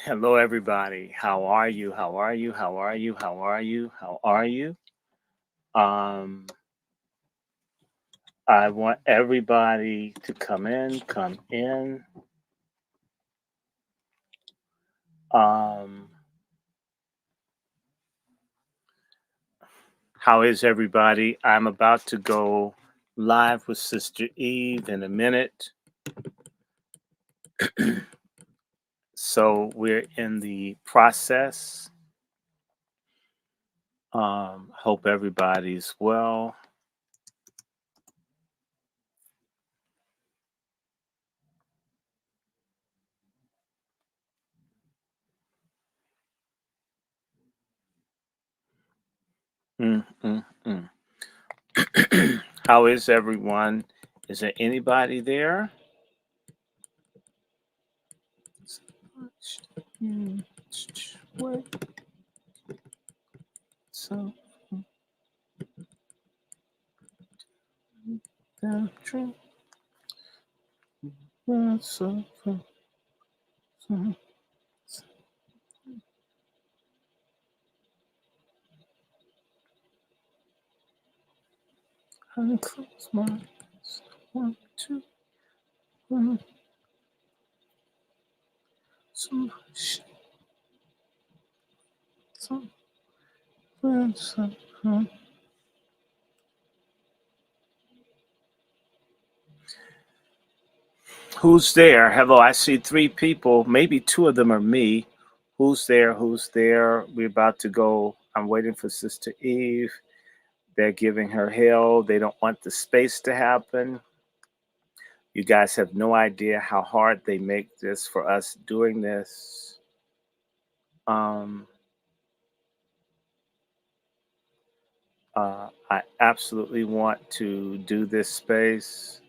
Hello, everybody. How are you? How are you? How are you? How are you? How are you? Um, I want everybody to come in, come in. Um, how is everybody? I'm about to go live with Sister Eve in a minute. So we're in the process. Hope everybody's well. Mm, mm, mm. How is everyone? Is there anybody there? Mm, what? So the true words of I close my eyes. One, two, one, some shit, some words of Who's there? Hello, I see three people. Maybe two of them are me. Who's there? Who's there? We're about to go. I'm waiting for Sister Eve. They're giving her hell. They don't want the space to happen. You guys have no idea how hard they make this for us doing this. Um, I absolutely want to do this space.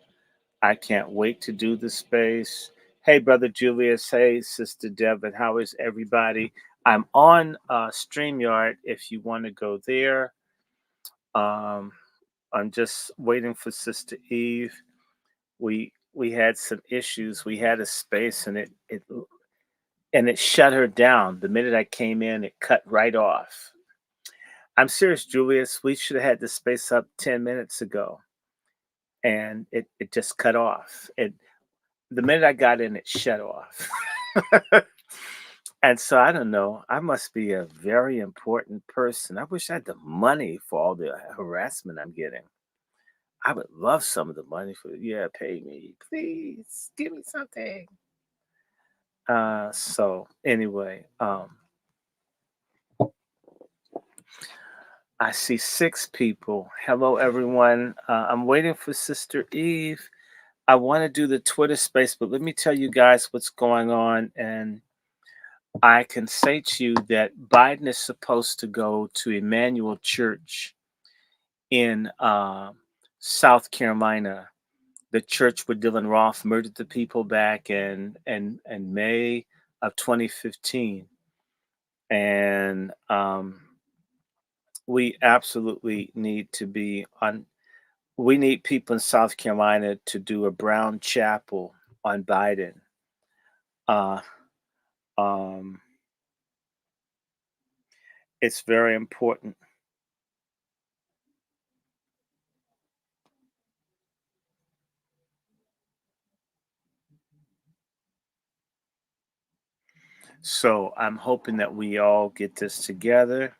I can't wait to do the space. Hey, Brother Julius. Hey, Sister Devin. How is everybody? I'm on StreamYard if you want to go there. Um, I'm just waiting for Sister Eve. We had some issues. We had a space and it shut her down. The minute I came in, it cut right off. I'm serious, Julius. We should have had this space up 10 minutes ago, and it just cut off. The minute I got in, it shut off. And so I don't know. I must be a very important person. I wish I had the money for all the harassment I'm getting. I would love some of the money for, yeah, pay me. Please give me something. So anyway, I see six people. Hello, everyone. I'm waiting for Sister Eve. I want to do the Twitter space, but let me tell you guys what's going on. And I can say to you that Biden is supposed to go to Emmanuel Church in South Carolina, the church where Dylan Roth murdered the people back in May of 2015. And we absolutely need to be on. We need people in South Carolina to do a brown chapel on Biden. Uh, um, it's very important. So I'm hoping that we all get this together.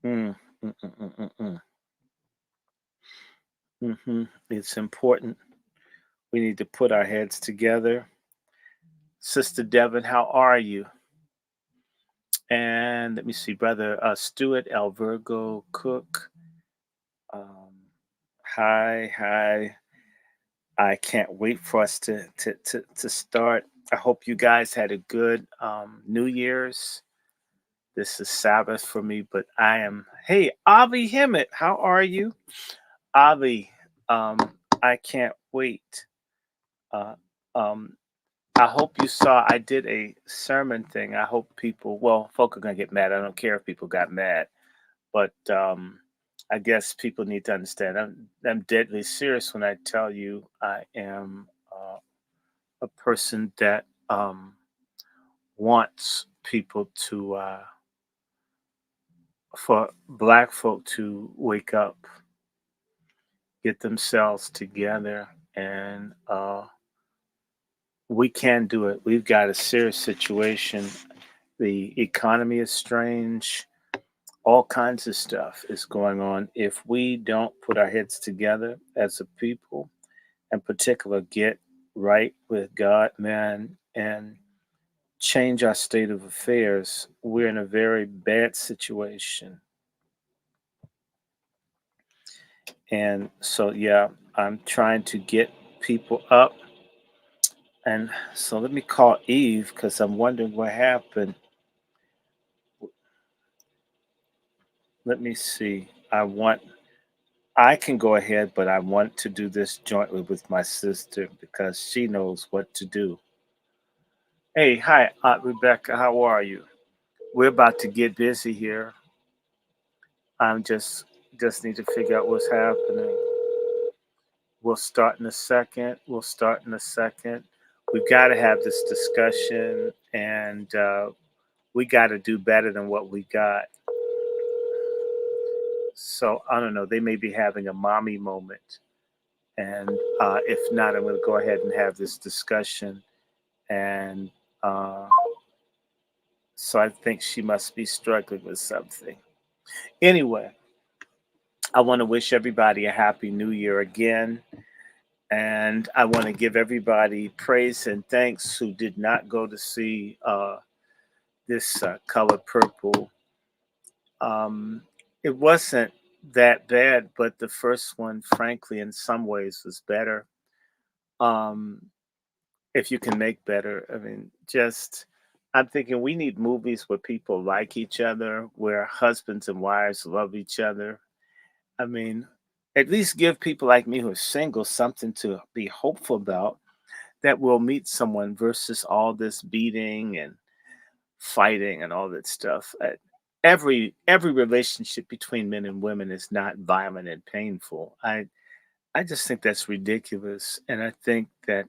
Mm, mm, mm, mm, mm, mm. It's important. We need to put our heads together. Sister Devon, how are you? And let me see, Brother Stuart Alvergo Cook. Um, hi, hi. I can't wait for us to start. I hope you guys had a good New Year's. This is Sabbath for me, but I am. Hey, Avi Hemmett, how are you? Avi, um, I can't wait. Uh, um, I hope you saw I did a sermon thing. I hope people, well, folk are going to get mad. I don't care if people got mad, but I guess people need to understand. I'm deadly serious when I tell you I am a person that wants people to for black folk to wake up, get themselves together, and we can do it. We've got a serious situation. The economy is strange. All kinds of stuff is going on. If we don't put our heads together as a people, in particular, get right with God, man, and change our state of affairs, we're in a very bad situation. And so, yeah, I'm trying to get people up. And so let me call Eve because I'm wondering what happened. Let me see. I can go ahead, but I want to do this jointly with my sister because she knows what to do. Hey, hi, Aunt Rebecca. How are you? We're about to get busy here. I'm just need to figure out what's happening. We'll start in a second. We'll start in a second. We've got to have this discussion, and we got to do better than what we got. So I don't know. They may be having a mommy moment, and if not, I'm going to go ahead and have this discussion. And uh, so I think she must be struggling with something. Anyway, I want to wish everybody a happy new year again. And I want to give everybody praise and thanks who did not go to see this Color Purple. Um, it wasn't that bad, but the first one, frankly, in some ways was better. Um, if you can make better, I mean, just I'm thinking we need movies where people like each other, where husbands and wives love each other. I mean, at least give people like me who are single something to be hopeful about that we'll meet someone versus all this beating and fighting and all that stuff. Every relationship between men and women is not violent and painful. I just think that's ridiculous, and I think that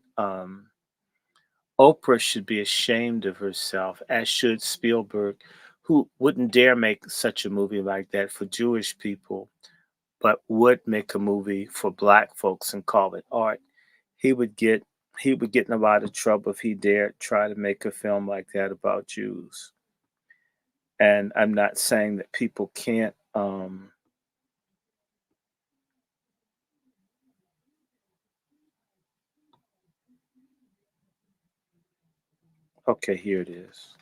Oprah should be ashamed of herself, as should Spielberg, who wouldn't dare make such a movie like that for Jewish people, but would make a movie for black folks and call it art. He would get he would get in a lot of trouble if he dared try to make a film like that about Jews. And I'm not saying that people can't. Okay, here it is.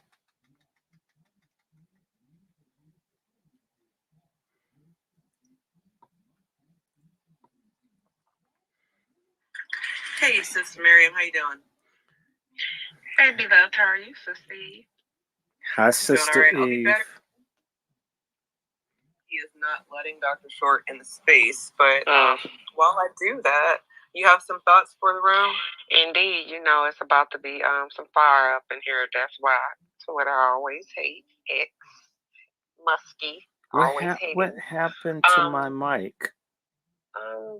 Hey, Sister Miriam, how you doing? Hey, be love, how are you, Sister Eve? Hi, I'm doing all Sister right. I'll be Eve. better. He is not letting Dr. Short in the space, but while I do that, you have some thoughts for the room? Indeed, you know it's about to be some fire up in here. That's why. That's what I always hate. Ex Muskie. What happened to my mic?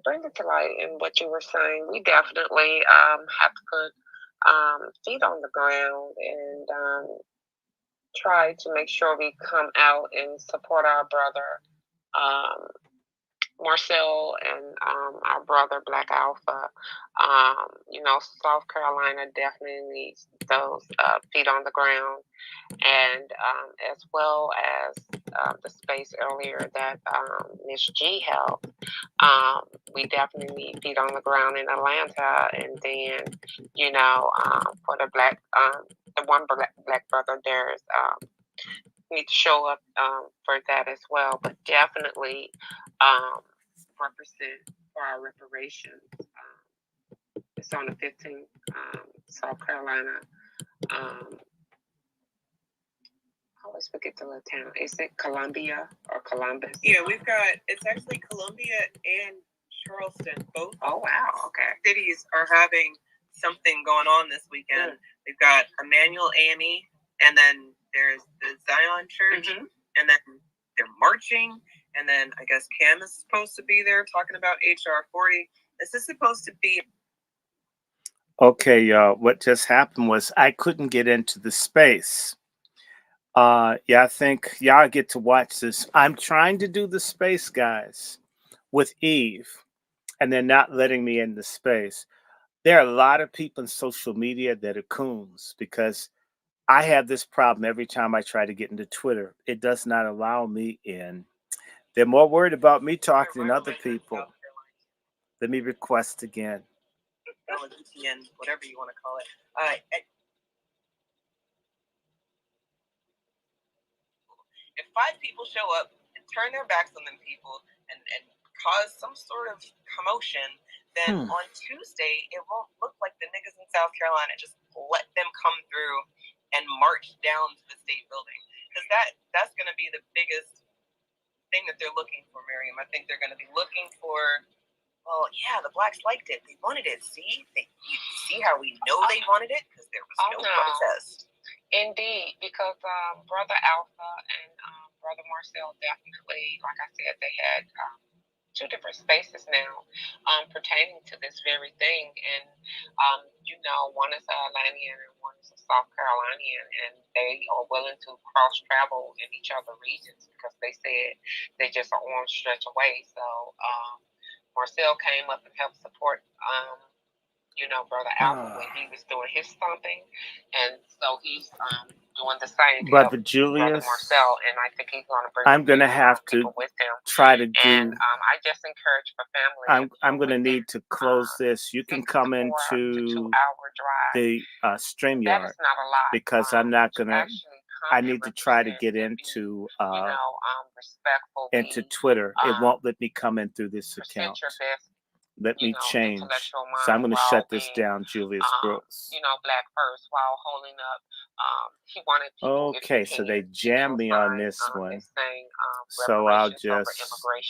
Bring it to light in what you were saying. We definitely have to put feet on the ground and try to make sure we come out and support our brother Marcel and our brother Black Alpha. You know, South Carolina definitely needs those feet on the ground, and as well as the space earlier that Miss G held. We definitely need feet on the ground in Atlanta, and then you know, for the one black brother, there's need to show up for that as well, but definitely represent for our reparations. It's on the 15th, South Carolina. I always forget the little town. Is it Columbia or Columbus? Yeah, it's actually Columbia and Charleston. Both. Oh, wow. Okay. Cities are having something going on this weekend. We've got Emmanuel AME, and then there's the Zion Church, and then they're marching, And then I guess Cam is supposed to be there talking about HR 40. Is this supposed to be? Okay, y'all. What just happened was I couldn't get into the space. Yeah, I think y'all get to watch this. I'm trying to do the space, guys, with Eve, and they're not letting me in the space. There are a lot of people in social media that are coons because I have this problem every time I try to get into Twitter. It does not allow me in. They're more worried about me talking than other people. Let me request again. Whatever you want to call it. If 5 people show up and turn their backs on them people and cause some sort of commotion, then on Tuesday it won't look like the niggas in South Carolina just let them come through and march down to the state building, because that's going to be the biggest thing that they're looking for, Miriam. I think they're going to be looking for, well, yeah, the blacks liked it. They wanted it. See, you see how we know they wanted it, because there was no protest. Indeed, because Brother Alpha and Brother Marcel definitely, like I said, they had 2 different spaces now pertaining to this very thing. And, one is an Atlantean and one is a South Carolinian, and they are willing to cross travel in each other regions because they said they just are one stretch away. So Marcel came up and helped support Brother Alpha when he was doing his stomping, and so he's doing the same. Brother Julius, Brother Marcel, and I think he's going to bring. I'm going to have to with him. Try to do. And I just encourage for family. I'm going to need to close this. You can come into the StreamYard because I'm not going to. I need to try to get into Twitter. It won't let me come in through this account. Let me change. So I'm going to shut this down, Julius Brooks. Black first while holding up. He wanted people. Okay, so they jammed me on this one. So I'll just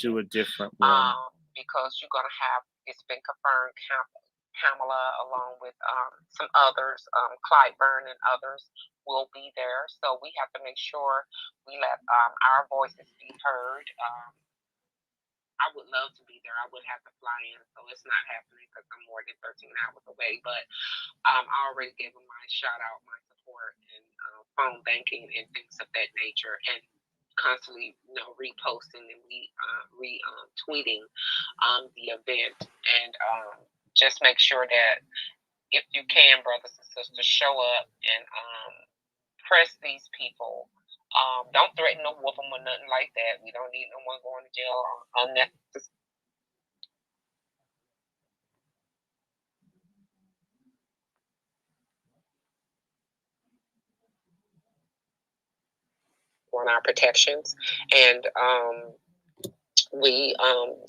do a different one. Because you're going to have, it's been confirmed, Pamela, along with some others, Clyburn and others will be there. So we have to make sure we let our voices be heard. I would love to be there. I would have to fly in, so it's not happening because I'm more than 13 hours away. But I already gave them my shout out, my support, and phone banking and things of that nature, and constantly, reposting and retweeting the event, and just make sure that if you can, brothers and sisters, show up and press these people. Don't threaten no whoop them or nothing like that. We don't need no one going to jail unnecessarily. On our protections, and we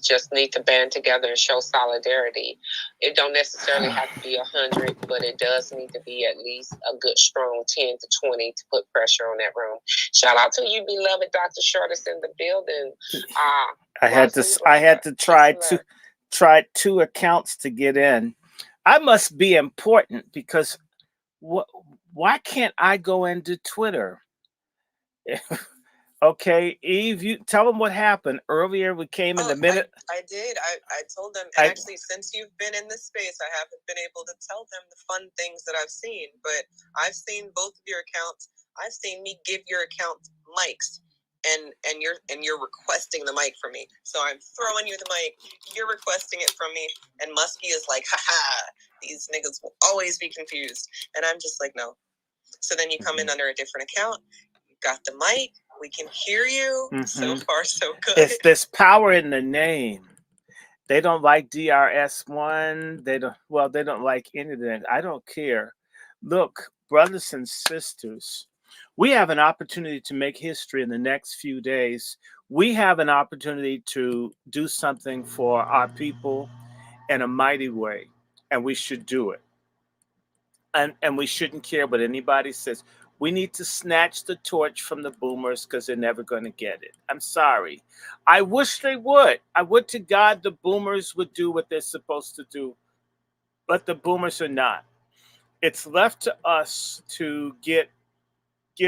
just need to band together and show solidarity. It don't necessarily have to be 100, but it does need to be at least a good strong 10 to 20 to put pressure on that room. Shout out to you, beloved Dr. Short is in the building. I had to try 2 accounts to get in. I must be important because why can't I go into Twitter? Okay, Eve, you tell them what happened earlier. We came in the minute. I did. I told them. And actually, since you've been in this space, I haven't been able to tell them the fun things that I've seen. But I've seen both of your accounts. I've seen me give your account mics, and you're requesting the mic from me. So I'm throwing you the mic. You're requesting it from me, and Muskie is like, haha, these niggas will always be confused. And I'm just like, no. So then you come in under a different account. You got the mic. We can hear you. So far, so good. There's power in the name. They don't like DRS1. They don't like anything. I don't care. Look, brothers and sisters, we have an opportunity to make history in the next few days. We have an opportunity to do something for our people in a mighty way, and we should do it. And we shouldn't care what anybody says. We need to snatch the torch from the boomers because they're never going to get it. I'm sorry. I wish they would. I would to God the boomers would do what they're supposed to do. But the boomers are not. It's left to us to get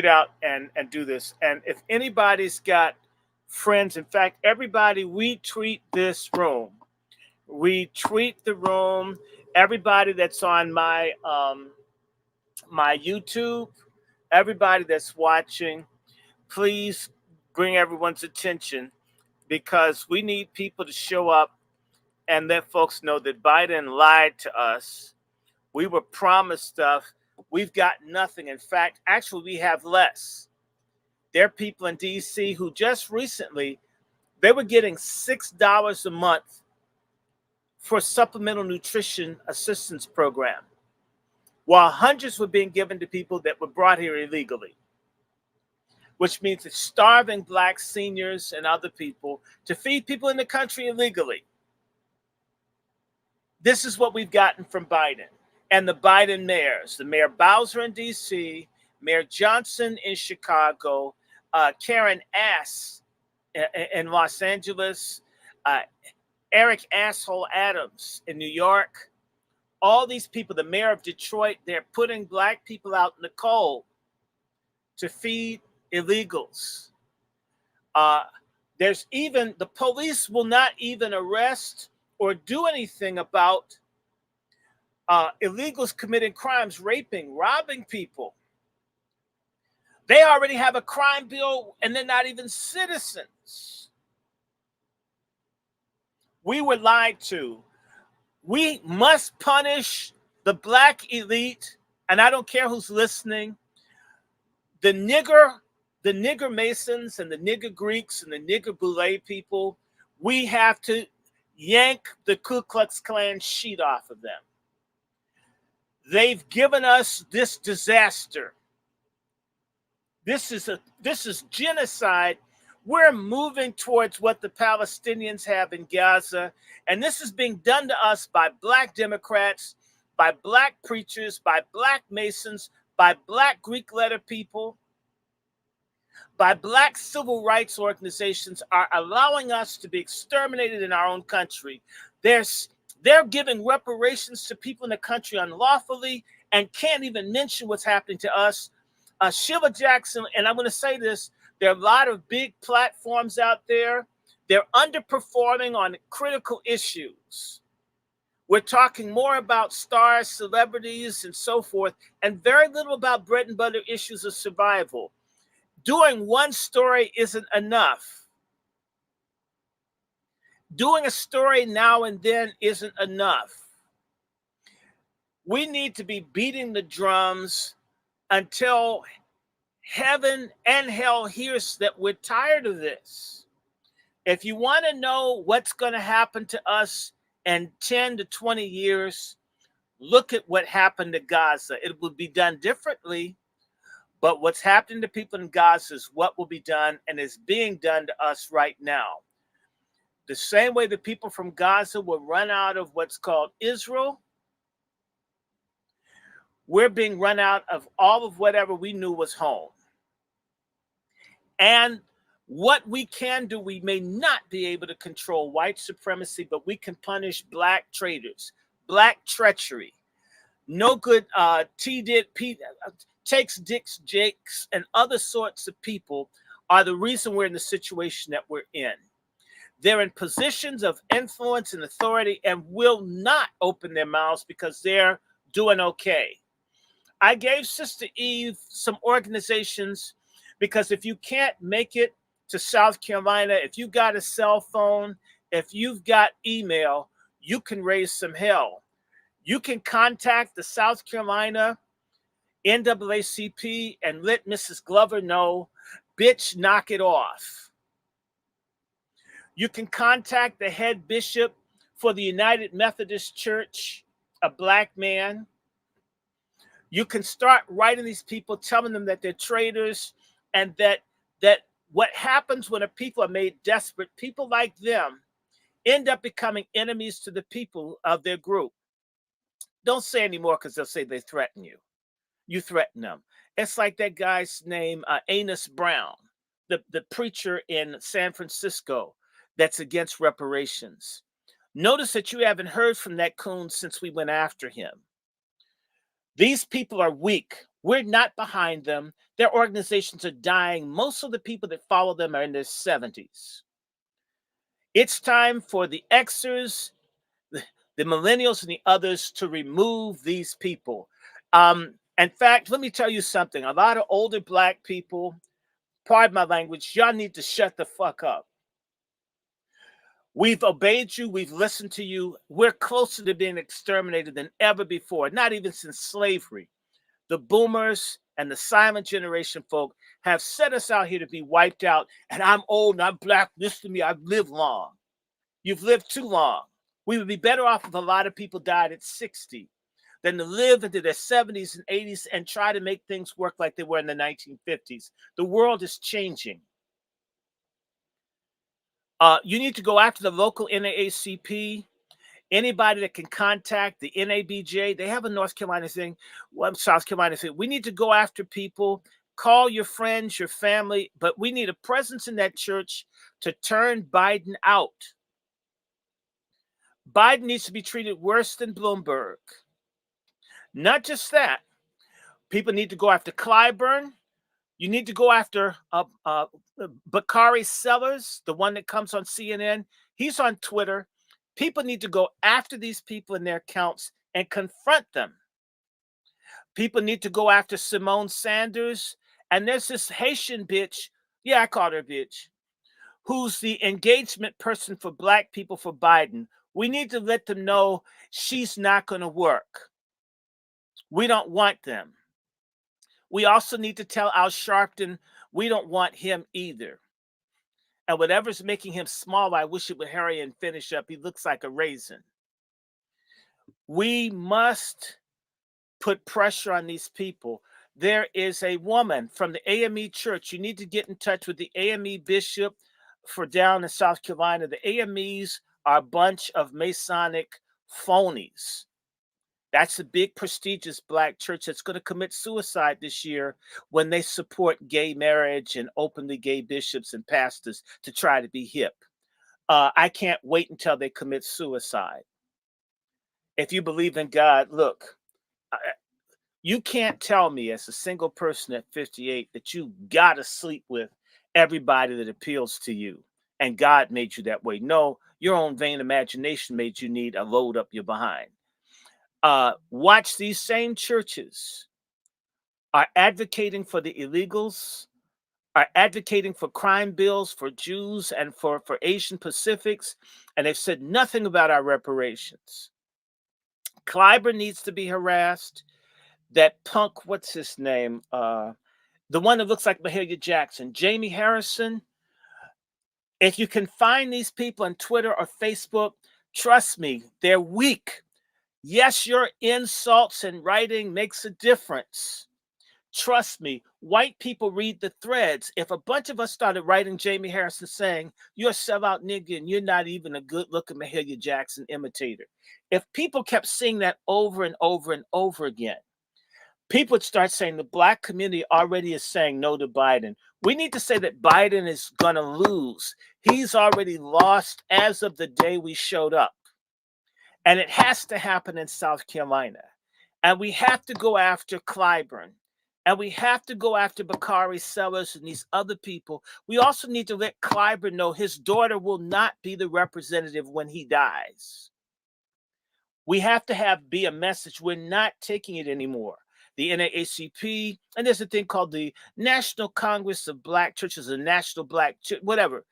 out and do this. And if anybody's got friends. In fact, everybody, we tweet this room. We tweet the room. Everybody that's on my YouTube, everybody that's watching, please bring everyone's attention, because we need people to show up and let folks know that Biden lied to us. We were promised stuff. We've got nothing. In fact, actually, we have less. There are people in DC who just recently, they were getting $6 a month for a supplemental nutrition assistance program, while hundreds were being given to people that were brought here illegally, which means it's starving Black seniors and other people to feed people in the country illegally. This is what we've gotten from Biden and the Biden mayors, the Mayor Bowser in DC, Mayor Johnson in Chicago, Karen Ass in Los Angeles, Eric Asshole Adams in New York. All these people, the mayor of Detroit, they're putting Black people out in the cold to feed illegals. There's even, the police will not even arrest or do anything about illegals committing crimes, raping, robbing people. They already have a crime bill and they're not even citizens. We were lied to. We must punish the Black elite, and I don't care who's listening, the nigger Masons and the nigger Greeks and the nigger BOULE people. We have to yank the Ku Klux Klan sheet off of them. They've given us this disaster. This is genocide. We're moving towards what the Palestinians have in Gaza, and this is being done to us by Black Democrats, by Black preachers, by Black Masons, by Black Greek letter people, by Black civil rights organizations are allowing us to be exterminated in our own country. They're giving reparations to people in the country unlawfully and can't even mention what's happening to us. Sheila Jackson, and I'm going to say this, there are a lot of big platforms out there. They're underperforming on critical issues. We're talking more about stars, celebrities, and so forth, and very little about bread and butter issues of survival. Doing one story isn't enough. Doing a story now and then isn't enough. We need to be beating the drums until heaven and hell hears that we're tired of this. If you want to know what's going to happen to us in 10 to 20 years, look at what happened to Gaza. It will be done differently, but what's happening to people in Gaza is what will be done and is being done to us right now. The same way the people from Gaza will run out of what's called Israel, we're being run out of all of whatever we knew was home. And what we can do, we may not be able to control white supremacy, but we can punish Black traitors, Black treachery, no good takes, dicks, jakes, and other sorts of people are the reason we're in the situation that we're in. They're in positions of influence and authority and will not open their mouths because they're doing okay. I gave Sister Eve some organizations because if you can't make it to South Carolina, if you got a cell phone, if you've got email, you can raise some hell. You can contact the South Carolina NAACP and let Mrs. Glover know, bitch, knock it off. You can contact the head bishop for the United Methodist Church, a Black man. You can start writing these people, telling them that they're traitors, and that what happens when a people are made desperate, people like them end up becoming enemies to the people of their group. Don't say anymore because they'll say they threaten you. You threaten them. It's like that guy's name, Anus Brown, the preacher in San Francisco that's against reparations. Notice that you haven't heard from that coon since we went after him. These people are weak. We're not behind them. Their organizations are dying. Most of the people that follow them are in their 70s. It's time for the Xers, the millennials, and the others to remove these people. In fact, let me tell you something. A lot of older black people, pardon my language, y'all need to shut the fuck up. We've obeyed you. We've listened to you. We're closer to being exterminated than ever before, not even since slavery. The boomers and the silent generation folk have set us out here to be wiped out. And I'm old and I'm black. Listen to me. I've lived long. You've lived too long. We would be better off if a lot of people died at 60 than to live into their 70s and 80s and try to make things work like they were in the 1950s. The world is changing. You need to go after the local NAACP. Anybody that can contact the NABJ, they have a North Carolina thing, South Carolina thing. We need to go after people, call your friends, your family, but we need a presence in that church to turn Biden out. Biden needs to be treated worse than Bloomberg. Not just that. People need to go after Clyburn. You need to go after Bakari Sellers, the one that comes on CNN. He's on Twitter. People need to go after these people in their accounts and confront them. People need to go after Simone Sanders. And there's this Haitian bitch, yeah, I called her a bitch, who's the engagement person for black people for Biden. We need to let them know she's not going to work. We don't want them. We also need to tell Al Sharpton we don't want him either. And whatever's making him small, I wish it would hurry and finish up. He looks like a raisin. We must put pressure on these people. There is a woman from the AME church. You need to get in touch with the AME bishop for down in South Carolina. The AMEs are a bunch of Masonic phonies. That's a big, prestigious black church that's going to commit suicide this year when they support gay marriage and openly gay bishops and pastors to try to be hip. I can't wait until they commit suicide. If you believe in God, look, you can't tell me as a single person at 58 that you got to sleep with everybody that appeals to you and God made you that way. No, your own vain imagination made you need a load up your behind. Watch these same churches are advocating for the illegals, are advocating for crime bills for Jews and for Asian Pacifics, and they've said nothing about our reparations. Clyburn needs to be harassed. That punk, what's his name? The one that looks like Mahalia Jackson, Jamie Harrison. If you can find these people on Twitter or Facebook, trust me, they're weak. Yes, your insults and writing makes a difference. Trust me, white people read the threads. If a bunch of us started writing Jamie Harrison saying, you're a sellout nigga and you're not even a good-looking Mahalia Jackson imitator. If people kept seeing that over and over and over again, people would start saying the black community already is saying no to Biden. We need to say that Biden is going to lose. He's already lost as of the day we showed up. And it has to happen in South Carolina. And we have to go after Clyburn. And we have to go after Bakari Sellers and these other people. We also need to let Clyburn know his daughter will not be the representative when he dies. We have to be a message. We're not taking it anymore. The NAACP, and there's a thing called the National Congress of Black Churches, the National Black Church, whatever.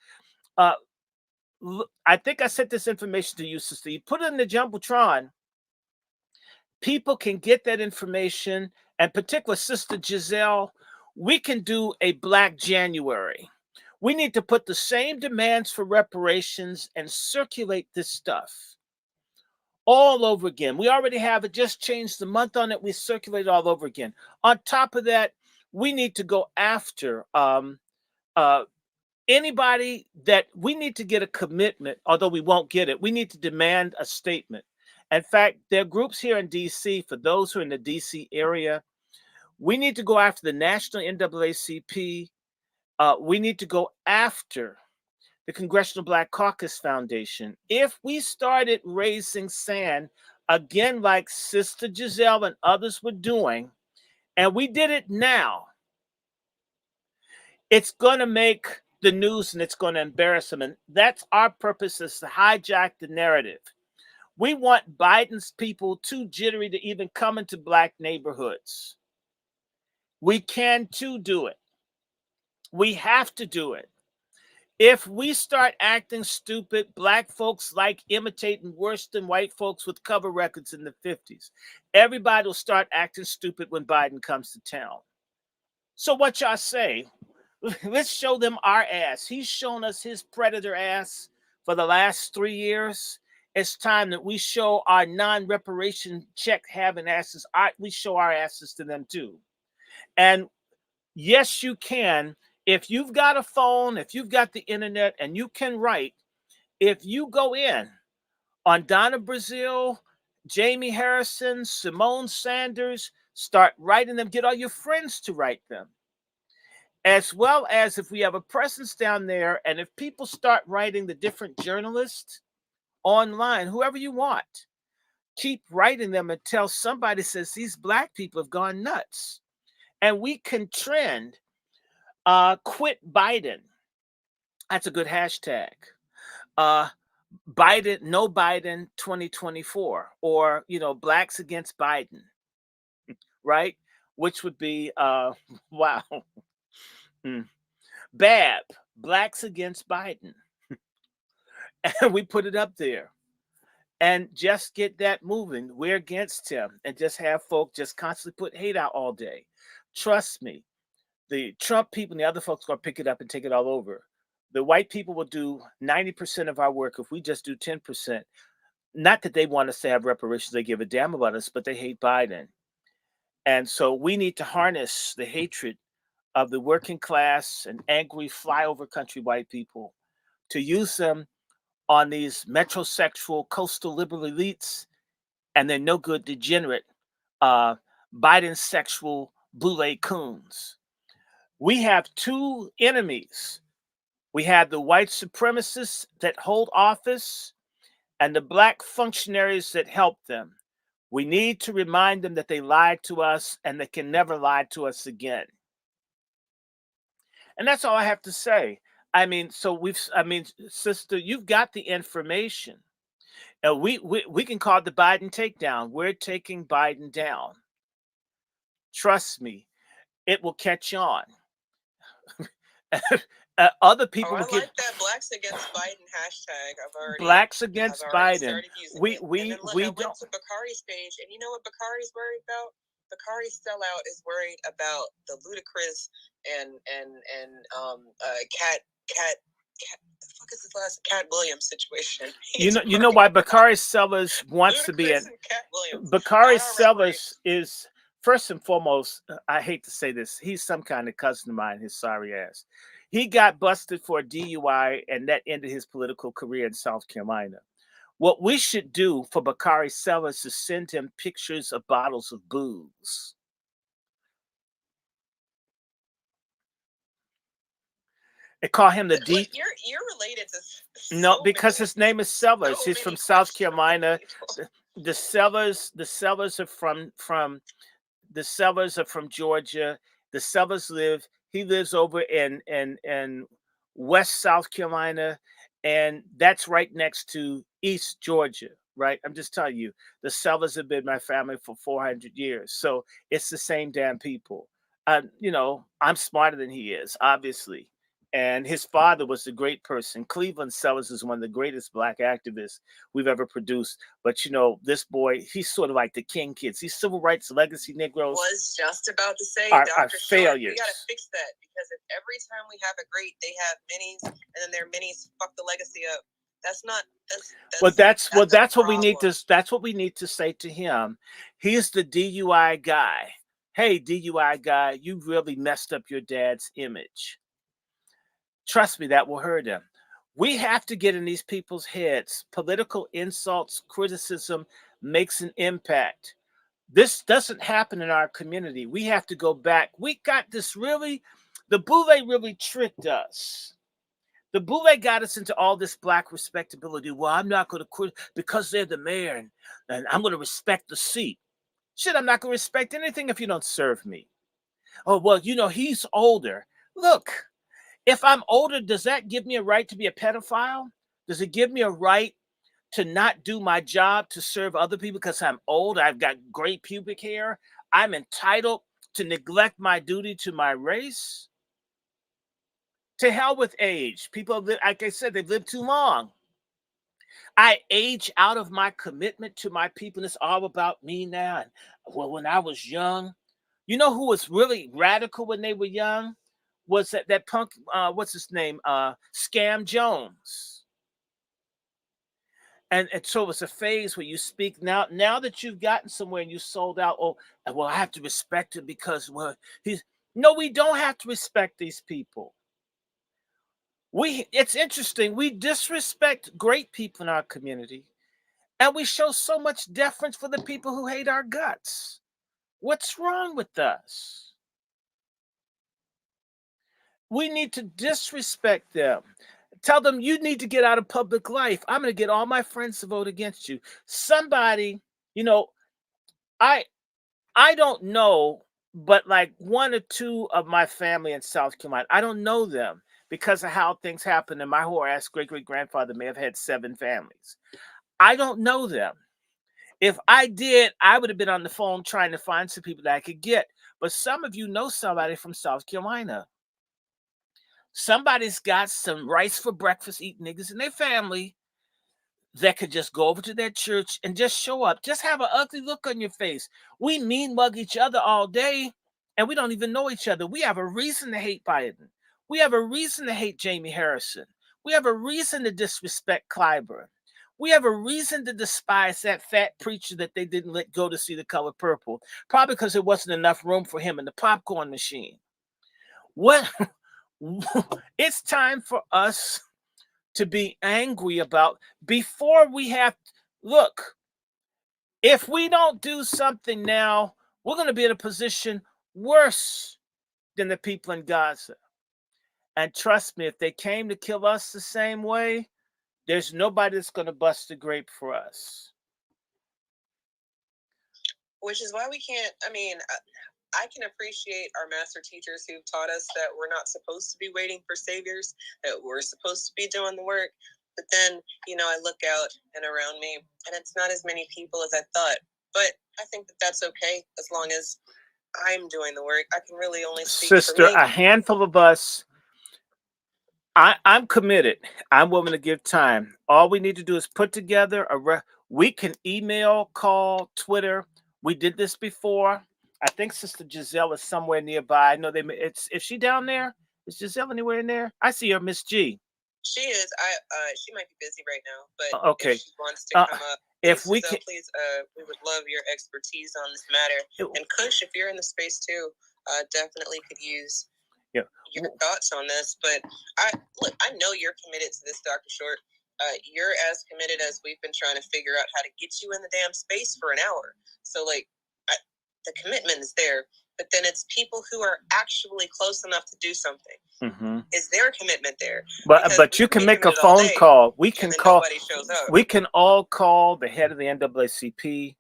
I think I sent this information to you, sister. You put it in the Jumbotron. People can get that information, and particular Sister Giselle, we can do a Black January. We need to put the same demands for reparations and circulate this stuff all over again. We already have it, just changed the month on it. We circulate all over again. On top of that, we need to go after anybody that we need to get a commitment, although we won't get it. We need to demand a statement. In fact, there are groups here in D.C., for those who are in the D.C. area. We need to go after the National NAACP. We need to go after the Congressional Black Caucus Foundation. If we started raising sand, again, like Sister Giselle and others were doing, and we did it now, It's going to make the news and it's going to embarrass them. And that's our purpose, is to hijack the narrative. We want Biden's people too jittery to even come into black neighborhoods. We can too do it. We have to do it. If we start acting stupid, black folks like imitating worse than white folks with cover records in the 50s. Everybody will start acting stupid when Biden comes to town. So what y'all say? Let's show them our ass. He's shown us his predator ass for the last 3 years. It's time that we show our non-reparation check having asses. We show our asses to them too. And yes, you can. If you've got a phone, if you've got the internet and you can write, if you go in on Donna Brazile, Jamie Harrison, Simone Sanders, start writing them, get all your friends to write them. As well as if we have a presence down there, and if people start writing the different journalists online, whoever you want, keep writing them until somebody says these black people have gone nuts. And we can trend quit Biden. That's a good hashtag. Biden, no Biden 2024, or, blacks against Biden, right? Which would be, wow. BAB, blacks against Biden. And we put it up there and just get that moving. We're against him, and just have folk just constantly put hate out all day. Trust me, the Trump people and the other folks are going to pick it up and take it all over. The white people will do 90% of our work if we just do 10%. Not that they want us to have reparations, they give a damn about us, but they hate Biden. And so we need to harness the hatred of the working class and angry flyover country white people to use them on these metrosexual coastal liberal elites and their no good degenerate Biden sexual boule coons. We have two enemies. We have the white supremacists that hold office and the black functionaries that help them. We need to remind them that they lied to us and they can never lie to us again. And that's all I have to say. Sister, you've got the information. And we can call it the Biden takedown. We're taking Biden down. Trust me, it will catch on. Other people will like that Blacks Against Biden hashtag. Blacks Against Biden. We went to Bakari's page, and you know what Bakari's worried about? Bakari's sellout is worried about the Ludacris and Cat the fuck is his last Cat Williams situation. You know why Bakari Sellers wants to be in. Bakari Sellers is, first and foremost, I hate to say this, he's some kind of cousin of mine, his sorry ass. He got busted for a DUI, and that ended his political career in South Carolina. What we should do for Bakari Sellers is send him pictures of bottles of booze. They call him the D. You're related to. No, because his name is Sellers. He's from South Carolina. The Sellers are from the Sellers are from Georgia. The Sellers he lives over in West South Carolina, and that's right next to East Georgia, right? I'm just telling you, the Sellers have been my family for 400 years. So it's the same damn people. I'm smarter than he is, obviously. And his father was a great person. Cleveland Sellers is one of the greatest black activists we've ever produced. But, this boy, he's sort of like the King kids. These civil rights legacy Negroes. Was just about to say, are We failures. got to fix that, because if every time we have a great, they have minis, and then their minis fuck the legacy up. That's not. That's what we need to. That's what we need to say to him. He's the DUI guy. Hey, DUI guy, you really messed up your dad's image. Trust me, that will hurt him. We have to get in these people's heads. Political insults, criticism makes an impact. This doesn't happen in our community. We have to go back. We got this the BOULE really tricked us. The BOULE got us into all this black respectability. Well, I'm not going to quit because they're the mayor, and I'm going to respect the seat. Shit, I'm not going to respect anything if you don't serve me. Oh, well, he's older. Look, If I'm older, does that give me a right to be a pedophile? Does it give me a right to not do my job to serve other people because I'm old? I've got gray pubic hair. I'm entitled to neglect my duty to my race? To hell with age. People, like I said, they've lived too long. I age out of my commitment to my people. And it's all about me now. And well, when I was young, you know who was really radical when they were young? Was that punk, what's his name? Scam Jones. And so it's a phase where you speak now that you've gotten somewhere and you sold out. Oh, well, I have to respect him because, well, he's no, we don't have to respect these people. It's interesting. We disrespect great people in our community, and we show so much deference for the people who hate our guts. What's wrong with us? We need to disrespect them. Tell them you need to get out of public life. I'm going to get all my friends to vote against you. Somebody, you know, I don't know, but like one or two of my family in South Carolina, I don't know them because of how things happen. And my whole ass great-great-grandfather may have had 7 families. I don't know them. If I did, I would have been on the phone trying to find some people that I could get. But some of you know somebody from South Carolina. Somebody's got some rice for breakfast eating niggas in their family that could just go over to their church and just show up. Just have an ugly look on your face. We mean mug each other all day, and we don't even know each other. We have a reason to hate Biden. We have a reason to hate Jamie Harrison. We have a reason to disrespect Clyburn. We have a reason to despise that fat preacher that they didn't let go to see The Color Purple, probably because there wasn't enough room for him in the popcorn machine. What? It's time for us to be angry about before we have. Look, if we don't do something now, we're going to be in a position worse than the people in Gaza. And trust me, if they came to kill us the same way, there's nobody that's going to bust a grape for us. Which is why we can't, I can appreciate our master teachers who've taught us that we're not supposed to be waiting for saviors, that we're supposed to be doing the work. But then, I look out and around me, and it's not as many people as I thought. But I think that that's okay, as long as I'm doing the work. I can really only speak Sister, for me. a handful of us, I'm committed. I'm willing to give time. All we need to do is put together we can email, call, Twitter. We did this before. I think Sister Giselle is somewhere nearby. I know is she down there? Is Giselle anywhere in there? I see her, Miss G. She is. She might be busy right now, but okay. If she wants to come up, if we can, please, we would love your expertise on this matter. And Kush, if you're in the space too, definitely could use your thoughts on this. But I know you're committed to this, Dr. Short. You're as committed as we've been trying to figure out how to get you in the damn space for an hour. So the commitment is there, but then it's people who are actually close enough to do something. Mm-hmm. Is their commitment there? But you can make a phone call. We can call. We can all call the head of the NAACP,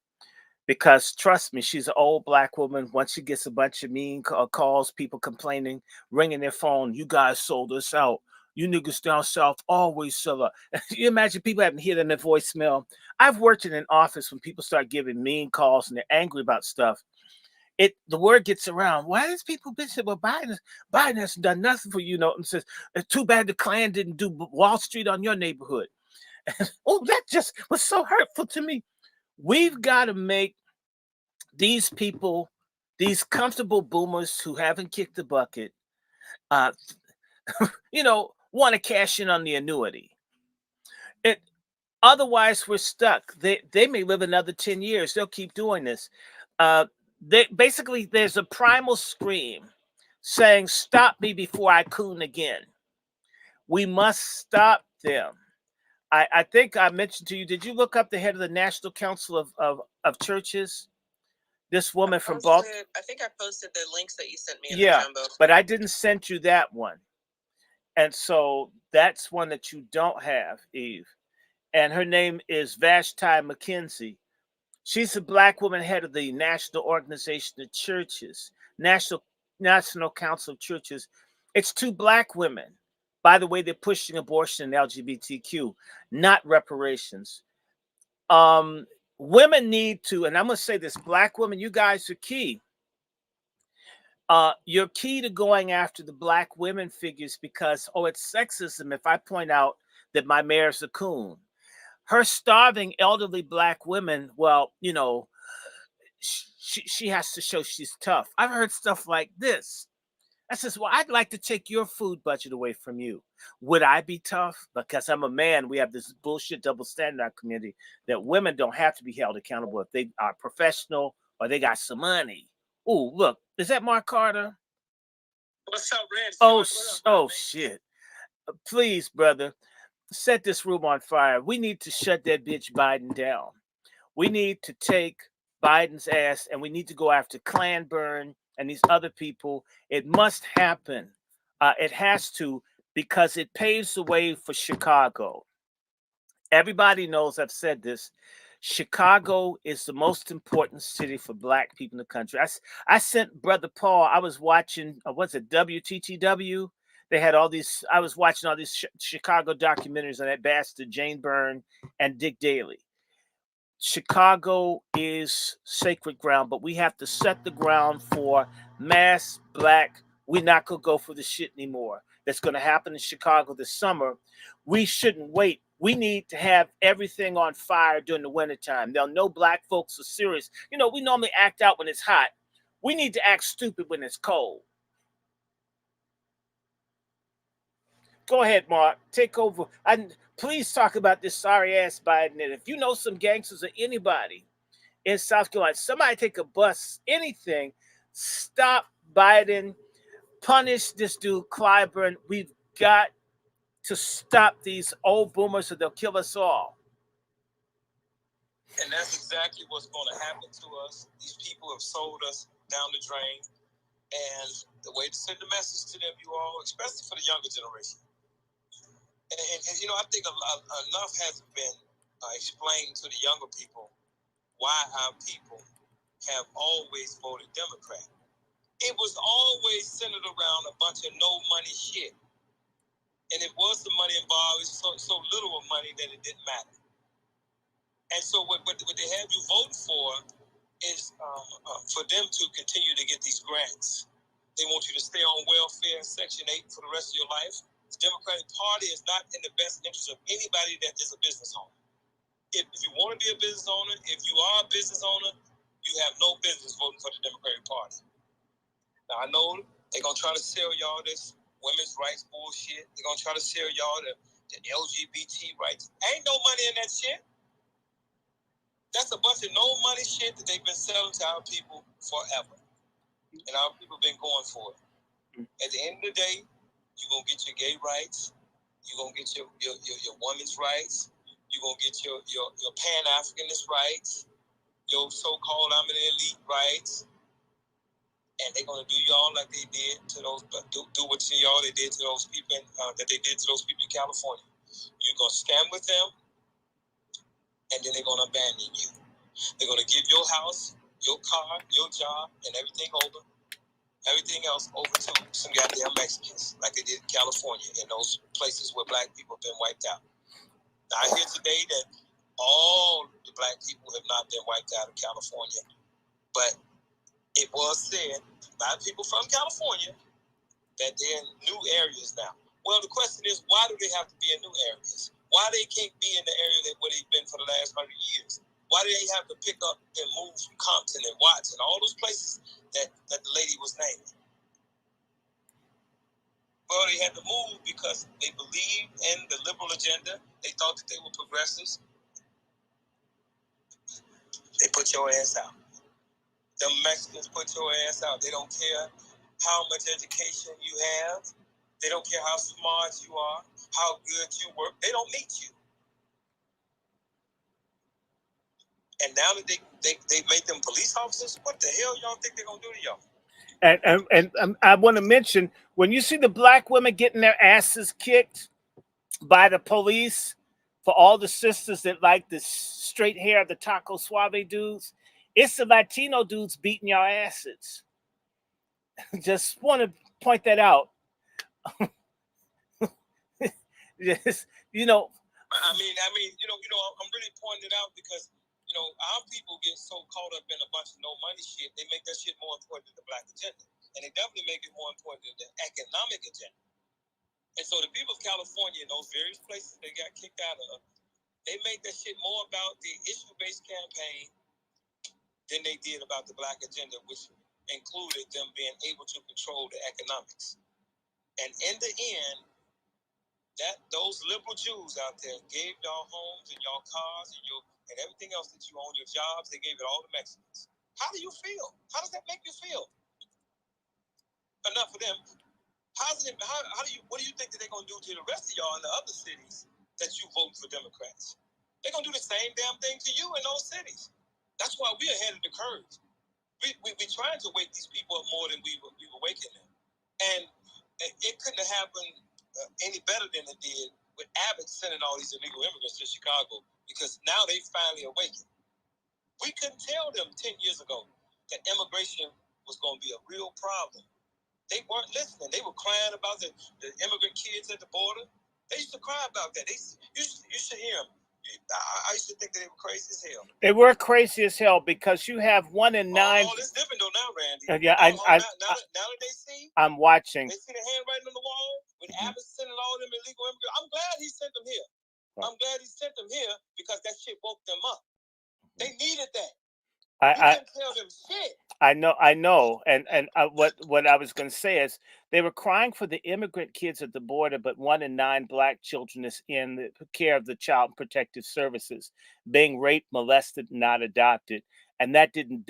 because trust me, she's an old Black woman. Once she gets a bunch of mean calls, people complaining, ringing their phone, you guys sold us out. You niggas down south always sell out. You imagine people having to hear that in their voicemail. I've worked in an office when people start giving mean calls and they're angry about stuff. The word gets around. Why does people bitch about Biden? Biden hasn't done nothing for you, and says it's too bad the Klan didn't do Wall Street on your neighborhood. Oh, that just was so hurtful to me. We've got to make these people, these comfortable boomers who haven't kicked the bucket, want to cash in on the annuity. Otherwise, we're stuck. They may live another 10 years. They'll keep doing this. There's a primal scream saying, stop me before I coon again. We must stop them. I think I mentioned to you, did you look up the head of the National Council of Churches? This woman from Baltimore. I think I posted the links that you sent me. Yeah, but I didn't send you that one. And so that's one that you don't have, Eve. And her name is Vashti McKenzie. She's a Black woman head of the National Organization of Churches, National Council of Churches. It's 2 Black women. By the way, they're pushing abortion and LGBTQ, not reparations. Women need to, and I'm going to say this, Black women, you guys are key. You're key to going after the Black women figures because, it's sexism if I point out that my mayor's a coon. Her starving elderly Black women, well, she has to show she's tough. I've heard stuff like this. I says, well, I'd like to take your food budget away from you. Would I be tough? Because I'm a man. We have this bullshit double standard in our community that women don't have to be held accountable if they are professional or they got some money. Oh, look, is that Mark Carter? What's up, Red? Oh, shit. Please, brother, set this room on fire. We need to shut that bitch Biden down. We need to take Biden's ass and we need to go after Clanburn and these other people. It must happen. It has to, because it paves the way for Chicago. Everybody knows, I've said this, Chicago is the most important city for Black people in the country. I sent Brother Paul, I was watching, what's it, WTTW? They had all these, I was watching all these Chicago documentaries on that bastard Jane Byrne and Dick Daley. Chicago is sacred ground, but we have to set the ground for mass Black. We're not going to go for the shit anymore. That's going to happen in Chicago this summer. We shouldn't wait. We need to have everything on fire during the wintertime. They'll know Black folks are serious. We normally act out when it's hot. We need to act stupid when it's cold. Go ahead, Mark. Take over. And please talk about this sorry ass Biden. And if you know some gangsters or anybody in South Carolina, somebody take a bus, anything, stop Biden, punish this dude, Clyburn. We've got to stop these old boomers or they'll kill us all. And that's exactly what's going to happen to us. These people have sold us down the drain. And the way to send a message to them, you all, especially for the younger generation. And I think enough hasn't been explained to the younger people why our people have always voted Democrat. It was always centered around a bunch of no money shit. And it was the money involved. It's so little of money that it didn't matter. And so what they have you vote for is for them to continue to get these grants. They want you to stay on welfare, Section 8 for the rest of your life. The Democratic Party is not in the best interest of anybody that is a business owner. If you want to be a business owner, if you are a business owner, you have no business voting for the Democratic Party. Now, I know they're going to try to sell y'all this women's rights bullshit. They're going to try to sell y'all the LGBT rights. Ain't no money in that shit. That's a bunch of no money shit that they've been selling to our people forever. And our people have been going for it. At the end of the day, you're going to get your gay rights. You're going to get your women's rights. You're going to get your Pan-Africanist rights. Your so-called I'm an elite rights. And they're going to do y'all like they did to those, do what to y'all they did to those people, that they did to those people in California. You're going to stand with them, and then they're going to abandon you. They're going to give your house, your car, your job, and everything else over to some goddamn Mexicans, like they did in California, in those places where Black people have been wiped out. Now, I hear today that all the Black people have not been wiped out of California, but it was said by people from California that they're in new areas now. Well, the question is, why do they have to be in new areas? Why they can't be in the area where they've been for the last 100 years? Why do they have to pick up and move from Compton and Watts and all those places that the lady was naming? Well, they had to move because they believed in the liberal agenda. They thought that they were progressives. They put your ass out. The Mexicans put your ass out. They don't care how much education you have. They don't care how smart you are, how good you work. They don't need you. And now that they made them police officers, what the hell y'all think they're going to do to y'all? And I want to mention, when you see the Black women getting their asses kicked by the police, for all the sisters that like the straight hair of the Taco Suave dudes, it's the Latino dudes beating your asses. Just want to point that out. Yes, you know. I mean, I'm really pointing it out because, our people get so caught up in a bunch of no money shit. They make that shit more important than the black agenda. And they definitely make it more important than the economic agenda. And so the people of California in those various places they got kicked out of, they make that shit more about the issue-based campaign than they did about the black agenda, which included them being able to control the economics. And in the end, those liberal Jews out there gave y'all homes and y'all cars and everything else that you own, your jobs, they gave it all to Mexicans. How do you feel? How does that make you feel? Enough of them. What do you think that they're gonna do to the rest of y'all in the other cities that you vote for Democrats? They're gonna do the same damn thing to you in those cities. That's why we're ahead of the curve. We're trying to wake these people up more than we were waking them. And it couldn't have happened any better than it did with Abbott sending all these illegal immigrants to Chicago, because now they finally awakened. We couldn't tell them 10 years ago that immigration was going to be a real problem. They weren't listening. They were crying about the immigrant kids at the border. They used to cry about that. You should hear them. I used to think that they were crazy as hell. They were crazy as hell because you have 1 in 9. Oh, it's different though now, Randy. Yeah, now that they see, I'm watching. They see the handwriting on the wall with Abbott sending all them illegal immigrants. I'm glad he sent them here. I'm glad he sent them here because that shit woke them up. They needed that. You couldn't tell them shit. I know, and what I was going to say is they were crying for the immigrant kids at the border, but 1 in 9 black children is in the care of the Child Protective Services, being raped, molested, not adopted, and that didn't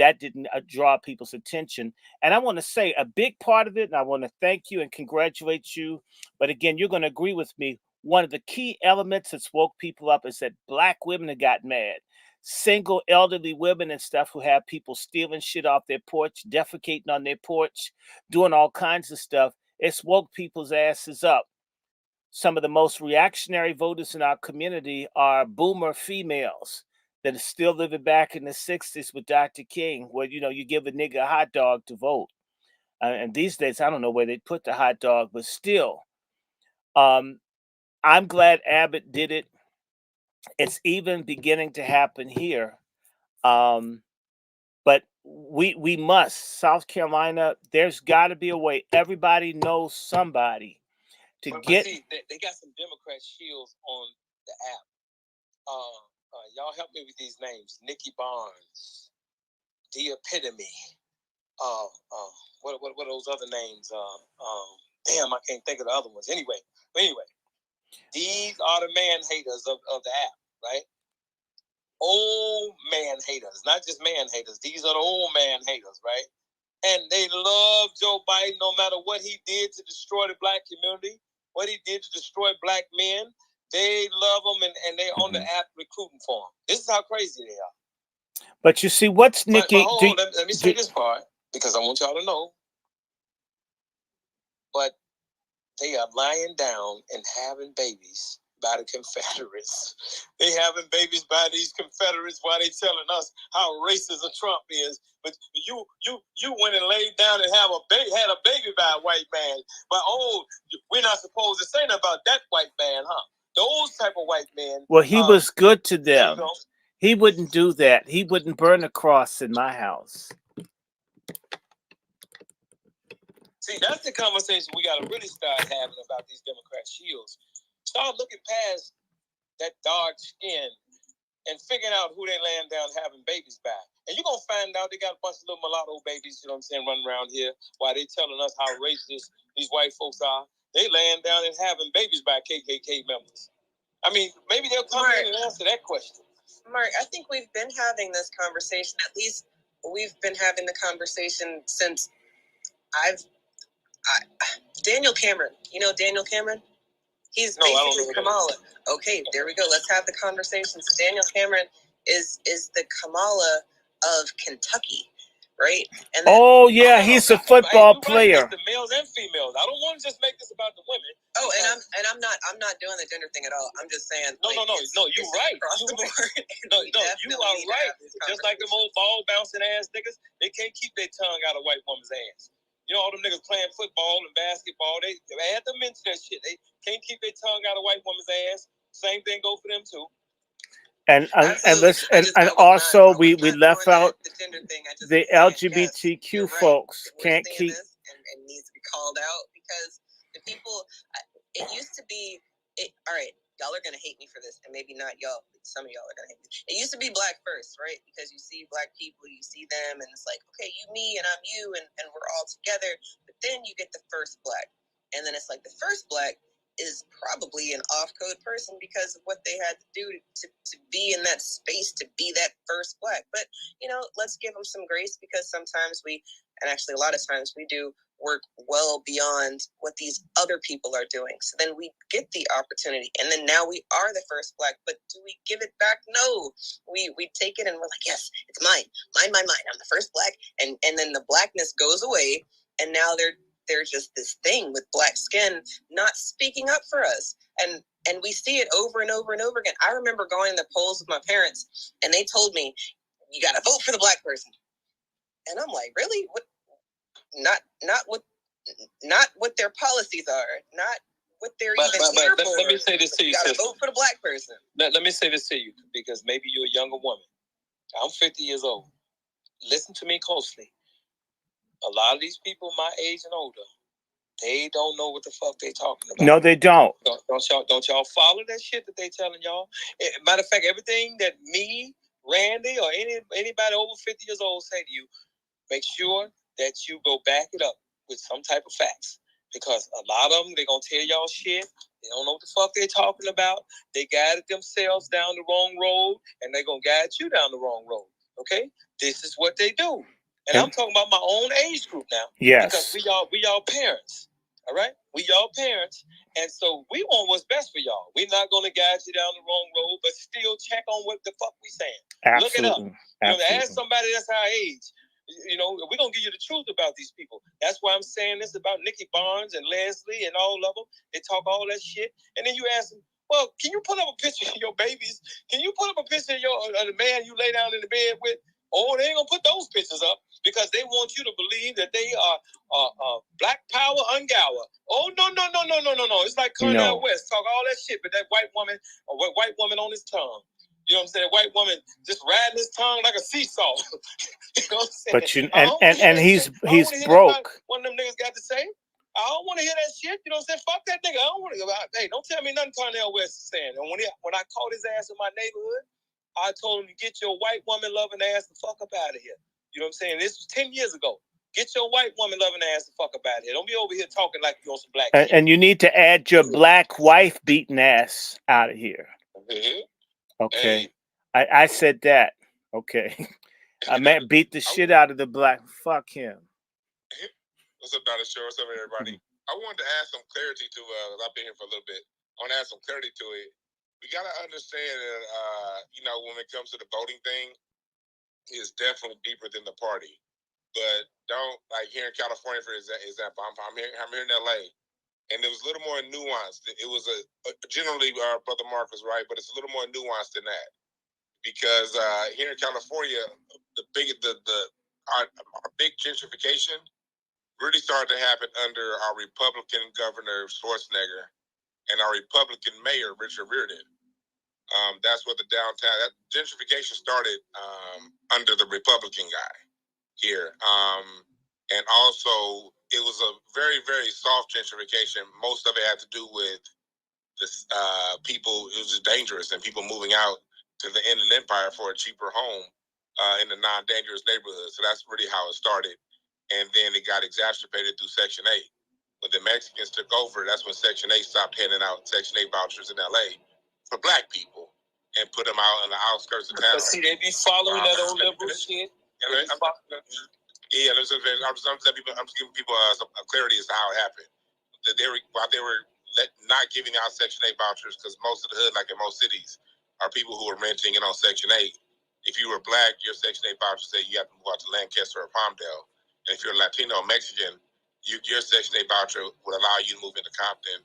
draw people's attention. And I want to say a big part of it, and I want to thank you and congratulate you. But again, you're going to agree with me. One of the key elements that woke people up is that black women have got mad. Single elderly women and stuff who have people stealing shit off their porch, defecating on their porch, doing all kinds of stuff. It's woke people's asses up. Some of the most reactionary voters in our community are boomer females that are still living back in the 60s with Dr. King, where, you give a nigga a hot dog to vote. And these days, I don't know where they put the hot dog, but still, I'm glad Abbott did it. It's even beginning to happen here. But we must. South Carolina, there's got to be a way. Everybody knows somebody to get. See, they got some Democrat shields on the app. Y'all help me with these names: Nikki Barnes, The Epitome. What are those other names? Damn, I can't think of the other ones. Anyway, these are the man haters of the app, right? Old man haters, not just man haters. These are the old man haters, right? And they love Joe Biden no matter what he did to destroy the black community, what he did to destroy black men. They love him, and they on the app recruiting for him. This is how crazy they are. But you see, what's Nikki? But hold on, let me say this part, because I want y'all to know. But they are lying down and having babies by the Confederates. They having babies by these Confederates while they telling us how racist a Trump is. But you went and laid down and had a baby by a white man. But we're not supposed to say nothing about that white man, huh? Those type of white men. Well, he was good to them. He wouldn't do that. He wouldn't burn a cross in my house. See, that's the conversation we got to really start having about these Democrat shields. Start looking past that dark skin and figuring out who they laying down having babies by. And you're going to find out they got a bunch of little mulatto babies, you know what I'm saying, running around here while they telling us how racist these white folks are. They laying down and having babies by KKK members. I mean, maybe they'll come in and answer that question. Mark, I think we've been having this conversation. At least we've been having the conversation since Daniel Cameron. You know Daniel Cameron? He's basically Kamala. Okay, there we go. Let's have the conversation. So Daniel Cameron is the Kamala of Kentucky, right? And then, he's a football player. The males and females. I don't want to just make this about the women. Oh, and I'm not doing the gender thing at all. I'm just saying. No, you're right. No, you are right. Just like them old ball bouncing ass niggas, they can't keep their tongue out of white woman's ass. You know, all them niggas playing football and basketball. They add them into that shit. They can't keep their tongue out of white woman's ass. Same thing go for them too. And also we left out the gender thing. the LGBTQ folks can't keep and needs to be called out because the people. It used to be. All right, y'all are gonna hate me for this, and maybe not y'all. But some of y'all are gonna hate me. It used to be black first, right? Because you see black people, you see them, and it's like, okay, you, me, and I'm you, and we're all together. But then you get the first black, and then it's like the first black is probably an off-code person because of what they had to do to be in that space, to be that first black. But, you know, let's give them some grace because sometimes and actually a lot of times we do work well beyond what these other people are doing. So then we get the opportunity and then now we are the first black, but do we give it back? No, we take it and we're like, yes, it's mine. I'm the first black. And then the blackness goes away and now they're just this thing with black skin not speaking up for us. And we see it over and over and over again. I remember going to the polls with my parents and they told me, you got to vote for the black person. And I'm like, really? What? Not what their policies are, not what they're here for. Let me say this to you, you gotta vote for the black person. Let me say this to you, because maybe you're a younger woman. I'm 50 years old. Listen to me closely. A lot of these people my age and older, they don't know what the fuck they talking about. No, they don't. Don't y'all follow that shit that they telling y'all? Matter of fact, everything that me, Randy, or anybody over 50 years old say to you, make sure that you go back it up with some type of facts. Because a lot of them, they're going to tell y'all shit. They don't know what the fuck they're talking about. They guided themselves down the wrong road, and they're going to guide you down the wrong road. Okay? This is what they do. And I'm talking about my own age group now. Yes. Because we y'all parents. All right? We y'all parents. And so we want what's best for y'all. We're not going to guide you down the wrong road, but still check on what the fuck we saying. Absolutely. Look it up. You know, ask somebody that's our age. You know, we're going to give you the truth about these people. That's why I'm saying this about Nikki Barnes and Leslie and all of them. They talk all that shit. And then you ask them, well, can you put up a picture of your babies? Can you put up a picture of the man you lay down in the bed with? Oh, they ain't going to put those pictures up because they want you to believe that they are black power ungower. Oh, no. It's like Cornel West talk all that shit, but that white woman on his tongue. You know what I'm saying? White woman just riding his tongue like a seesaw. You know what I'm saying? But and he's broke. One of them niggas got to say. I don't want to hear that shit. You know what I'm saying? Fuck that nigga. I don't want to. Hey, don't tell me nothing Cornel West is saying. And when I caught his ass in my neighborhood, I told him to get your white woman loving ass the fuck up out of here. You know what I'm saying? This was 10 years ago. Get your white woman loving ass the fuck up out of here. Don't be over here talking like you on some black shit. And you need to add your black wife beating ass out of here. Mm-hmm. Okay. Hey. I said that. Okay. I meant beat the shit out of the black. Fuck him. What's up, Dr. Show? What's up, everybody? I wanted to add some clarity to, I've been here for a little bit. I want to add some clarity to it. We got to understand that, you know, when it comes to the voting thing, it's definitely deeper than the party. But don't, like here in California, for example, I'm here in LA. And it was a little more nuanced. It was generally, Brother Mark was right, but it's a little more nuanced than that. Because here in California, our big gentrification really started to happen under our Republican Governor Schwarzenegger and our Republican Mayor Richard Riordan. That's what the downtown that gentrification started under the Republican guy here, and also it was a very, very soft gentrification. Most of it had to do with this people. It was just dangerous, and people moving out to the Inland Empire for a cheaper home in a non-dangerous neighborhood. So that's really how it started. And then it got exacerbated through Section 8. When the Mexicans took over, that's when Section 8 stopped handing out Section 8 vouchers in LA for black people and put them out on the outskirts of town. But see, they be following that old liberal shit. I'm just giving people some clarity as to how it happened. While they were not giving out Section 8 vouchers, because most of the hood, like in most cities, are people who are renting it on Section 8. If you were black, your Section 8 voucher said you have to move out to Lancaster or Palmdale. And if you're Latino or Mexican, your Section 8 voucher would allow you to move into Compton,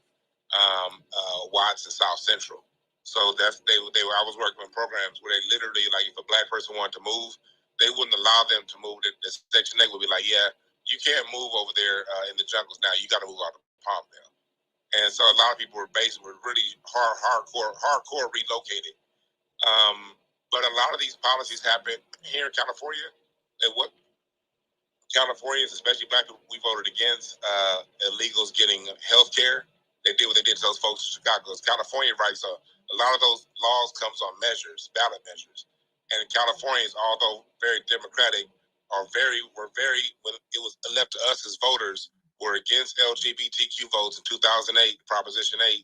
Watts, and South Central. So I was working in programs where they literally, like, if a black person wanted to move, they wouldn't allow them to move. The Section 8 would be like, yeah, you can't move over there in the jungles now. You got to move out of Palmdale. And so a lot of people were really hardcore relocated. But a lot of these policies happen here in California. And what Californians, especially Black people, we voted against illegals getting health care. They did what they did to those folks in Chicago. It's California rights. A lot of those laws comes on measures, ballot measures. And Californians, although very democratic, were very, when it was left to us as voters, were against LGBTQ votes in 2008. Proposition 8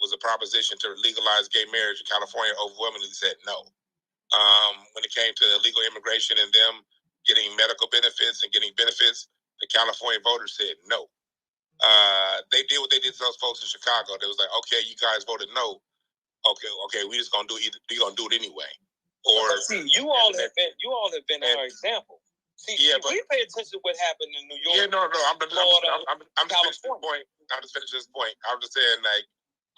was a proposition to legalize gay marriage in California. Overwhelmingly said no. When it came to illegal immigration and them getting medical benefits and getting benefits, the California voters said no. They did what they did to those folks in Chicago. They was like, okay, you guys voted no. Okay, we just gonna do it. We gonna do it anyway. Or see, you all have been our example. See, we pay attention to what happened in New York. Yeah, no. I'm just finishing this point. I'm just finishing this point. I'm just saying, like,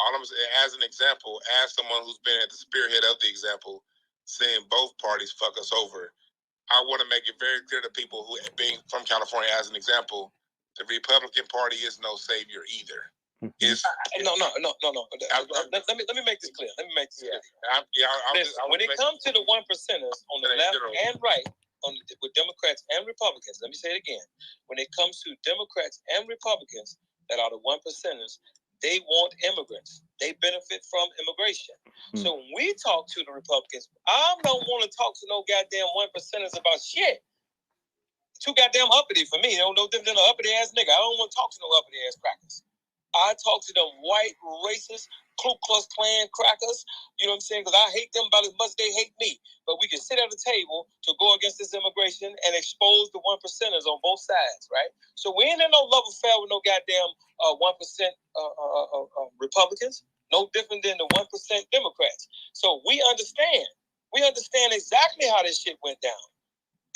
all I'm saying, as an example, as someone who's been at the spearhead of the example, seeing both parties fuck us over, I want to make it very clear to people who, being from California, as an example, the Republican Party is no savior either. No. Let me make this clear. When it comes to the 1%ers on the left and right, with Democrats and Republicans, let me say it again. When it comes to Democrats and Republicans that are the 1%ers, they want immigrants. They benefit from immigration. So when we talk to the Republicans, I don't want to talk to no goddamn 1%ers about shit. Too goddamn uppity for me. No different than an uppity ass nigga. I don't want to talk to no uppity ass crackers. I talk to them white, racist, Ku Klux Klan crackers. You know what I'm saying? Because I hate them about as much as they hate me. But we can sit at a table to go against this immigration and expose the 1%ers on both sides, right? So we ain't in no love affair with no goddamn 1% Republicans. No different than the 1% Democrats. So we understand. We understand exactly how this shit went down.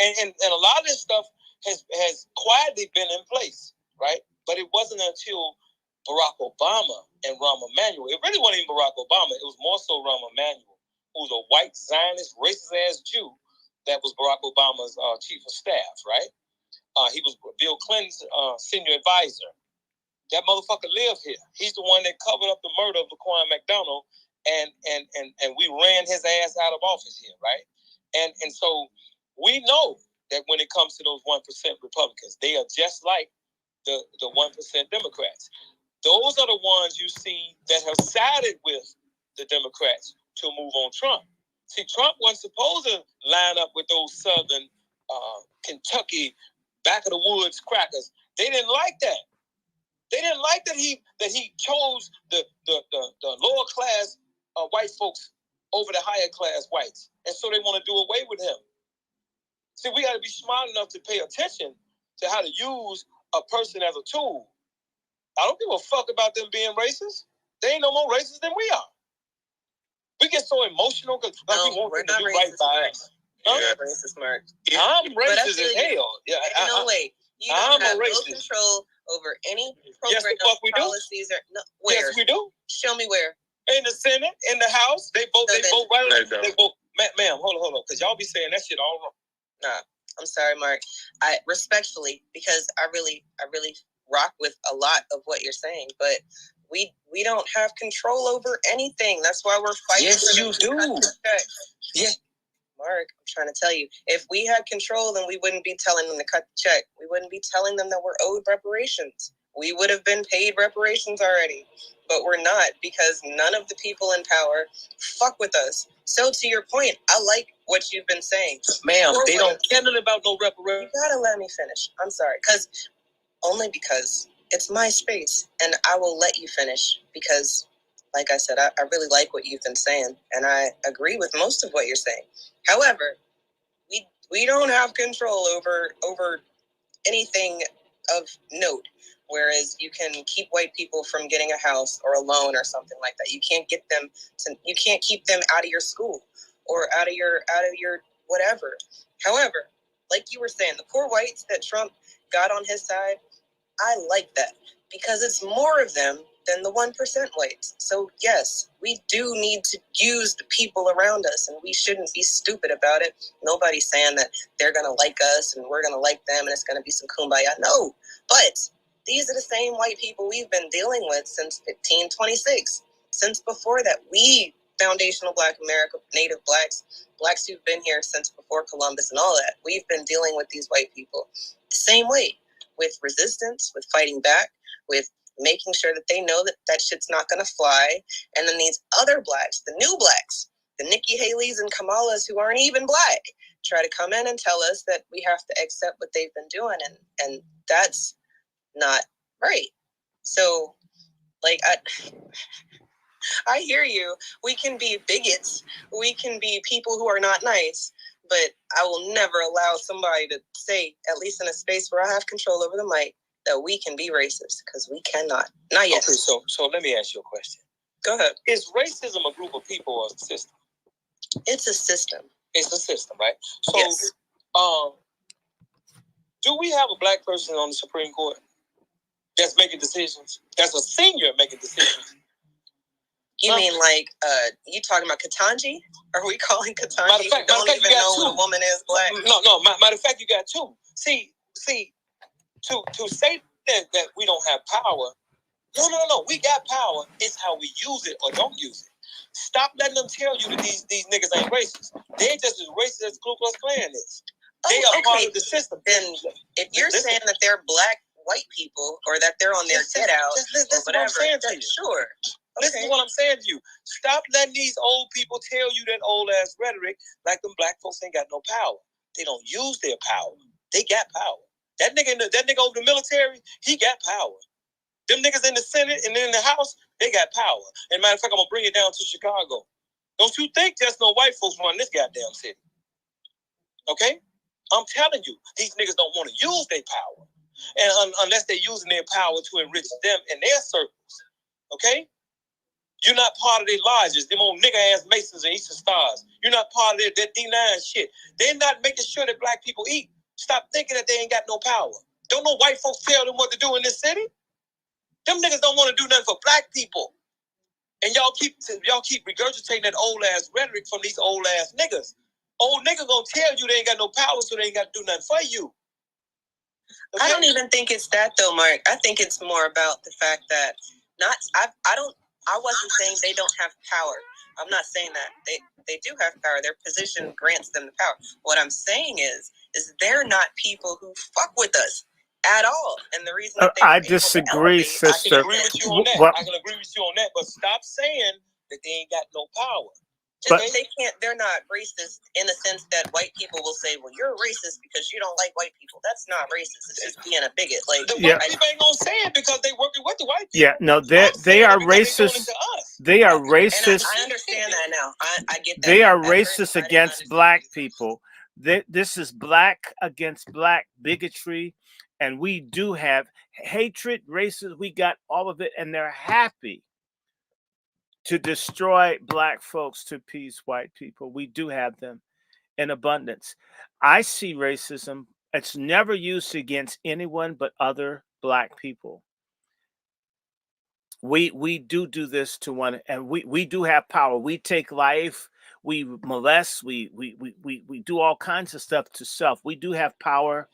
And a lot of this stuff has quietly been in place, right? But it wasn't until Barack Obama and Rahm Emanuel. It really wasn't even Barack Obama. It was more so Rahm Emanuel, who was a white Zionist, racist-ass Jew that was Barack Obama's chief of staff, right? He was Bill Clinton's senior advisor. That motherfucker lived here. He's the one that covered up the murder of Laquan McDonald, and we ran his ass out of office here, right? And so we know that when it comes to those 1% Republicans, they are just like the 1% Democrats. Those are the ones you see that have sided with the Democrats to move on Trump. See, Trump wasn't supposed to line up with those Southern Kentucky back of the woods crackers. They didn't like that. They didn't like that he chose the lower class white folks over the higher class whites, and so they want to do away with him. See, we got to be smart enough to pay attention to how to use a person as a tool. I don't give a fuck about them being racist. They ain't no more racist than we are. We get so emotional because we want them to do right by us. I'm racist, Mark. I'm racist as hell. Yeah, no way. You don't have no control over any program policies. Where? Yes, we do. Show me where. In the Senate, in the House, they vote. They vote right. They vote. Ma'am, hold on, because y'all be saying that shit all wrong. Nah, I'm sorry, Mark. I respectfully, because I really rock with a lot of what you're saying, but we don't have control over anything. That's why we're fighting. Yes, you do. Yeah, Mark, I'm trying to tell you, if we had control, then we wouldn't be telling them to cut the check. We wouldn't be telling them that we're owed reparations. We would have been paid reparations already, but we're not, because none of the people in power fuck with us. So to your point, I like what you've been saying. Ma'am, they don't care about no reparations. You gotta let me finish. I'm sorry, because it's my space, and I will let you finish, because, like I said, I really like what you've been saying, and I agree with most of what you're saying. However, we don't have control over anything of note, whereas you can keep white people from getting a house or a loan or something like that. You can't keep them out of your school or out of your whatever. However, like you were saying, the poor whites that Trump got on his side, I like that, because it's more of them than the 1% whites. So yes, we do need to use the people around us, and we shouldn't be stupid about it. Nobody's saying that they're going to like us and we're going to like them and it's going to be some kumbaya. No, but these are the same white people we've been dealing with since 1526. Since before that, we, foundational Black America, Native Blacks who've been here since before Columbus and all that, we've been dealing with these white people the same way, with resistance, with fighting back, with making sure that they know that that shit's not going to fly. And then these other Blacks, the new Blacks, the Nikki Haley's and Kamalas who aren't even Black, try to come in and tell us that we have to accept what they've been doing. And that's not right. So, like, I hear you. We can be bigots. We can be people who are not nice. But I will never allow somebody to say, at least in a space where I have control over the mic, that we can be racist, because we cannot. Not yet. Okay, so let me ask you a question. Go ahead. Is racism a group of people or a system? It's a system. It's a system, right? So, yes. Do we have a Black person on the Supreme Court that's making decisions? That's a senior making decisions? You mean like, you talking about Ketanji? Are we calling Ketanji? Matter of fact, don't even know what a woman is Black? No. Matter of fact, you got two. See, to say that we don't have power, no. We got power. It's how we use it or don't use it. Stop letting them tell you that these niggas ain't racist. They just as racist as the Ku Klux Klan is. They are part of the system. Then if you're saying that they're Black white people or that they're on their get out, that's what I'm saying to you. Sure. Listen to what I'm saying to you. Stop letting these old people tell you that old ass rhetoric like them Black folks ain't got no power. They don't use their power. They got power. That nigga over the military, he got power. Them niggas in the Senate and in the House, they got power. And matter of fact, I'm gonna bring it down to Chicago. Don't you think just no white folks run this goddamn city? Okay? I'm telling you, these niggas don't want to use their power. And unless they're using their power to enrich them and their circles. Okay? You're not part of their lodges, them old nigga-ass Masons and Eastern Stars. You're not part of their D9 shit. They're not making sure that Black people eat. Stop thinking that they ain't got no power. Don't no white folks tell them what to do in this city? Them niggas don't want to do nothing for Black people. And y'all keep regurgitating that old-ass rhetoric from these old-ass niggas. Old nigga gonna tell you they ain't got no power, so they ain't got to do nothing for you. Okay? I don't even think it's that, though, Mark. I think it's more about the fact that I wasn't saying they don't have power. I'm not saying that. They do have power. Their position grants them the power. What I'm saying is they're not people who fuck with us at all. And the reason that I disagree, sister. I can agree with you on that. I can agree with you on that. But stop saying that they ain't got no power. But they're not racist in the sense that white people will say, well, you're racist because you don't like white people. That's not racist. It's just being a bigot. Like, the white people ain't gonna say it because they working with the white people. Yeah, no, they are racist. They are racist. I understand that now. I get that. They are racist against Black people. This is Black against Black bigotry. And we do have hatred, racism. We got all of it. And they're happy to destroy Black folks to appease white people. We do have them in abundance. I see racism. It's never used against anyone but other Black people. We do this to one, and we do have power. We take life. We molest. We do all kinds of stuff to self. We do have power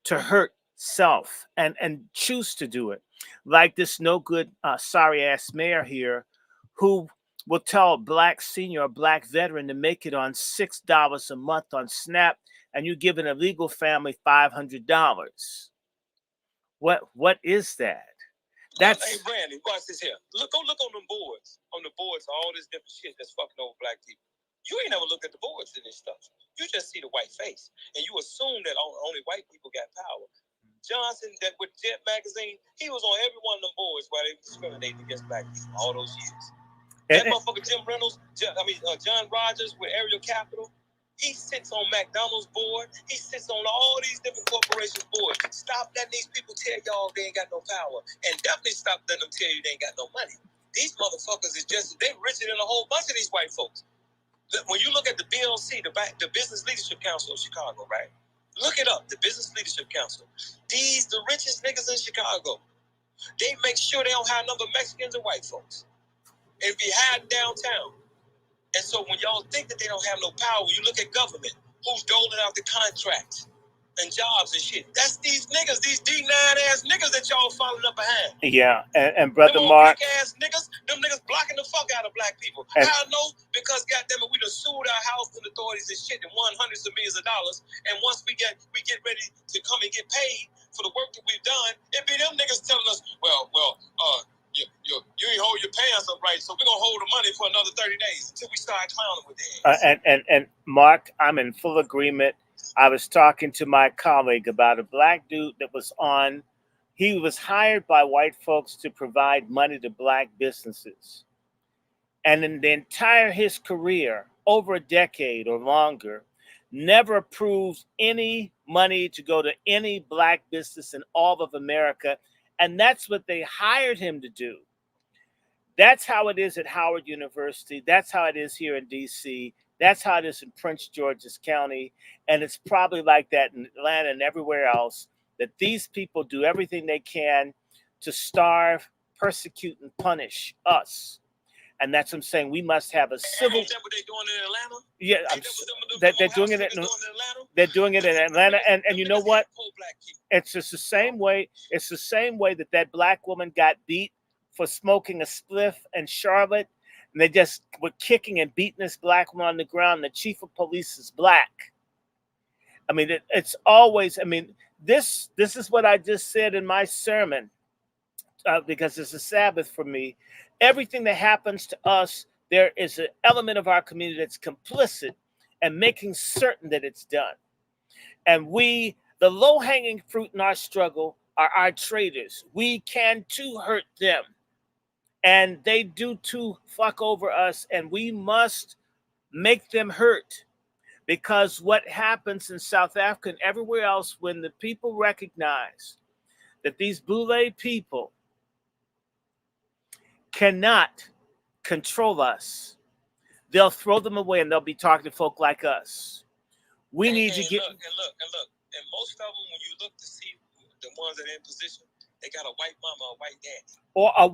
to hurt self and choose to do it. Like this no good, sorry ass mayor here, who will tell a Black senior or Black veteran to make it on $6 a month on SNAP, and you give an illegal family $500. What is that? That's hey Brandy, watch this here. Look on them boards. On the boards, all this different shit that's fucking over Black people. You ain't never looked at the boards in this stuff. You just see the white face, and you assume that only white people got power. Johnson, that with Jet magazine, he was on every one of them boards while they were discriminating against Black people all those years. That motherfucker Jim Reynolds, John Rogers with Ariel Capital, he sits on McDonald's board. He sits on all these different corporations boards. Stop letting these people tell y'all they ain't got no power, and definitely stop letting them tell you they ain't got no money. These motherfuckers they richer than a whole bunch of these white folks. When you look at the BLC, the Business Leadership Council of Chicago, right? Look it up, the Business Leadership Council. The richest niggas in Chicago. They make sure they don't have number Mexicans and white folks. And be hiding downtown. And so when y'all think that they don't have no power, when you look at government, who's doling out the contracts and jobs and shit, that's these niggas, these D9 ass niggas that y'all following up behind. Yeah, and Brother them Mark. Ass niggas, them niggas blocking the fuck out of black people. How I know? Because goddamn it, we done sued our housing authorities and shit and won hundreds of millions of dollars. And once we get ready to come and get paid for the work that we've done, it be them niggas telling us, you ain't hold your pants up right, so we're gonna hold the money for another 30 days until we start clowning with that. And Mark, I'm in full agreement. I was talking to my colleague about a black dude that was on. He was hired by white folks to provide money to black businesses, and in the entire his career, over a decade or longer, never approved any money to go to any black business in all of America. And that's what they hired him to do. That's how it is at Howard University. That's how it is here in D.C. That's how it is in Prince George's County. And it's probably like that in Atlanta and everywhere else, that these people do everything they can to starve, persecute, and punish us. And that's what I'm saying. We must have a civil. Is that what they're doing in Atlanta? Yeah, they're doing it. They're doing it in Atlanta, and you know what? It's just the same way. It's the same way that black woman got beat for smoking a spliff in Charlotte, and they just were kicking and beating this black woman on the ground. The chief of police is black. I mean, it's always. I mean, this is what I just said in my sermon, because it's a Sabbath for me. Everything that happens to us, there is an element of our community that's complicit and making certain that it's done. And the low-hanging fruit in our struggle are our traitors. We can too hurt them. And they do too fuck over us, and we must make them hurt. Because what happens in South Africa and everywhere else, when the people recognize that these BOULE people cannot control us, they'll throw them away and they'll be talking to folk like us. We need to get. Look. And most of them, when you look to see the ones that are in position, they got a white mama, a white daddy, or a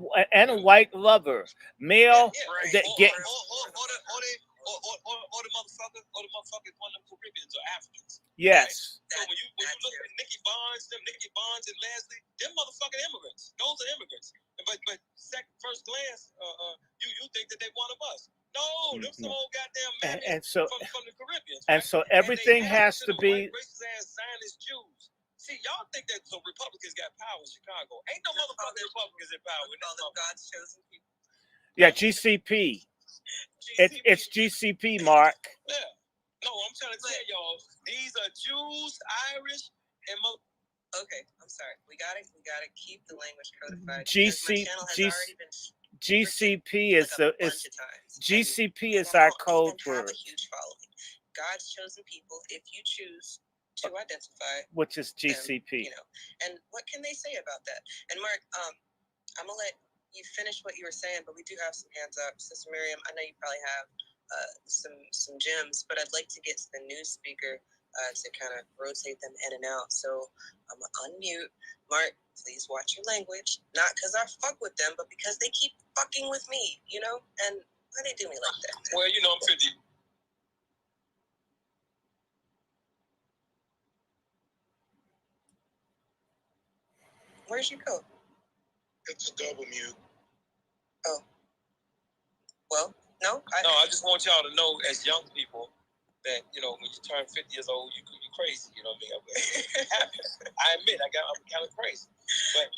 white lover, male. That get. Or the motherfuckers, one of them Caribbeans or Africans. Yes. Right? So when you look at Nicky Barnes and Leslie, them motherfucking immigrants. Those are immigrants. But first glance, you think that they one of us. No, them some old goddamn men from the Caribbean. Right? And so everything has to be racist ass Zionist Jews. See, y'all think that some Republicans got power in Chicago. Ain't no motherfucking Republicans in power. God's chosen people. Yeah, GCP. It's GCP, Mark. Yeah. No, I'm trying to tell y'all, these are Jews, Irish, and okay, I'm sorry. We gotta keep the language codified. GCP is our code word. Have a huge following. God's chosen people. If you choose to identify, which is GCP, them, and what can they say about that? And Mark, I'm gonna let you finish what you were saying, but we do have some hands up. Sister Miriam, I know you probably have some gems, but I'd like to get to the new speaker to kind of rotate them in and out. So I'm gonna unmute. Mark, please watch your language. Not because I fuck with them, but because they keep fucking with me, and why they do me like that? Well, I'm 50. Where's your code? It's a double mute. Oh. Well, no. I just want y'all to know, as young people, that when you turn 50 years old, you're crazy. You know what I mean? I admit, I'm kind of crazy. But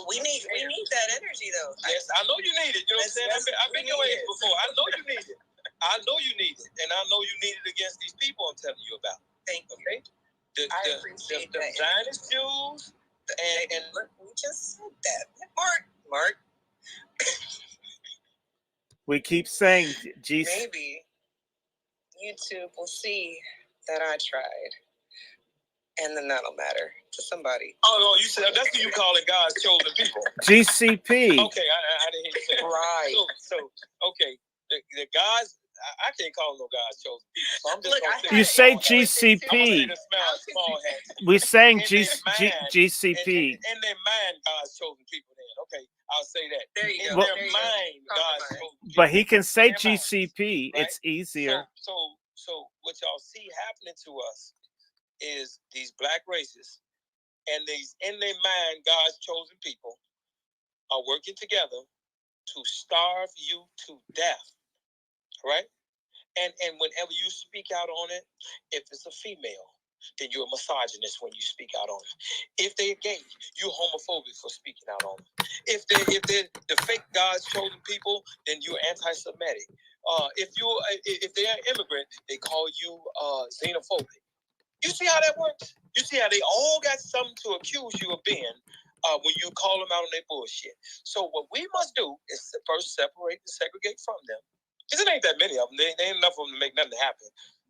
we need that energy, though. Yes, I know you need it. You know what I'm saying? I've been your age before. I know you need it. I know you need it, and I know you need it against these people I'm telling you about. Thank you. Okay? I appreciate the Zionist Jews. And look, we just said that. Mark. We keep saying maybe YouTube will see that I tried, and then that'll matter to somebody. Oh no, you said that's what you call it, God's chosen people. GCP. Okay, I didn't hear you say that. Right. So okay, the God's. I can't call them no God's chosen people. So I'm just you say GCP. We saying GCP. In their mind, God's chosen people. Then I'll say that. There you In go. their mind, God's Compromise. chosen people. But he can say In their mind, GCP. right? It's easier. So what y'all see happening to us is these black racists and these in their mind God's chosen people are working together to starve you to death, right? And whenever you speak out on it, if it's a female, then you're a misogynist when you speak out on it. If they're gay, you're homophobic for speaking out on it. If they're the fake God's chosen people, then you're anti-Semitic. If they're an immigrant, they call you xenophobic. You see how that works? You see how they all got something to accuse you of being when you call them out on their bullshit. So what we must do is first separate and segregate from them. Because it ain't that many of them. They ain't enough of them to make nothing happen.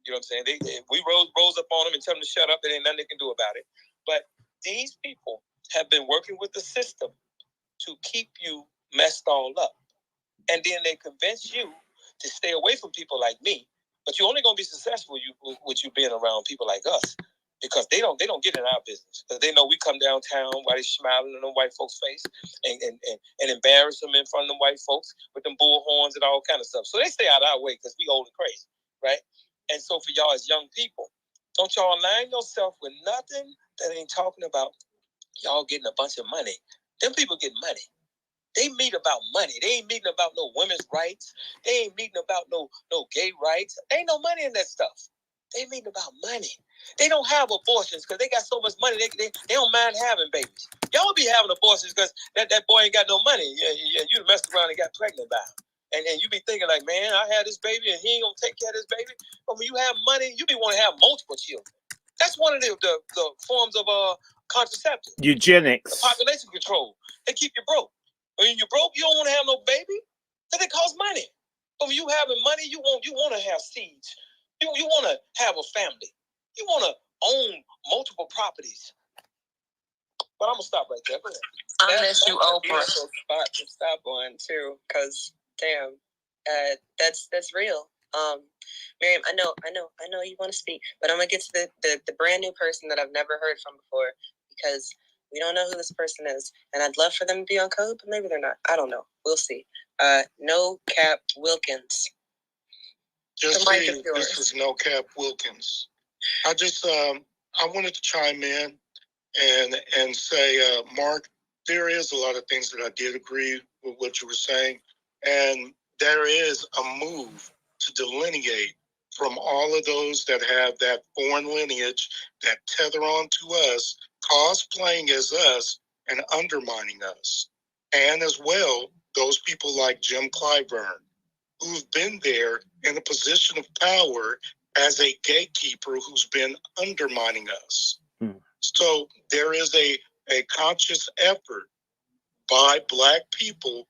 You know what I'm saying? We rose up on them and tell them to shut up. There ain't nothing they can do about it. But these people have been working with the system to keep you messed all up. And then they convince you to stay away from people like me. But you're only going to be successful with you being around people like us. Because they don't get in our business. Because they know we come downtown while they smiling in them white folks' face and embarrass them in front of them white folks with them bull horns and all kind of stuff. So they stay out of our way because we old and crazy, right? And so for y'all as young people, don't y'all align yourself with nothing that ain't talking about y'all getting a bunch of money. Them people get money. They meet about money. They ain't meeting about no women's rights. They ain't meeting about no gay rights. There ain't no money in that stuff. They meeting about money. They don't have abortions because they got so much money. They don't mind having babies. Y'all be having abortions because that boy ain't got no money. Yeah, you messed around and got pregnant by him. And you be thinking like, man, I had this baby and he ain't gonna take care of this baby. But when you have money, you be want to have multiple children. That's one of the forms of contraceptive. Eugenics. The population control. They keep you broke. When you're broke, you don't want to have no baby because it costs money. But when you having money, you want to have seeds. You want to have a family. You want to own multiple properties. But I'm gonna stop right there. I miss you, Oprah. Spot to stop on too, because damn, that's real. Miriam, I know you want to speak, but I'm gonna get to the brand new person that I've never heard from before because we don't know who this person is, and I'd love for them to be on code, but maybe they're not. I don't know. We'll see. No Cap Wilkins. Just saying, this is No Cap Wilkins. I just I wanted to chime in and say, Mark, there is a lot of things that I did agree with what you were saying, and there is a move to delineate from all of those that have that foreign lineage that tether on to us, cosplaying as us and undermining us. And as well, those people like Jim Clyburn, who've been there in a position of power as a gatekeeper who's been undermining us. So there is a conscious effort by Black people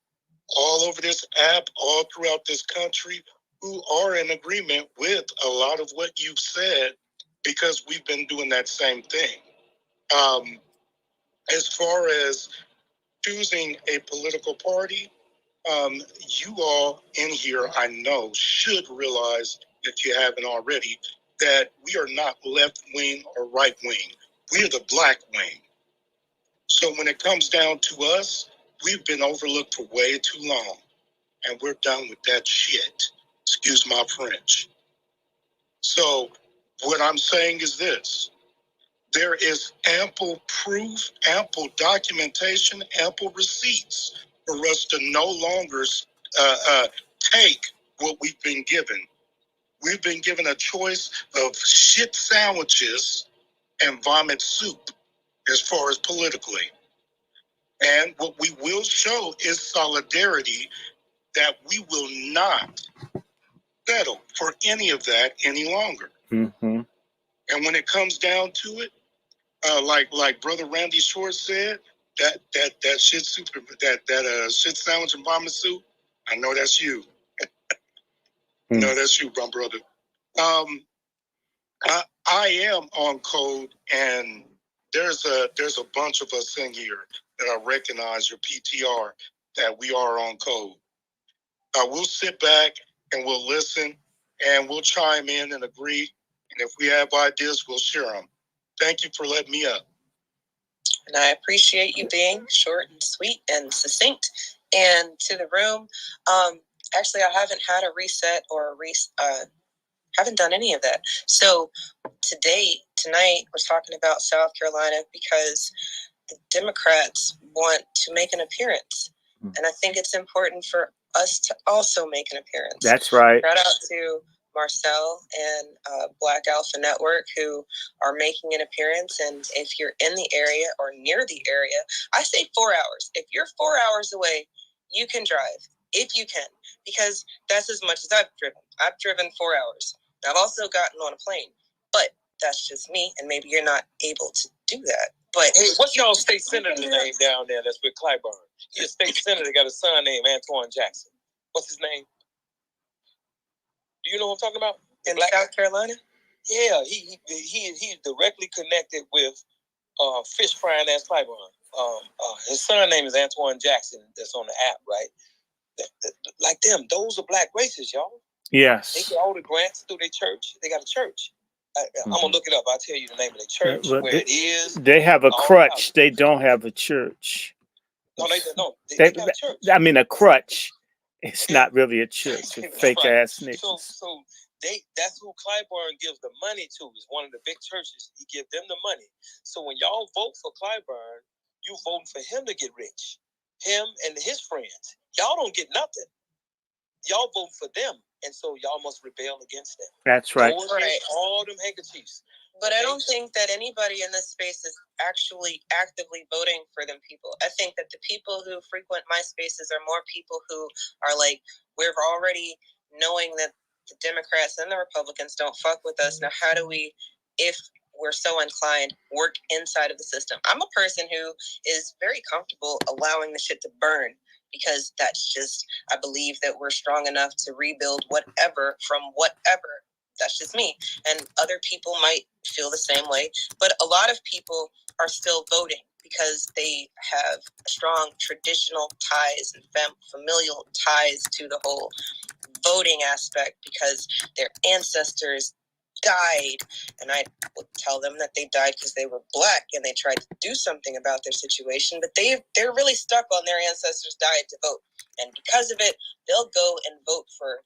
all over this app, all throughout this country, who are in agreement with a lot of what you've said, because we've been doing that same thing. As far as choosing a political party, you all in here, I know, should realize, if you haven't already, that we are not left wing or right wing. We are the black wing. So when it comes down to us, we've been overlooked for way too long. And we're done with that shit. Excuse my French. So what I'm saying is this. There is ample proof, ample documentation, ample receipts for us to no longer take what we've been given. We've been given a choice of shit sandwiches and vomit soup as far as politically. And what we will show is solidarity, that we will not settle for any of that any longer. Mm-hmm. And when it comes down to it, like Brother Randy Short said, that shit soup, that shit sandwich and vomit soup, I know that's you. No, that's you, my brother. I am on code, and there's a bunch of us in here that I recognize your PTR that we are on code. We'll sit back and we'll listen and we'll chime in and agree. And if we have ideas, we'll share them. Thank you for letting me up. And I appreciate you being short and sweet and succinct. And to the room, actually, I haven't had a reset or haven't done any of that. So tonight, we're talking about South Carolina because the Democrats want to make an appearance. And I think it's important for us to also make an appearance. That's right. Shout out to Marcel and Black Alpha Network who are making an appearance. And if you're in the area or near the area, I say 4 hours. If you're 4 hours away, you can drive, if you can, because that's as much as I've driven. I've driven 4 hours. I've also gotten on a plane, but that's just me, and maybe you're not able to do that. But hey, what's y'all state senator's name down there that's with Clyburn? He's a state senator, got a son named Antoine Jackson. What's his name? Do you know what I'm talking about? In South Carolina? Yeah, he's directly connected with fish frying ass Clyburn. His son name is Antoine Jackson. That's on the app, right? Like them, those are black racists, y'all. Yes. They get all the grants through their church. They got a church. I'm gonna look it up. I'll tell you the name of the church, where it is. They have a crutch. They don't have a church. No, they got a church. I mean, a crutch. It's not really a church. It's fake right. ass niggas. So that's who Clyburn gives the money to. Is one of the big churches. He gives them the money. So when y'all vote for Clyburn, you voting for him to get rich. Him and his friends. Y'all don't get nothing. Y'all vote for them. And so y'all must rebel against them. That's right. All them handkerchiefs. But I don't think that anybody in this space is actually actively voting for them people. I think that the people who frequent my spaces are more people who are like, we're already knowing that the Democrats and the Republicans don't fuck with us. Now, how do we, if we're so inclined, work inside of the system? I'm a person who is very comfortable allowing the shit to burn, because that's just, I believe that we're strong enough to rebuild whatever from whatever. That's just me. And other people might feel the same way. But a lot of people are still voting because they have strong traditional ties and familial ties to the whole voting aspect, because their ancestors died. And I would tell them that they died because they were Black and they tried to do something about their situation, but they're really stuck on their ancestors died to vote. And because of it, they'll go and vote for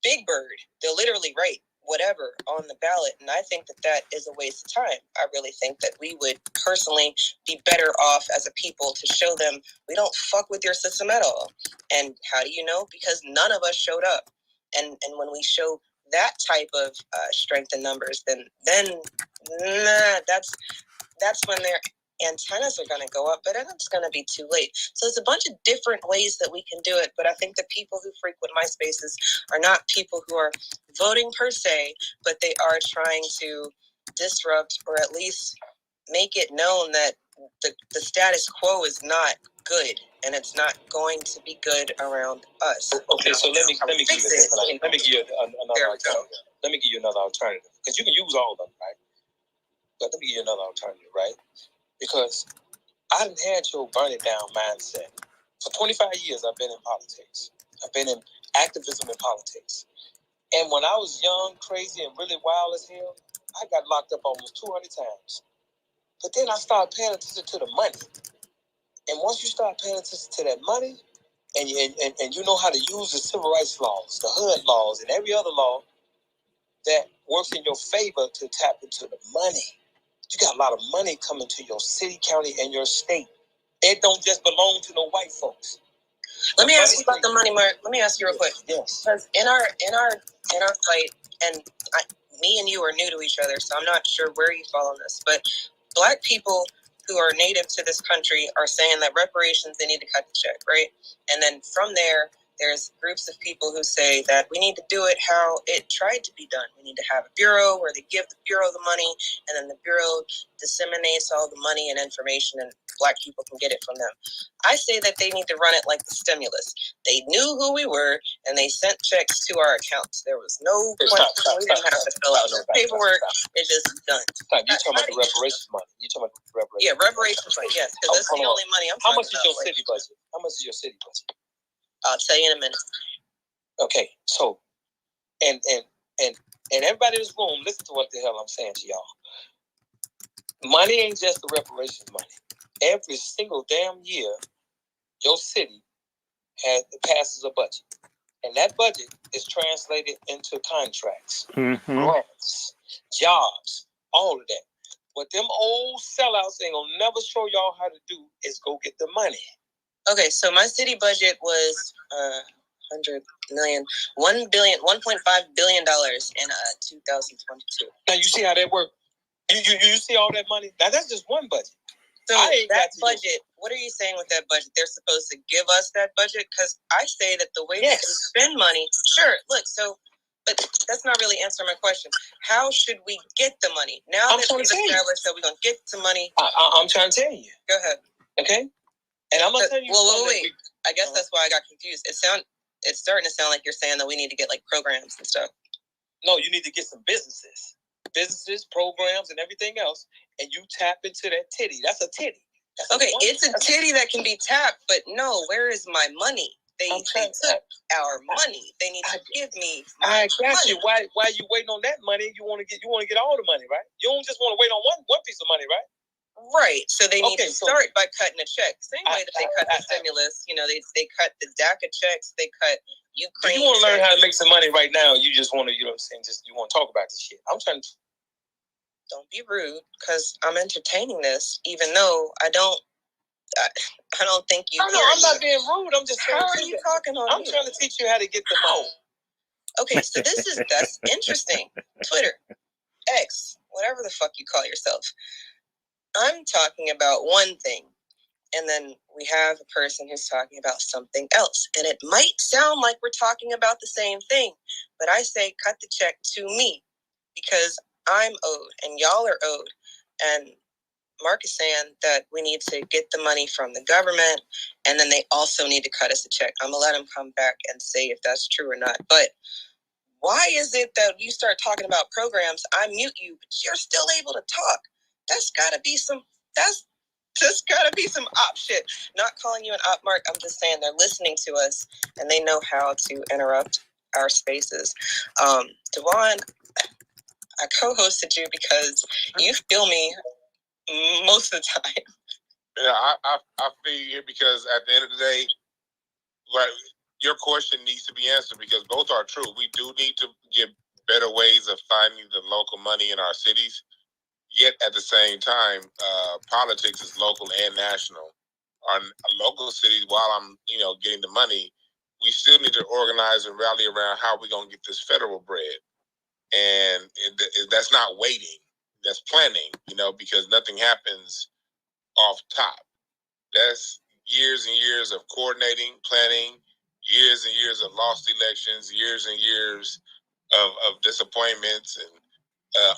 Big Bird. They'll literally write whatever on the ballot. And I think that that is a waste of time. I really think that we would personally be better off as a people to show them we don't fuck with your system at all. And how do you know? Because none of us showed up. And when we show that type of strength in numbers, then that's when their antennas are going to go up, but then it's going to be too late. So there's a bunch of different ways that we can do it, but I think the people who frequent my spaces are not people who are voting per se, but they are trying to disrupt or at least make it known that the status quo is not good, and it's not going to be good around us. Okay, so let me give you another alternative. Let me give you another alternative, because you can use all of them, right? But let me give you another alternative, right? Because I done had your burn it down mindset. For 25 years, I've been in politics. I've been in activism in politics. And when I was young, crazy, and really wild as hell, I got locked up almost 200 times. But then I started paying attention to the money. And once you start paying attention to that money, and you know how to use the civil rights laws, the HUD laws, and every other law that works in your favor to tap into the money. You got a lot of money coming to your city, county, and your state. It don't just belong to no white folks. Let me ask you about the money, Mark. Let me ask you real quick. Yes. Because in our fight, and me and you are new to each other, so I'm not sure where you fall on this, but Black people who are native to this country are saying that reparations, they need to cut the check, right? And then from there's groups of people who say that we need to do it how it tried to be done. We need to have a bureau where they give the bureau the money, and then the bureau disseminates all the money and information, and Black people can get it from them. I say that they need to run it like the stimulus. They knew who we were, and they sent checks to our accounts. There was no question. We didn't have to fill out no paperwork. It's just done. You're talking about the reparations money. You're talking about the reparations. Yeah, reparations money. Yes, because that's the only money I'm talking about. How much is your city budget? How much is your city budget? I'll tell you in a minute. Okay, so and everybody in this room, listen to what the hell I'm saying to y'all. money ain't just the reparations money. Every single damn year, your city passes a budget. And that budget is translated into contracts, grants, jobs, all of that. What them old sellouts ain't gonna never show y'all how to do is go get the money. Okay, so my city budget was $100 million, $1.5 billion in 2022. Now you see how that works? You see all that money? Now that's just one budget. So that budget, what are you saying with that budget? They're supposed to give us that budget? Because I say that the way that they spend money, sure, look, so, but that's not really answering my question. How should we get the money? Now that we've established that we're going to get the money. I'm trying to tell you. Go ahead. Okay? And I'm going to tell you. Well, wait. I guess that's why I got confused. It's starting to sound like you're saying that we need to get like programs and stuff. No, you need to get some businesses, programs, and everything else, and you tap into that titty. That's a titty. It's a titty that can be tapped, but no, where is my money? They took our money. They need to give me my money. Why are you waiting on that money? You want to get all the money, right? You don't just want to wait on one piece of money, right? Right. So they need to start by cutting a check. Same way that they cut the stimulus. You know, they cut the DACA checks. They cut Ukraine. You want to learn how to make some money right now? You just want to, you know what I'm saying? Just you want to talk about this shit. I'm trying to. Don't be rude, because I'm entertaining this, even though I don't think you. No, I'm not being rude. I'm just. How are you talking on? I'm trying to teach you how to get the money. Okay, so that's interesting. Twitter, X, whatever the fuck you call yourself. I'm talking about one thing, and then we have a person who's talking about something else. And it might sound like we're talking about the same thing, but I say cut the check to me, because I'm owed and y'all are owed. And Mark is saying that we need to get the money from the government, and then they also need to cut us a check. I'm going to let him come back and say if that's true or not. But why is it that you start talking about programs, I mute you, but you're still able to talk? That's got to be some op shit. Not calling you an op, Mark. I'm just saying they're listening to us and they know how to interrupt our spaces. Devon, I co-hosted you because you feel me most of the time. Yeah, I feel you here because at the end of the day, like, your question needs to be answered because both are true. We do need to get better ways of finding the local money in our cities. Yet at the same time, politics is local and national. Our local cities, while I'm getting the money, we still need to organize and rally around how we're gonna get this federal bread, and that's not waiting. That's planning, because nothing happens off top. That's years and years of coordinating, planning, years and years of lost elections, years and years of disappointments and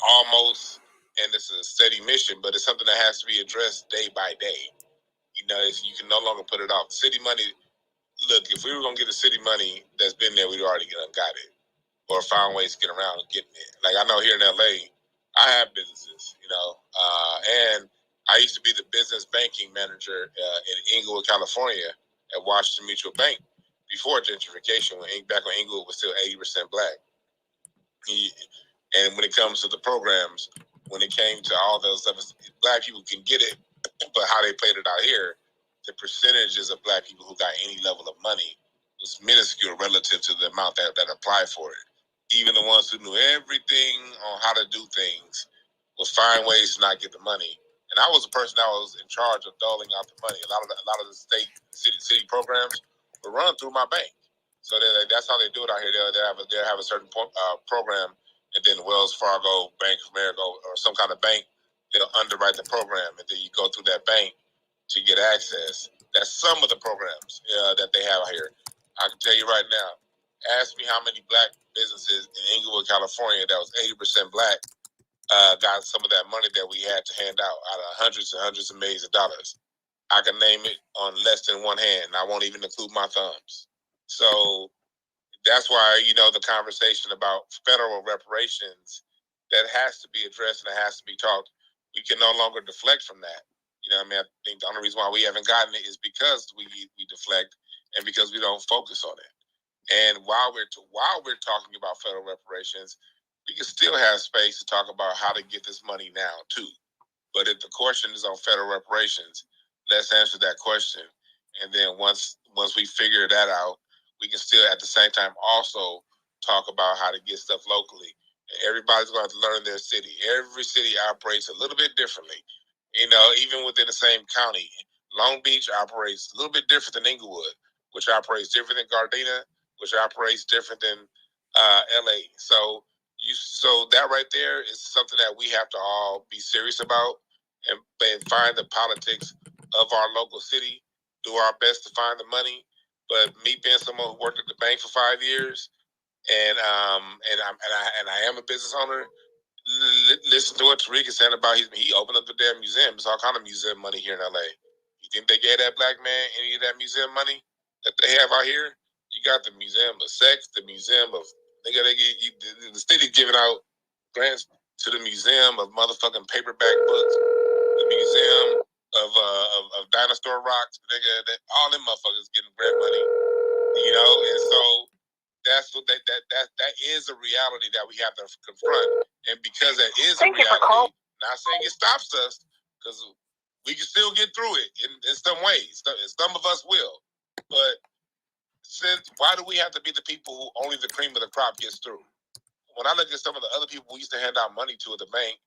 almost. And it's a steady mission, but it's something that has to be addressed day by day. You can no longer put it off. City money, look, if we were going to get the city money that's been there, we'd already got it or found ways to get around and getting it. Like I know here in LA, I have businesses, and I used to be the business banking manager in Inglewood, California at Washington Mutual Bank before gentrification, back when Inglewood was still 80% black. And when it comes to the programs, when it came to all those stuff, black people can get it, but how they played it out here, the percentages of black people who got any level of money was minuscule relative to the amount that applied for it. Even the ones who knew everything on how to do things would find ways to not get the money. And I was the person that was in charge of doling out the money. A lot of the state city programs were run through my bank. So that's how they do it out here. They'll have a certain program, and then Wells Fargo, Bank of America, or some kind of bank, they'll underwrite the program, and then you go through that bank to get access. That's some of the programs that they have out here. I can tell you right now, ask me how many black businesses in Inglewood, California, that was 80% black, got some of that money that we had to hand out of hundreds and hundreds of millions of dollars. I can name it on less than one hand, and I won't even include my thumbs. So that's why, the conversation about federal reparations, that has to be addressed and it has to be talked. We can no longer deflect from that. I think the only reason why we haven't gotten it is because we deflect and because we don't focus on it. And while we're talking about federal reparations, we can still have space to talk about how to get this money now too. But if the question is on federal reparations, let's answer that question. And then once we figure that out, we can still at the same time also talk about how to get stuff locally. And everybody's going to have to learn their city. Every city operates a little bit differently. You know, even within the same county. Long Beach operates a little bit different than Inglewood, which operates different than Gardena, which operates different than LA. So that right there is something that we have to all be serious about and find the politics of our local city, do our best to find the money. But me being someone who worked at the bank for 5 years, and I am a business owner. Listen to what Tariq is saying about he opened up the damn museum. There's all kind of museum money here in LA. You think they gave that black man any of that museum money that they have out here? You got the museum of sex, the museum of the city's giving out grants to the museum of motherfucking paperback books, the museum of dinosaur rocks. All them motherfuckers getting grant money, you know, and so that's what that is a reality that we have to confront. And because that is a reality, not saying it stops us, because we can still get through it in some ways. Some of us will. But why do we have to be the people who only the cream of the crop gets through? When I look at some of the other people we used to hand out money to at the bank,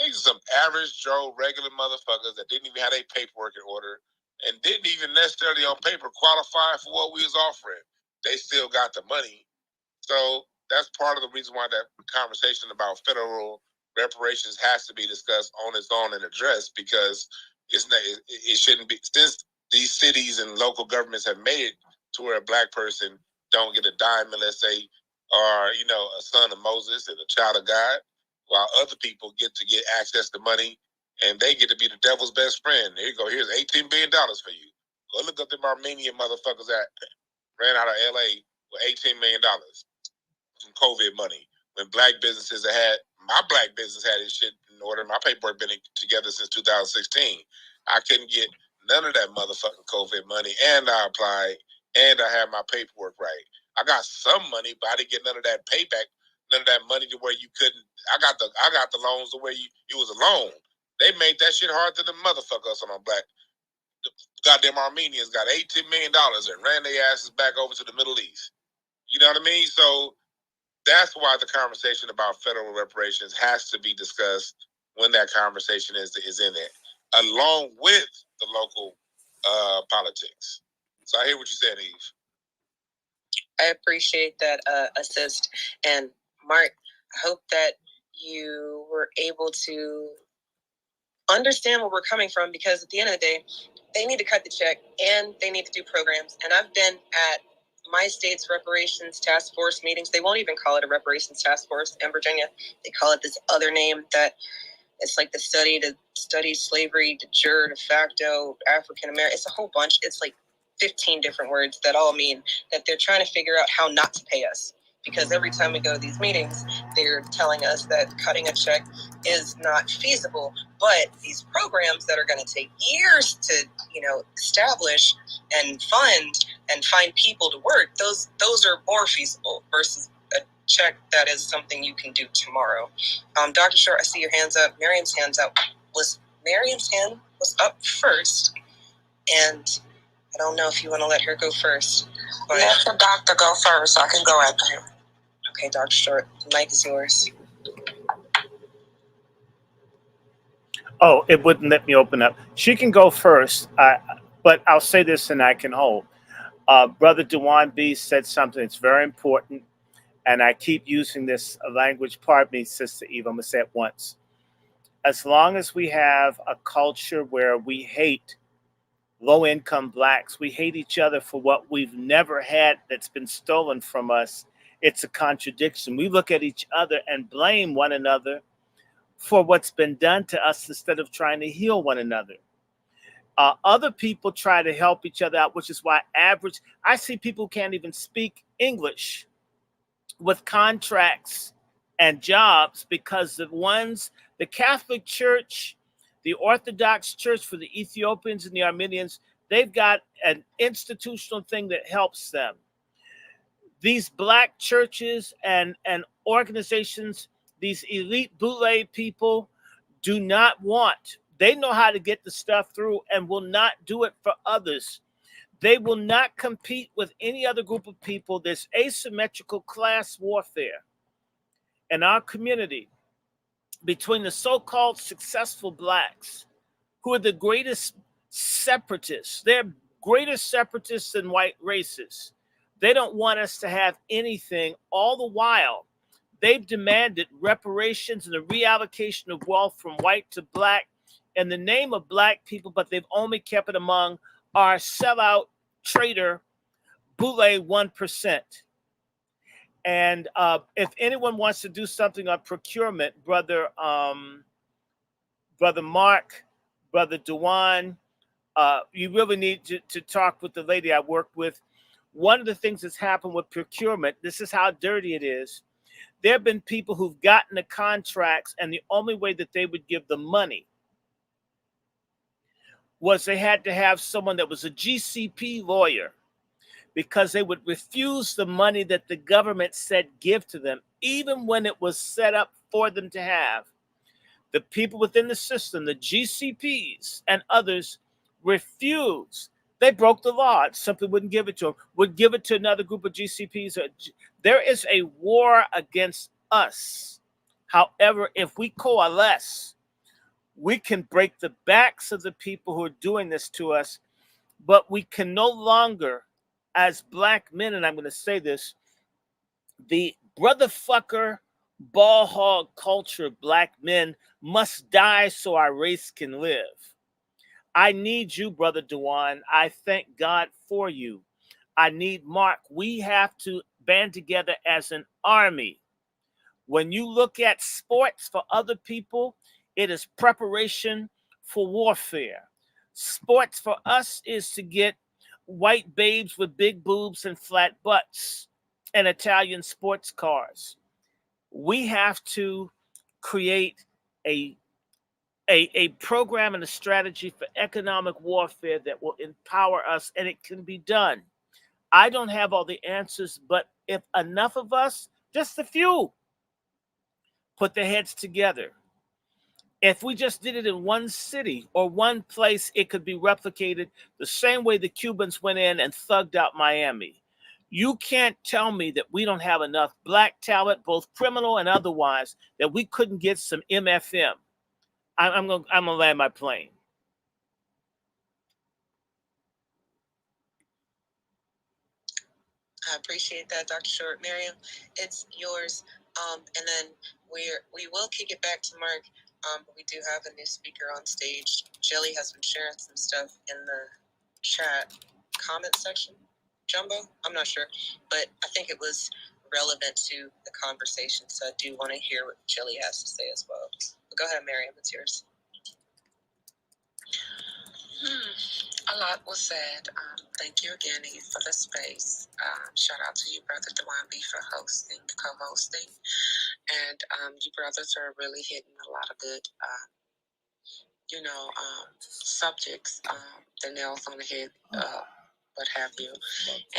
these are some average Joe, regular motherfuckers that didn't even have their paperwork in order and didn't even necessarily on paper qualify for what we was offering. They still got the money. So that's part of the reason why that conversation about federal reparations has to be discussed on its own and addressed, because it shouldn't be, since these cities and local governments have made it to where a black person don't get a dime unless they are, you know, a son of Moses and a child of God, while other people get access to money and they get to be the devil's best friend. There you go. Here's $18 billion for you. Go look up them Armenian motherfuckers that ran out of LA with $18 million from COVID money. When black businesses my black business had its shit in order. My paperwork been together since 2016. I couldn't get none of that motherfucking COVID money, and I applied, and I had my paperwork right. I got some money, but I didn't get none of that payback, none of that money to where you couldn't. I got the loans to where it was a loan. They made that shit hard to the motherfuckers on black. The goddamn Armenians got $18 million and ran their asses back over to the Middle East. You know what I mean? So that's why the conversation about federal reparations has to be discussed when that conversation is in it, along with the local politics. So I hear what you said, Eve. I appreciate that assist. And Mark, I hope that you were able to understand where we're coming from, because at the end of the day, they need to cut the check and they need to do programs. And I've been at my state's reparations task force meetings. They won't even call it a reparations task force in Virginia. They call it this other name that it's like the study to study slavery, de jure, de facto, African American. It's a whole bunch. It's like 15 different words that all mean that they're trying to figure out how not to pay us. Because every time we go to these meetings, they're telling us that cutting a check is not feasible. But these programs that are going to take years to, establish and fund and find people to work, those are more feasible versus a check that is something you can do tomorrow. Dr. Short, I see your hands up. Miriam's hands up. Miriam's hand was up first, and I don't know if you want to let her go first. But let the doctor go first. I can go after him. Okay, Dr. Short, the mic is yours. Oh, it wouldn't let me open up. She can go first, but I'll say this and I can hold. Brother Dewan B said something that's very important, and I keep using this language. Pardon me, Sister Eva, I'm going to say it once. As long as we have a culture where we hate low-income blacks, we hate each other for what we've never had that's been stolen from us, it's a contradiction. We look at each other and blame one another for what's been done to us instead of trying to heal one another. Other people try to help each other out, which is why I see people who can't even speak English with contracts and jobs because the Catholic Church, the Orthodox Church for the Ethiopians and the Armenians, they've got an institutional thing that helps them. These black churches and organizations, these elite BOULE people do not want They know how to get the stuff through and will not do it for others. They will not compete with any other group of people. There's asymmetrical class warfare in our community between the so-called successful blacks, who are the greatest separatists. They're greater separatists than white racists. They don't want us to have anything. All the while, they've demanded reparations and the reallocation of wealth from white to black in the name of black people, but they've only kept it among our sellout traitor BOULE 1%. And if anyone wants to do something on procurement, brother Mark, brother Dewan, you really need to talk with the lady I work with. One of the things that's happened with procurement, this is how dirty it is. There have been people who've gotten the contracts, and the only way that they would give the money was they had to have someone that was a GCP lawyer, because they would refuse the money that the government said give to them, even when it was set up for them to have. The people within the system, the GCPs and others, refused. They broke the law. Simply wouldn't give it to them. Would give it to another group of GCPs. There is a war against us. However, if we coalesce, we can break the backs of the people who are doing this to us, but we can no longer, as black men, and I'm going to say this, the brotherfucker, ball hog culture of black men must die so our race can live. I need you, Brother Dewan. I thank God for you. I need Mark. We have to band together as an army. When you look at sports for other people, it is preparation for warfare. Sports for us is to get white babes with big boobs and flat butts and Italian sports cars. We have to create a program and a strategy for economic warfare that will empower us, and it can be done. I don't have all the answers, but if enough of us, just a few, put their heads together, if we just did it in one city or one place, it could be replicated the same way the Cubans went in and thugged out Miami. You can't tell me that we don't have enough black talent, both criminal and otherwise, that we couldn't get some MFM. I'm gonna land my plane. I appreciate that, Dr. Short. Miriam, it's yours. And then we will kick it back to Mark. But we do have a new speaker on stage. Jelly has been sharing some stuff in the chat comment section. Jumbo, I'm not sure, but I think it was relevant to the conversation. So I do want to hear what Jelly has to say as well. But go ahead, Miriam, it's yours. A lot was said. Thank you again, Eve, for the space. Shout out to you, Brother Dewan B, for co-hosting. And you brothers are really hitting a lot of good, subjects, the nails on the head, what have you,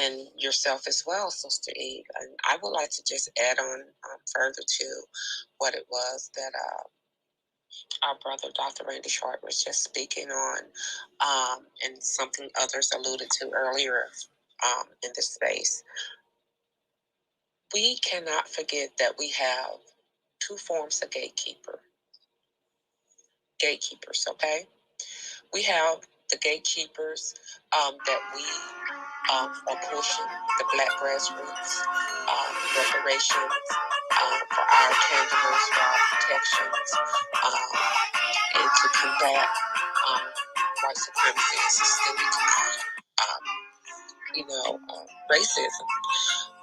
and yourself as well, Sister Eve. And I would like to just add on further to what it was that our brother, Dr. Randy Short, was just speaking on, and something others alluded to earlier in this space. We cannot forget that we have two forms of gatekeepers, okay? We have the gatekeepers that we apportion the black grassroots reparations for our tangibles, for our protections, and to combat white supremacy and systemic, racism.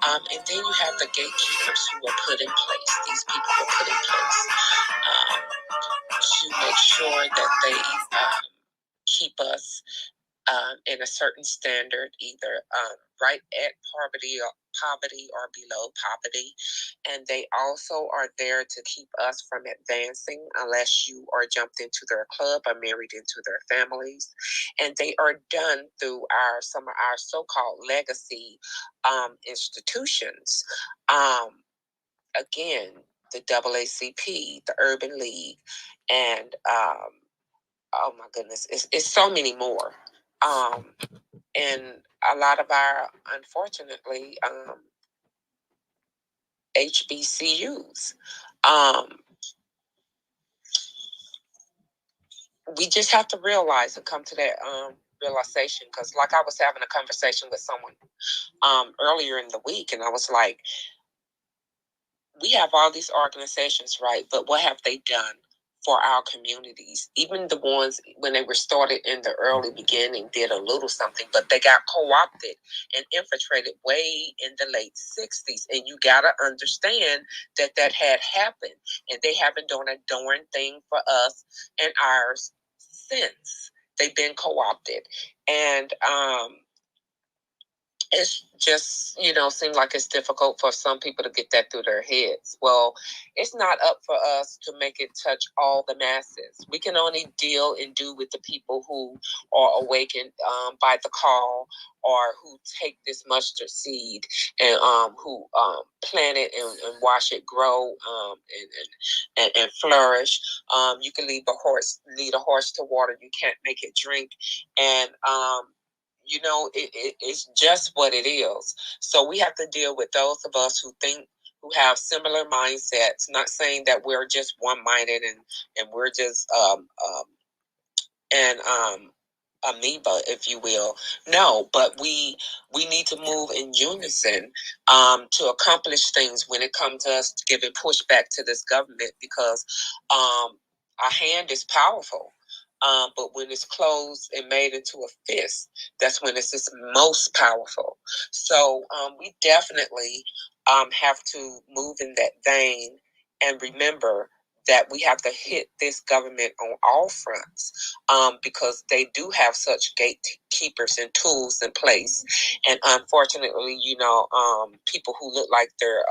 And then you have the gatekeepers who were put in place. These people were put in place to make sure that they keep us in a certain standard, either right at poverty or below poverty. And they also are there to keep us from advancing unless you are jumped into their club or married into their families. And they are done through some of our so-called legacy institutions. Again, the AACP, the Urban League, and oh my goodness, it's so many more. And a lot of our, unfortunately, HBCUs. We just have to realize and come to that realization, because like I was having a conversation with someone earlier in the week, and I was like, we have all these organizations, right? But what have they done for our communities? Even the ones when they were started in the early beginning did a little something, but they got co-opted and infiltrated way in the late 60s. And you got to understand that that had happened, and they haven't done a darn thing for us and ours since. They've been co-opted. And it's just, seems like it's difficult for some people to get that through their heads. Well, it's not up for us to make it touch all the masses. We can only deal and do with the people who are awakened by the call, or who take this mustard seed and who plant it and watch it grow and flourish. You can lead a horse to water. You can't make it drink. And it's just what it is. So we have to deal with those of us who have similar mindsets. Not saying that we're just one-minded and we're just amoeba, if you will. No, but we need to move in unison to accomplish things when it comes to us giving pushback to this government, because our hand is powerful. But when it's closed and made into a fist, that's when it's its most powerful. So we definitely have to move in that vein and remember that we have to hit this government on all fronts, because they do have such gatekeepers and tools in place. And unfortunately, people who look like they're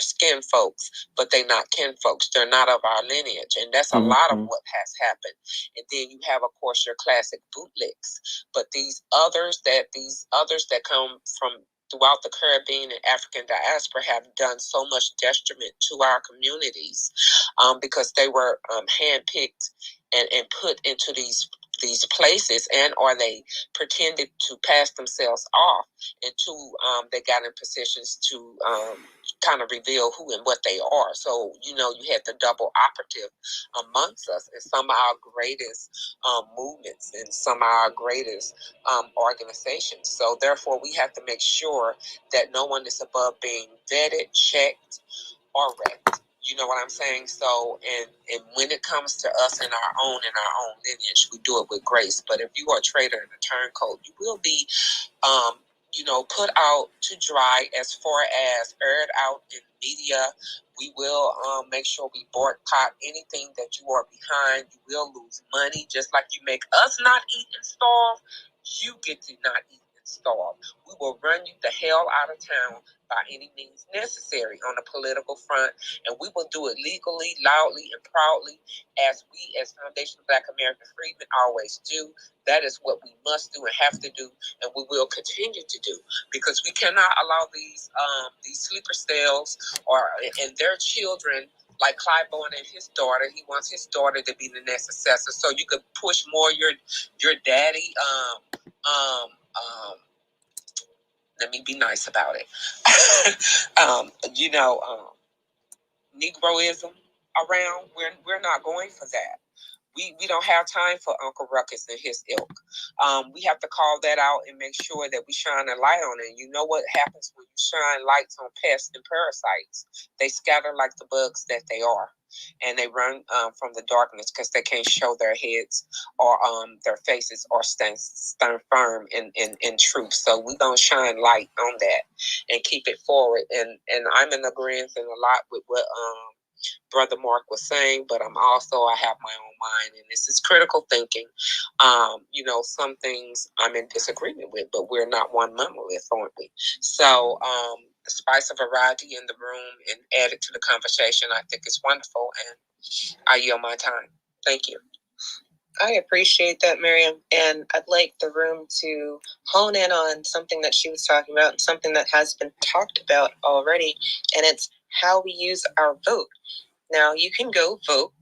skin folks, but they're not kin folks. They're not of our lineage. And that's a lot of what has happened. And then you have, of course, your classic bootlicks. But these others that come from throughout the Caribbean and African diaspora have done so much detriment to our communities, because they were handpicked and put into these places, and or they pretended to pass themselves off, and two, they got in positions to kind of reveal who and what they are. So you had the double operative amongst us, and some of our greatest movements and some of our greatest organizations. So therefore, we have to make sure that no one is above being vetted, checked, or wrecked. You know what I'm saying? So, and when it comes to us in our own lineage, we do it with grace. But if you are a traitor and a turncoat, you will be, put out to dry, as far as aired out in media. We will make sure we boycott anything that you are behind. You will lose money, just like you make us not eat and starve. You get to not eat and starve. We will run you the hell out of town by any means necessary on the political front, and we will do it legally, loudly, and proudly, as we, as Foundation of Black American Freedmen, always do. That is what we must do and have to do, and we will continue to do, because we cannot allow these sleeper cells and their children, like Clyburn and his daughter. He wants his daughter to be the next successor, so you could push more your daddy. Let me be nice about it. Negroism around. We're not going for that. We don't have time for Uncle Ruckus and his ilk. We have to call that out and make sure that we shine a light on it. You know what happens when you shine lights on pests and parasites? They scatter like the bugs that they are. And they run from the darkness because they can't show their heads or their faces, or stand firm in truth. So we're going to shine light on that and keep it forward. And I'm in agreement a lot with what Brother Mark was saying, but I have my own mind, and this is critical thinking. Some things I'm in disagreement with, but we're not one monolith, aren't we? So the spice of variety in the room and added to the conversation, I think is wonderful, and I yield my time. Thank you. I appreciate that, Miriam, and I'd like the room to hone in on something that she was talking about, and something that has been talked about already, and it's how we use our vote. Now, you can go vote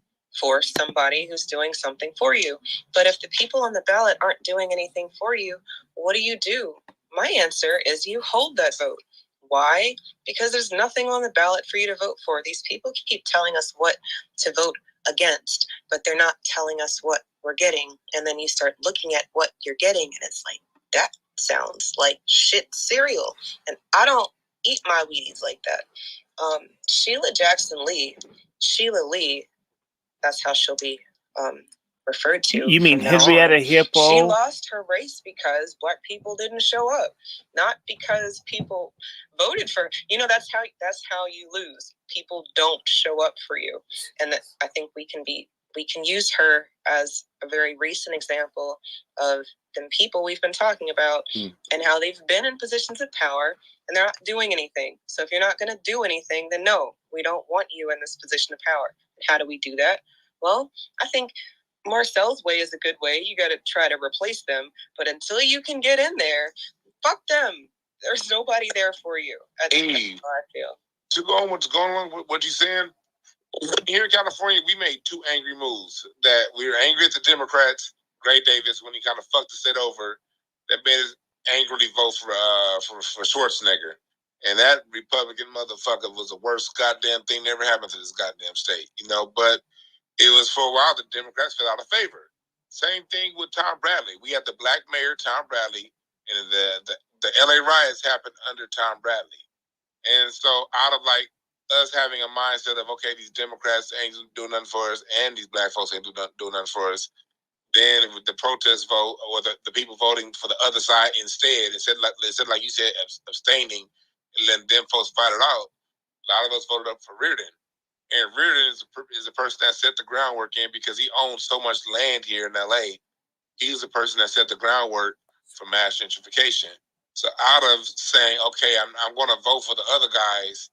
for somebody who's doing something for you. But if the people on the ballot aren't doing anything for you, what do? My answer is you hold that vote. Why? Because there's nothing on the ballot for you to vote for. These people keep telling us what to vote against, but they're not telling us what we're getting. And then you start looking at what you're getting, and it's like, that sounds like shit cereal. And I don't eat my Wheaties like that. Sheila Lee, that's how she'll be referred to. You mean Henrietta Hippo? She lost her race because Black people didn't show up, not because people voted for. That's how you lose. People don't show up for you, and I think we can use her as a very recent example of the people we've been talking about and how they've been in positions of power and they're not doing anything. So if you're not going to do anything, then no, we don't want you in this position of power. How do we do that? Well, I think Marcel's way is a good way. You got to try to replace them. But until you can get in there, fuck them. There's nobody there for you. That's how I feel. To go on what's going on with what you're saying, here in California, we made two angry moves. That we were angry at the Democrats, Gray Davis, when he kind of fucked the state over, that made us angrily vote for Schwarzenegger. And that Republican motherfucker was the worst goddamn thing that ever happened to this goddamn state, But it was for a while the Democrats fell out of favor. Same thing with Tom Bradley. We had the black mayor, Tom Bradley, and the LA riots happened under Tom Bradley. And so out of us having a mindset of, okay, these Democrats ain't doing nothing for us and these black folks ain't doing nothing for us, then with the protest vote or the people voting for the other side instead like you said, abstaining and letting them folks fight it out, a lot of us voted up for Reardon. And Reardon is a person that set the groundwork in because he owns so much land here in LA. He's the person that set the groundwork for mass gentrification. So out of saying, okay, I'm going to vote for the other guys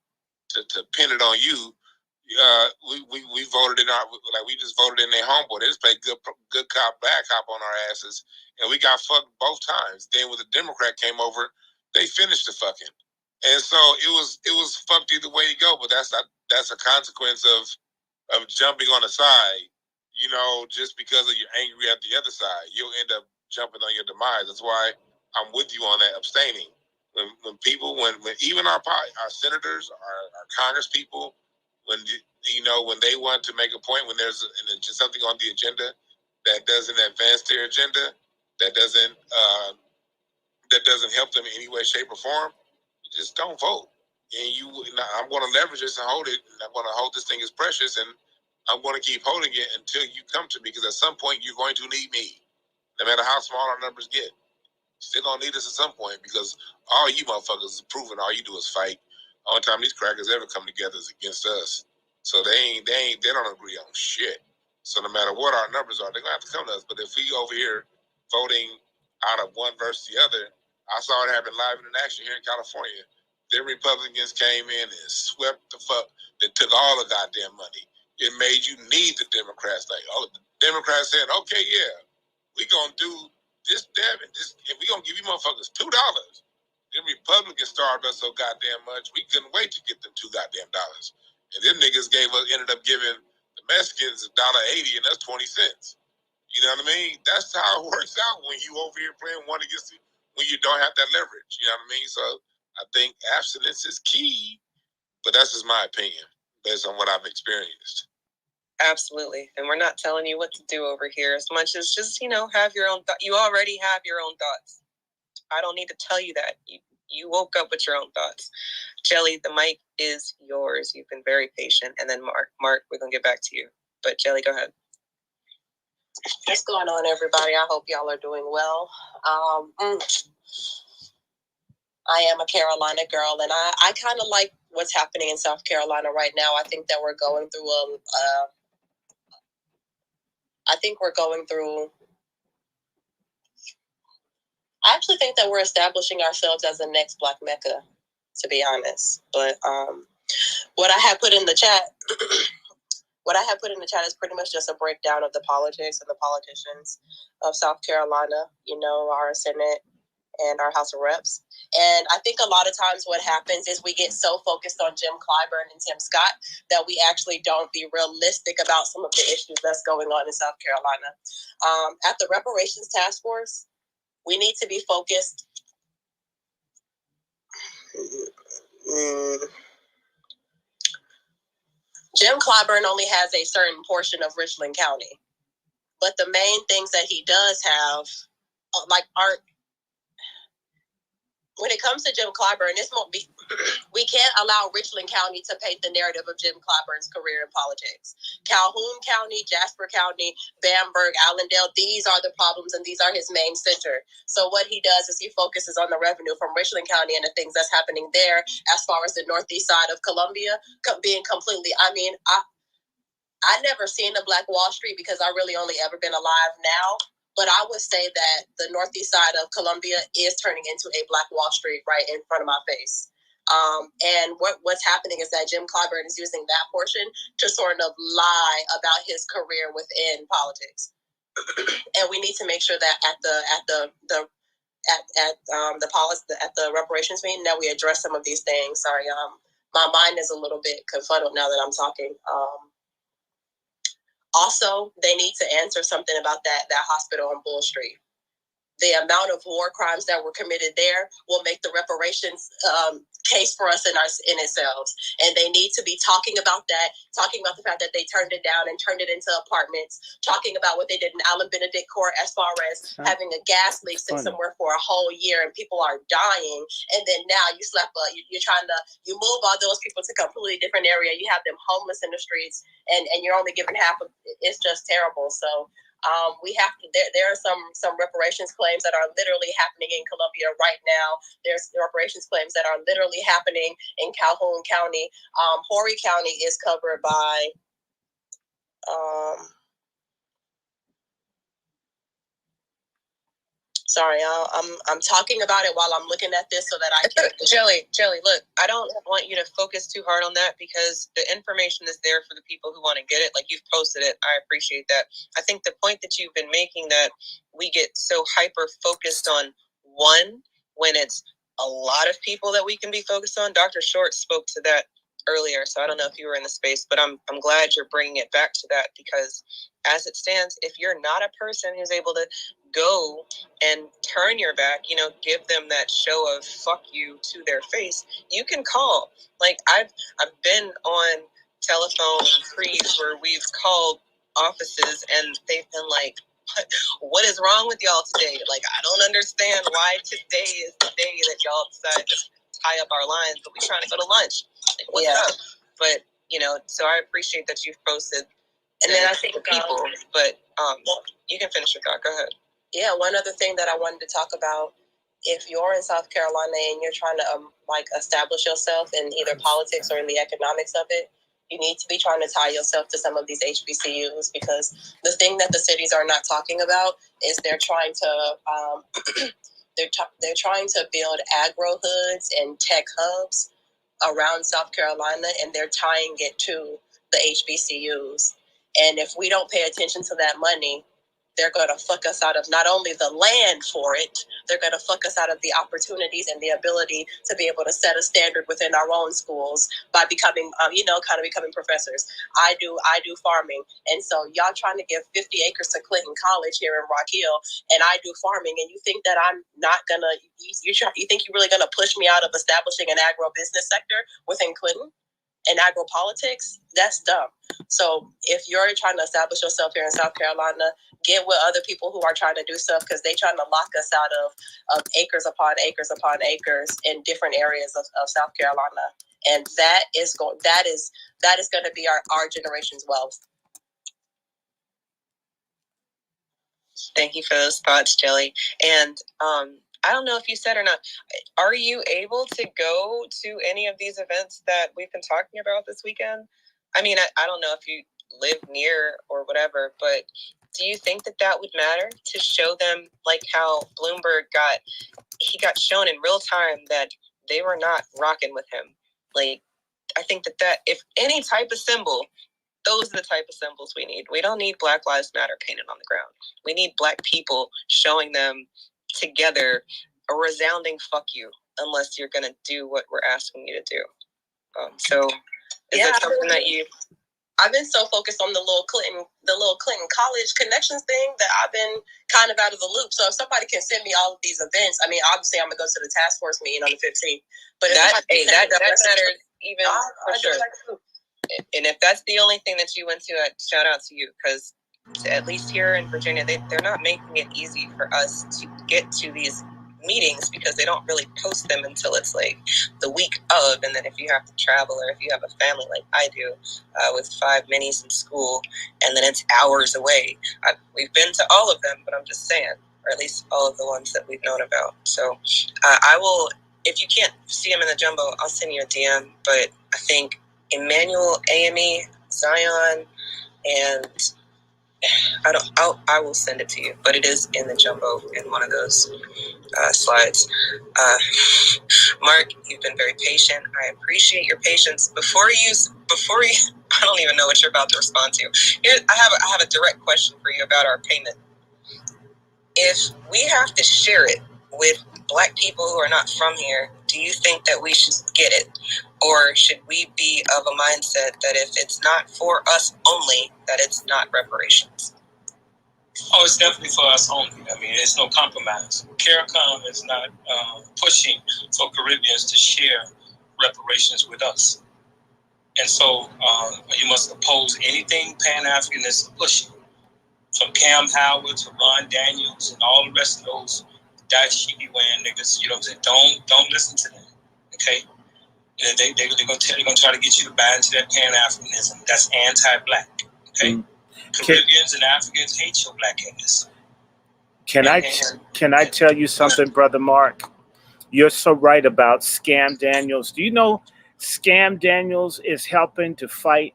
to pin it on you, we voted in we just voted in their homeboy. They just played good cop, bad cop on our asses, and we got fucked both times. Then when the Democrat came over, they finished the fucking. And so it was fucked either way you go, but that's a consequence of jumping on the side, just because of you're angry at the other side. You'll end up jumping on your demise. That's why I'm with you on that abstaining. When people, when even our senators, our Congress people, when they want to make a point, when there's just something on the agenda that doesn't advance their agenda, that doesn't help them in any way, shape, or form, just don't vote. And I'm going to leverage this and hold it. And I'm going to hold this thing as precious, and I'm going to keep holding it until you come to me, because at some point you're going to need me, no matter how small our numbers get. Still gonna need us at some point, because all you motherfuckers is proving all you do is fight. Only time these crackers ever come together is against us. So they don't agree on shit. So no matter what our numbers are, they're gonna have to come to us. But if we over here voting out of one versus the other, I saw it happen live in action here in California. The Republicans came in and swept the fuck. They took all the goddamn money. It made you need the Democrats. The Democrats said, okay, yeah, we gonna do this, that, and this, and we gonna give you motherfuckers $2. Them Republicans starved us so goddamn much, we couldn't wait to get them $2 goddamn. And them niggas ended up giving the Mexicans $1.80, and that's 20 cents. You know what I mean? That's how it works out when you over here playing one against the, when you don't have that leverage. You know what I mean? So I think abstinence is key, but that's just my opinion based on what I've experienced. Absolutely. And we're not telling you what to do over here as much as just, have your own you already have your own thoughts. I don't need to tell you that. You woke up with your own thoughts. Jelly, the mic is yours. You've been very patient. And then Mark, we're going to get back to you. But Jelly, go ahead. What's going on, everybody? I hope y'all are doing well. I am a Carolina girl, and I kind of like what's happening in South Carolina right now. I think that we're going through I actually think that we're establishing ourselves as the next Black Mecca, to be honest. But what I had put in the chat, is pretty much just a breakdown of the politics and the politicians of South Carolina. Our Senate and our House of Reps. And I think a lot of times what happens is we get so focused on Jim Clyburn and Tim Scott that we actually don't be realistic about some of the issues that's going on in South Carolina. At the Reparations Task Force, we need to be focused. Jim Clyburn only has a certain portion of Richland County, but the main things that he does have, aren't. When it comes to Jim Clyburn, we can't allow Richland County to paint the narrative of Jim Clyburn's career in politics. Calhoun County, Jasper County, Bamberg, Allendale, these are the problems and these are his main center. So what he does is he focuses on the revenue from Richland County and the things that's happening there as far as the northeast side of Columbia being completely, I never seen a Black Wall Street because I really only ever been alive now. But I would say that the northeast side of Columbia is turning into a Black Wall Street right in front of my face. And what's happening is that Jim Clyburn is using that portion to sort of lie about his career within politics. And we need to make sure that at the reparations meeting that we address some of these things. Sorry, my mind is a little bit confuddled now that I'm talking. Also, they need to answer something about that hospital on Bull Street. The amount of war crimes that were committed there will make the reparations case for us in itself. And they need to be talking about that, talking about the fact that they turned it down and turned it into apartments, talking about what they did in Allen Benedict Court as far as having a gas leak somewhere for a whole year and people are dying. And then now you move all those people to a completely different area. You have them homeless in the streets and you're only giving half of it. It's just terrible. So we have to. There are some reparations claims that are literally happening in Columbia right now. There's reparations claims that are literally happening in Calhoun County. Horry County is covered by. Sorry, I'm talking about it while I'm looking at this so that I can. Jelly, look, I don't want you to focus too hard on that because the information is there for the people who want to get it. Like, you've posted it. I appreciate that. I think the point that you've been making that we get so hyper focused on one when it's a lot of people that we can be focused on. Dr. Short spoke to that earlier, so I don't know if you were in the space, but I'm glad you're bringing it back to that because as it stands, if you're not a person who's able to go and turn your back, give them that show of fuck you to their face, you can call. Like, I've been on telephone trees where we've called offices and they've been like, what is wrong with y'all today? Like, I don't understand why today is the day that y'all decide to tie up our lines, but we're trying to go to lunch. Like, what's up? But, so I appreciate that you've posted. And then I think people, but you can finish your thought. Go ahead. Yeah, one other thing that I wanted to talk about, if you're in South Carolina and you're trying to establish yourself in either politics or in the economics of it, you need to be trying to tie yourself to some of these HBCUs because the thing that the cities are not talking about is they're trying to they're trying to build agro hoods and tech hubs around South Carolina, and they're tying it to the HBCUs. And if we don't pay attention to that money, they're going to fuck us out of not only the land for it, they're going to fuck us out of the opportunities and the ability to be able to set a standard within our own schools by becoming, becoming professors. I do farming. And so y'all trying to give 50 acres to Clinton College here in Rock Hill, and I do farming, and you think that I'm not going to, you think you're really going to push me out of establishing an agro-business sector within Clinton? And agro-politics, that's dumb. So if you're trying to establish yourself here in South Carolina, get with other people who are trying to do stuff because they're trying to lock us out of acres upon acres upon acres in different areas of South Carolina. And that is going to be our generation's wealth. Thank you for those thoughts, Jelly. And I don't know if you said or not, are you able to go to any of these events that we've been talking about this weekend? I mean, I don't know if you live near or whatever, but do you think that would matter to show them, like how Bloomberg got shown in real time that they were not rocking with him? Like, I think that if any type of symbol, those are the type of symbols we need. We don't need Black Lives Matter painted on the ground. We need Black people showing them together a resounding fuck you unless you're going to do what we're asking you to do. So is that something that you... I've been so focused on the little Clinton college connections thing that I've been kind of out of the loop. So if somebody can send me all of these events, I mean, obviously I'm gonna go to the task force meeting on the 15th. But that matters even for sure. And if that's the only thing that you went to, shout out to you, because at least here in Virginia, they're not making it easy for us to get to these meetings because they don't really post them until it's like the week of, and then if you have to travel or if you have a family like I do with 5 minis in school, and then it's hours away. We've been to all of them, but I'm just saying, or at least all of the ones that we've known about. So I will, if you can't see them in the jumbo, I'll send you a DM. But I think Emmanuel, AME, Zion, and I will send it to you, but it is in the jumbo in one of those slides. Mark, you've been very patient. I appreciate your patience. Before you, I don't even know what you're about to respond to. Here, I have a direct question for you about our payment. If we have to share it with Black people who are not from here, do you think that we should get it? Or should we be of a mindset that if it's not for us only, that it's not reparations? Oh, it's definitely for us only. I mean, there's no compromise. CARICOM is not pushing for Caribbeans to share reparations with us. And so you must oppose anything Pan-African is pushing. From Cam Howard to Ron Daniels and all the rest of those dashiki wearing niggas, you know what I'm saying? Don't listen to them, okay? They're gonna try to get you to buy into that Pan-Africanism. That's anti-Black, okay? Caribbeans and Africans hate your Blackness. Can I tell you something, Brother Mark? You're so right about Scam Daniels. Do you know Scam Daniels is helping to fight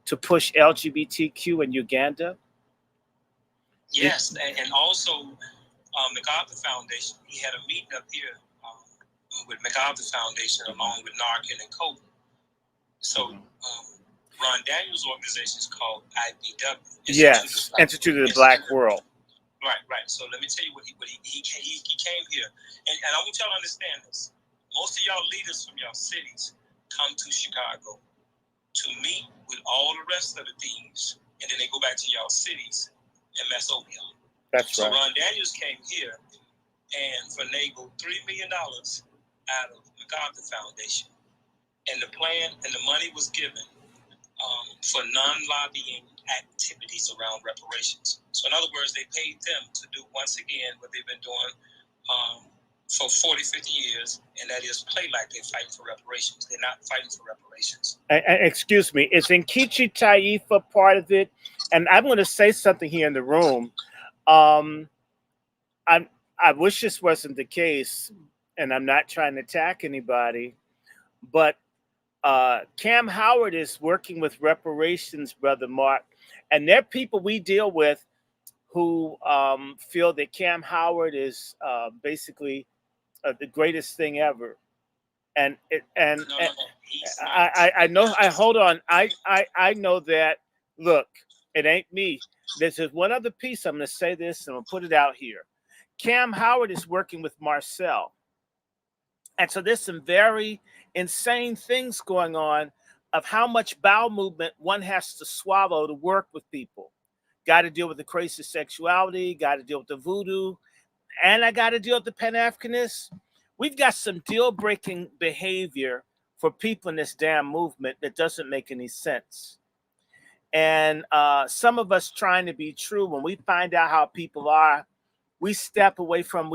to push LGBTQ in Uganda? Yes, and also MacArthur Foundation. He had a meeting up here with MacArthur Foundation along with Narcan and Kobe. So Ron Daniels' organization is called IBW. Yes, Institute of the Black World. Right. So let me tell you what he came here, and I want y'all to understand this. Most of y'all leaders from y'all cities come to Chicago to meet with all the rest of the thieves, and then they go back to y'all cities and mess over y'all. That's right. So Ron Daniels came here and finagled $3 million out of MacArthur Foundation, and the plan and the money was given for non-lobbying activities around reparations. So in other words, they paid them to do once again what they've been doing for 40, 50 years, and that is play like they're fighting for reparations. They're not fighting for reparations. Excuse me, is Nkechi Taifa part of it? And I'm going to say something here in the room. I wish this wasn't the case, and I'm not trying to attack anybody, but Cam Howard is working with reparations, Brother Mark, and there are people we deal with who feel that Cam Howard is basically the greatest thing ever. And I know. Hold on. I know that. Look, it ain't me. There's one other piece. I'm going to say this, and I'll put it out here. Cam Howard is working with Marcel, and so there's some very insane things going on of how much bowel movement one has to swallow to work with people. Got to deal with the crazy sexuality. Got to deal with the voodoo, and I got to deal with the Pan-Africanists. We've got some deal-breaking behavior for people in this damn movement that doesn't make any sense. And some of us trying to be true, when we find out how people are, we step away from,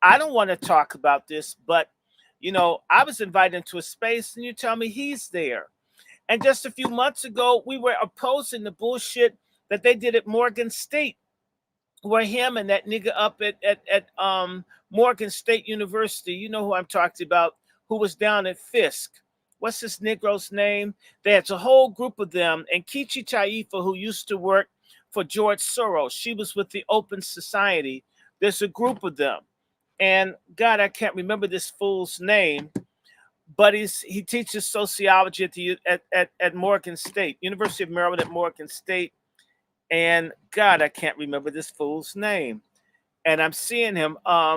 I don't want to talk about this, but, you know, I was invited into a space and you tell me he's there. And just a few months ago, we were opposing the bullshit that they did at Morgan State, where him and that nigga up at Morgan State University, you know who I'm talking about, who was down at Fisk. What's this Negro's name? There's a whole group of them. And Nkechi Taifa, who used to work for George Soros, she was with the Open Society. There's a group of them. And God, I can't remember this fool's name, but he teaches sociology at Morgan State, University of Maryland at Morgan State. And God, I can't remember this fool's name. and I'm seeing him.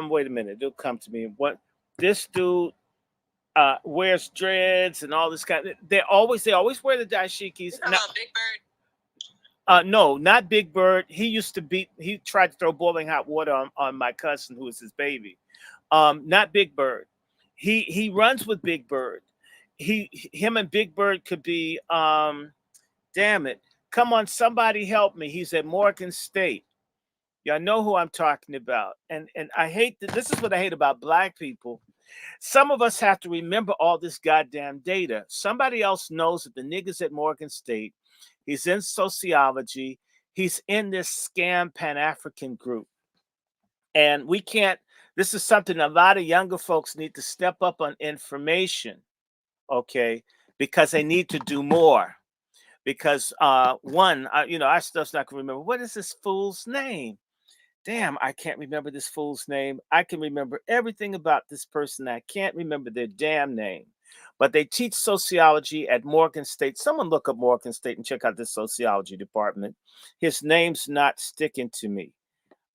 Wait a minute, it'll come to me. What this dude wears dreads and all this kind of, they always wear the dashikis. Now, Big Bird. No, not Big Bird. He tried to throw boiling hot water on my cousin who was his baby. Not Big Bird. He runs with Big Bird. Him and Big Bird could be damn it. Come on, somebody help me. He's at Morgan State. Y'all know who I'm talking about. And I hate this is what I hate about black people. Some of us have to remember all this goddamn data. Somebody else knows that the niggas at Morgan State, he's in sociology, he's in this scam Pan-African group. And we can't, this is something a lot of younger folks need to step up on information, okay? Because they need to do more. Because our stuff's not gonna remember. What is this fool's name? Damn, I can't remember this fool's name. I can remember everything about this person. I can't remember their damn name. But they teach sociology at Morgan State. Someone look up Morgan State and check out this sociology department. His name's not sticking to me.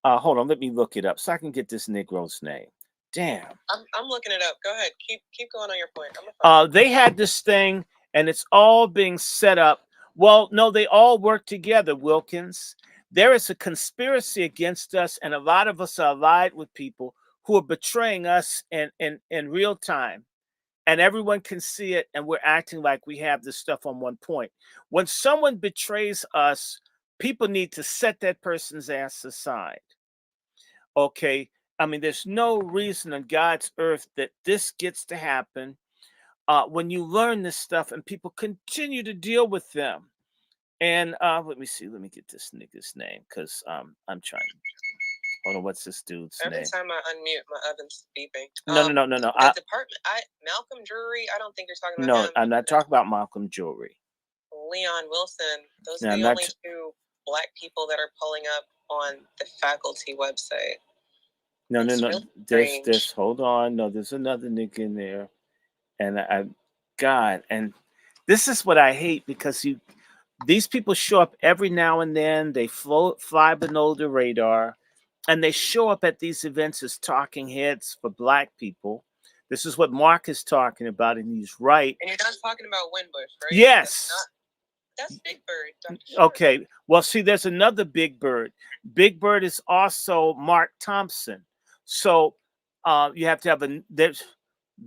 Hold on, let me look it up so I can get this Negro's name. Damn. I'm looking it up. Go ahead. Keep going on your point. They had this thing, and it's all being set up. Well, no, they all work together, Wilkins. There is a conspiracy against us, and a lot of us are allied with people who are betraying us in real time. And everyone can see it, and we're acting like we have this stuff on one point. When someone betrays us, people need to set that person's ass aside. Okay? I mean, there's no reason on God's earth that this gets to happen. When you learn this stuff and people continue to deal with them. And let me see. Let me get this nigga's name because I'm trying. Hold on. What's this dude's name? Every time I unmute, my oven's beeping. No. The department. Malcolm Drury. I don't think you're talking about him. No, I'm not talking about Malcolm Drury. Leon Wilson. Those are the only two black people that are pulling up on the faculty website. No. Really there's hold on. No, there's another nigga in there, and and this is what I hate because these people show up every now and then. They fly below the radar, and they show up at these events as talking heads for black people. This is what Mark is talking about, and he's right. And you're not talking about Winbush, right? Yes. That's Big Bird. Okay. Well, see, there's another Big Bird. Big Bird is also Mark Thompson. So you have to have there's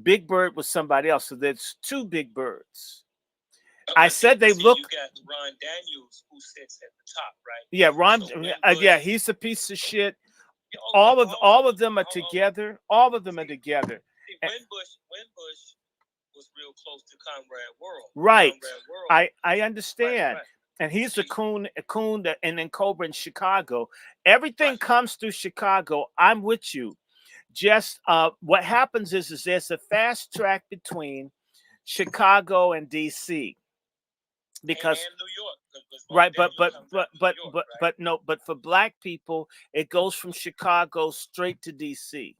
Big Bird was somebody else. So there's two Big Birds. I said they look. You got Ron Daniels who sits at the top, right? Yeah, Ron. So he's a piece of shit. All of them are together. All of them are together. See, Winbush was real close to Conrad World. Right. Conrad World. I understand. Right. And he's a coon, and then Cobra in Chicago. Everything comes through Chicago. I'm with you. Just what happens is there's a fast track between Chicago and DC. Because and New York, right, but for black people, it goes from Chicago straight to DC.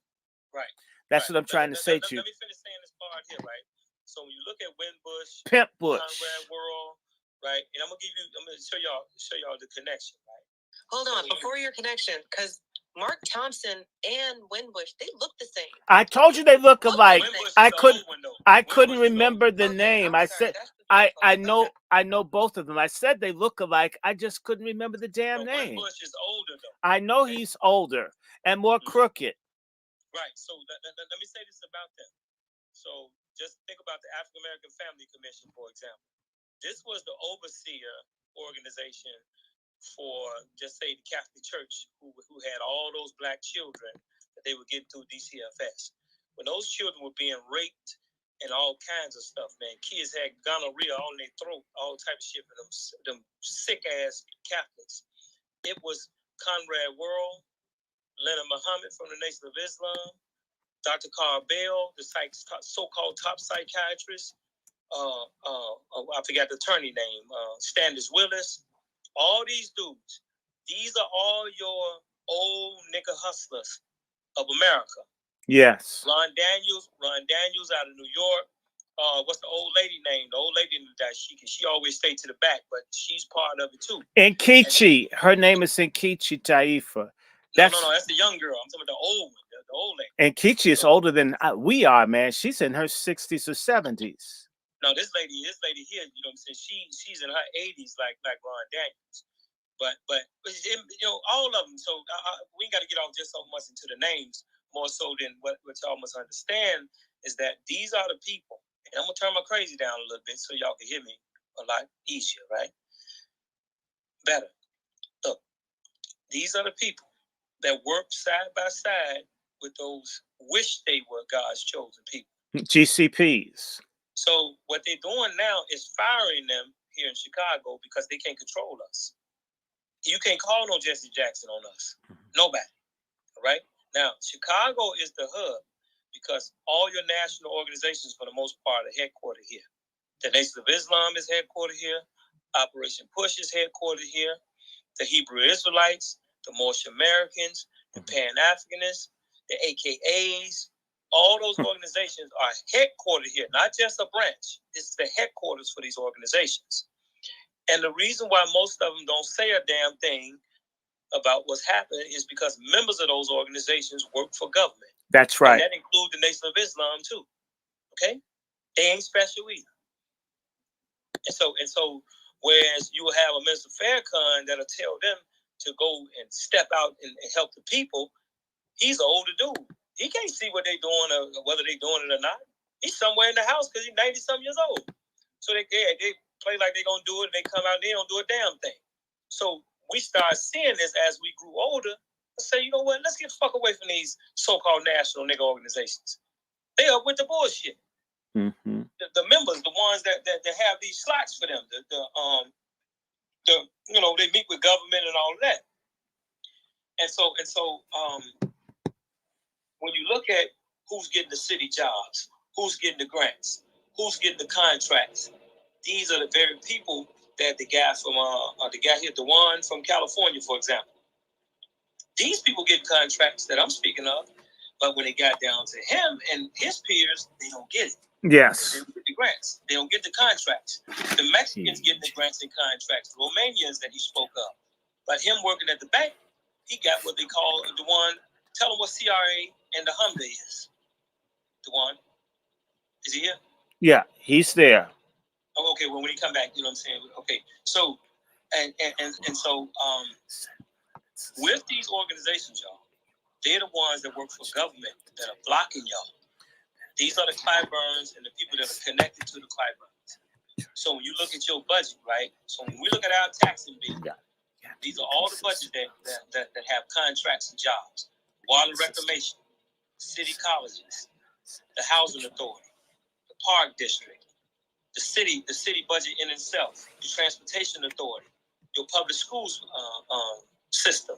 Right. That's what I'm trying to say to you. Let me finish saying this part here, right? So when you look at Winbush, Pimp Bush, Conrad World, right, and I'm gonna show y'all the connection, right? Hold on, before your connection, because Mark Thompson and Winbush, they look the same. I told you they look alike. I couldn't remember the name. I said I know both of them. I said they look alike. I just couldn't remember the damn name. Winbush is older though. I know he's older and more crooked. Right. So let me say this about them. So just think about the African American Family Commission, for example. This was the overseer organization for, just say, the Catholic Church, who had all those black children that they would get through DCFS. When those children were being raped and all kinds of stuff, man, kids had gonorrhea on their throat, all type of shit for them sick-ass Catholics. It was Conrad World, Leonard Muhammad from the Nation of Islam, Dr. Carl Bell, the so-called top psychiatrist, I forgot the attorney name, Standish Willis. All these dudes, these are all your old nigga hustlers of America. Yes. Ron Daniels out of New York. What's the old lady name? The old lady in the dashiki. She always stayed to the back, but she's part of it too. Nkechi. Her name is Nkechi Taifa. That's no, that's the young girl. I'm talking about the old one, the old lady. And Kichi is older than we are, man. She's in her 60s or 70s. No, this lady here, you know what I'm saying? She's in her 80s, like Ron Daniels. But all of them. So we got to get off just so much into the names, more so than what y'all must understand is that these are the people. And I'm gonna turn my crazy down a little bit so y'all can hear me a lot easier, right? Better. Look, these are the people that work side by side with those wish they were God's chosen people. GCPs. So what they're doing now is firing them here in Chicago because they can't control us. You can't call no Jesse Jackson on us. Nobody. All right? Now, Chicago is the hub because all your national organizations, for the most part, are headquartered here. The Nation of Islam is headquartered here. Operation Push is headquartered here. The Hebrew Israelites, the Moorish Americans, the Pan-Africanists, the AKAs, all those organizations are headquartered here, not just a branch. This is the headquarters for these organizations. And the reason why most of them don't say a damn thing about what's happening is because members of those organizations work for government. That's right. And that includes the Nation of Islam too. Okay? They ain't special either. And so whereas you will have a Minister Farrakhan that'll tell them to go and step out and help the people, he's an older dude. He can't see what they're doing or whether they're doing it or not. He's somewhere in the house because he's 90-some years old. So they play like they're going to do it. They come out and they don't do a damn thing. So we start seeing this as we grew older. Let's say, you know what? Let's get the fuck away from these so-called national nigga organizations. They up with the bullshit. Mm-hmm. The members, the ones that have these slots for them, they meet with government and all of that. And so when you look at who's getting the city jobs, who's getting the grants, who's getting the contracts, these are the very people that the guy here, the one from California, for example. These people get contracts that I'm speaking of, but when it got down to him and his peers, they don't get it. Yes. They don't get the grants. They don't get the contracts. The Mexicans getting the grants and contracts. The Romanians that he spoke of. But him working at the bank, he got what they call the one. Tell him what CRA and the HMDA is. The one. Is he here? Yeah, he's there. Oh, okay. Well, when he come back, you know what I'm saying? Okay. So, and so, with these organizations, y'all, they're the ones that work for government that are blocking y'all. These are the Clyburns and the people that are connected to the Clyburns. So when you look at your budget, right? So when we look at our taxing bill, these are all the budgets that have contracts and jobs. Water reclamation, city colleges, the housing authority, the park district, the city budget in itself, the transportation authority, your public schools system.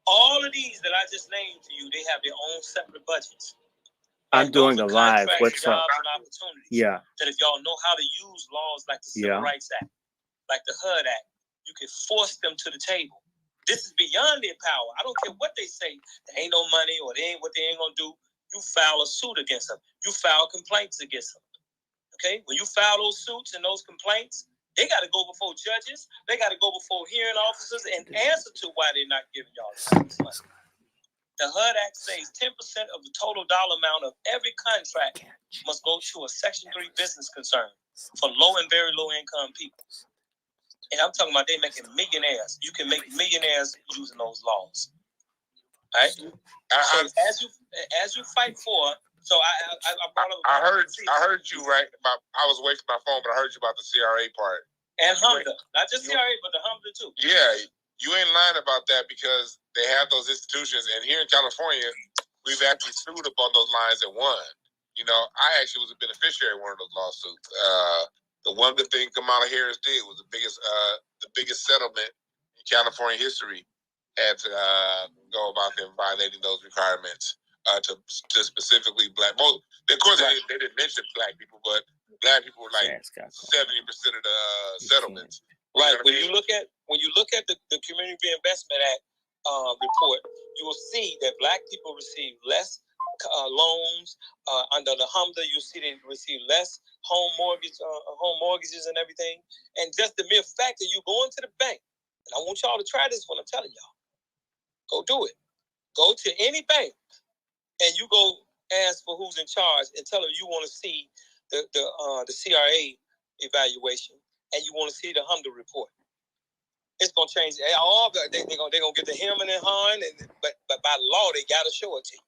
All of these that I just named to you, they have their own separate budgets. I'm doing a live. What's up? Yeah. That if y'all know how to use laws like the Civil Rights Act, like the HUD Act, you can force them to the table. This is beyond their power. I don't care what they say. There ain't no money or they ain't gonna do. You file a suit against them. You file complaints against them. Okay? When you file those suits and those complaints, they got to go before judges. They got to go before hearing officers and answer to why they're not giving y'all this money. The HUD Act says 10% of the total dollar amount of every contract must go to a Section 3 business concern for low and very low income people. And I'm talking about they making millionaires. You can make millionaires using those laws. All right? So as you fight for, so I brought up. I heard you right about. I was away from my phone, but I heard you about the CRA part and HMDA, not just CRA, but the HMDA too. Yeah, you ain't lying about that because they have those institutions, and here in California, we've actually sued up on those lines and won. You know, I actually was a beneficiary of one of those lawsuits. The one good thing Kamala Harris did was the biggest settlement in California history had to go about them violating those requirements to specifically black. Most, of course, they didn't mention black people, but black people were like 70% of the settlements. Right. When you look at the Community Reinvestment Act report, you will see that black people receive less loans under the HMDA. You'll see they receive less home mortgages and everything. And just the mere fact that you go into the bank, and I want y'all to try this when I'm telling y'all, go do it. Go to any bank and you go ask for who's in charge and tell them you want to see the CRA evaluation and you want to see the Humda report. It's gonna change. They're gonna get the hem and the hun, but by law they gotta show it to you.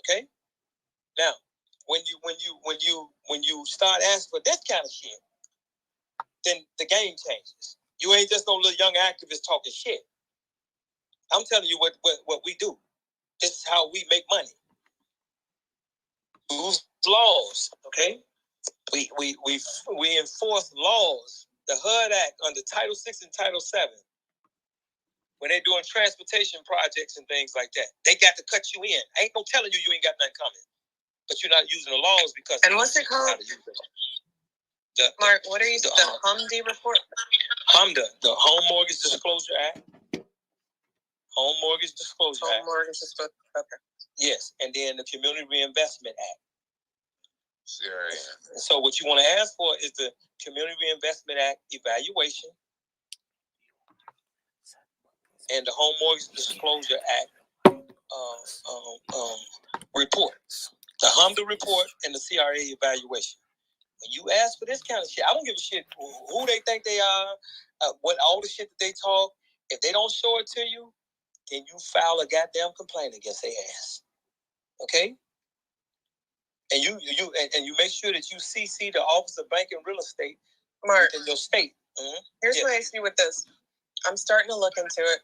Okay. Now, when you start asking for this kind of shit, then the game changes. You ain't just no little young activist talking shit. I'm telling you what we do. This is how we make money. Use laws, okay? We enforce laws. The HUD Act under Title VI and Title VII. When they're doing transportation projects and things like that, they got to cut you in. I ain't no telling you ain't got nothing coming, but you're not using the laws because. And what's it called? Mark, what are you? The HUMD report. HUMDA, the Home Mortgage Disclosure Act. Home Mortgage Disclosure Act. Home Mortgage Disclosure. Okay. Yes, and then the Community Reinvestment Act. CRA. So what you want to ask for is the Community Reinvestment Act evaluation and the Home Mortgage Disclosure Act reports. The HUMDA report and the CRA evaluation. When you ask for this kind of shit, I don't give a shit who they think they are, what all the shit that they talk. If they don't show it to you, then you file a goddamn complaint against their ass. Okay? And you make sure that you CC the Office of Bank and Real Estate Mark, in your state. Mm-hmm. Here's what I see with this. I'm starting to look into it.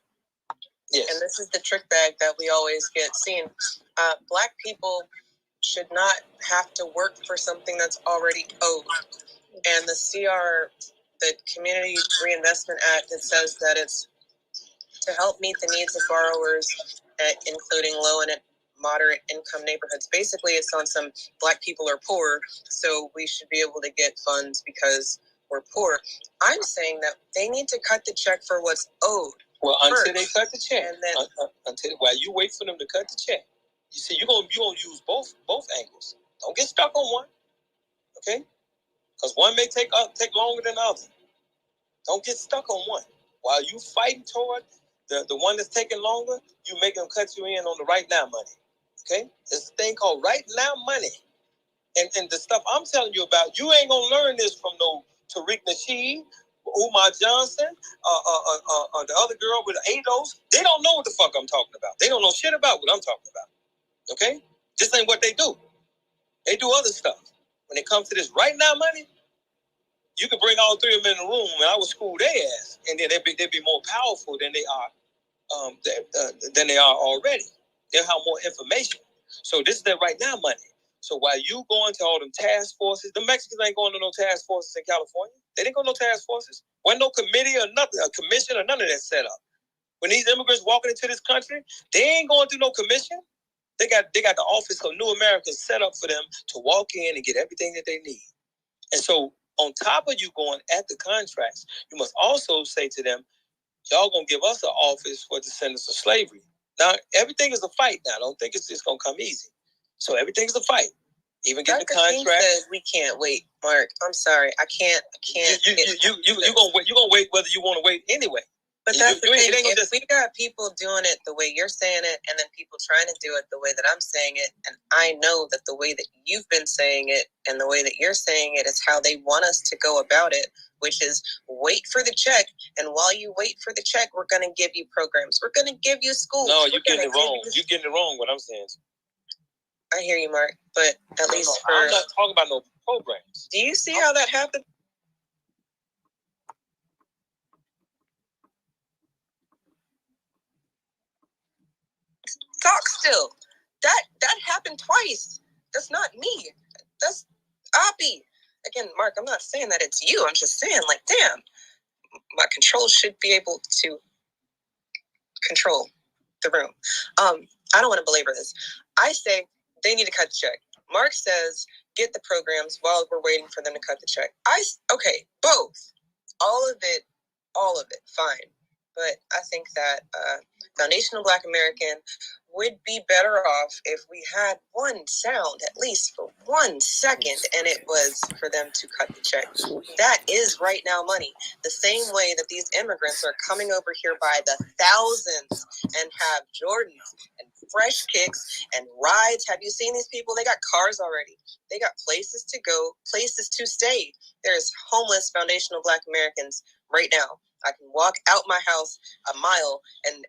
Yes. And this is the trick bag that we always get seen. Black people should not have to work for something that's already owed. And the Community Reinvestment Act, it says that it's to help meet the needs of borrowers, including low and moderate income neighborhoods. Basically, it's on some Black people are poor, so we should be able to get funds because we're poor. I'm saying that they need to cut the check for what's owed. Well, until they cut the check, and then, while you wait for them to cut the check, you see, you're gonna use both angles. Don't get stuck on one, okay? Because one may take longer than the other. Don't get stuck on one. While you fighting toward the one that's taking longer, you make them cut you in on the right now money. Okay? There's a thing called right now money. And the stuff I'm telling you about, you ain't gonna learn this from no Tariq Nasheed, Umar Johnson, the other girl with ADOS. They don't know what the fuck I'm talking about. They don't know shit about what I'm talking about. Okay? This ain't what they do. They do other stuff. When it comes to this right now money, you can bring all three of them in the room and I would school their ass. And then they'd be more powerful than they are already. They'll have more information. So this is their right now money. So while you going to all them task forces, the Mexicans ain't going to no task forces in California. They didn't go to no task forces. Wasn't no committee or nothing, a commission or none of that set up. When these immigrants walking into this country, they ain't going through no commission. They got the Office of New Americans set up for them to walk in and get everything that they need. And so on top of you going at the contracts, you must also say to them, y'all gonna give us an office for descendants of slavery. Now, everything is a fight now. Don't think it's just gonna come easy. So everything's a fight. Even getting the contract. Says we can't wait, Mark. I'm sorry. I can't. You're gonna wait whether you want to wait anyway. But that's the thing. If we got people doing it the way you're saying it, and then people trying to do it the way that I'm saying it, and I know that the way that you've been saying it and the way that you're saying it is how they want us to go about it, which is wait for the check. And while you wait for the check, we're going to give you programs. We're going to give you schools. No, you're getting it wrong. You're getting it wrong, what I'm saying. I hear you, Mark. But at least I'm not talking about no programs. Do you see how that happened? Talk still. That happened twice. That's not me. That's Abby. Again, Mark, I'm not saying that it's you. I'm just saying, like, damn, my control should be able to control the room. I don't want to belabor this. I say they need to cut the check. Mark says get the programs while we're waiting for them to cut the check. Okay, both. All of it, fine. But I think that foundational Black American would be better off if we had one sound, at least for 1 second, and it was for them to cut the check. That is right now money. The same way that these immigrants are coming over here by the thousands and have Jordans and fresh kicks and rides. Have you seen these people? They got cars already. They got places to go, places to stay. There's homeless foundational Black Americans right now. I can walk out my house a mile and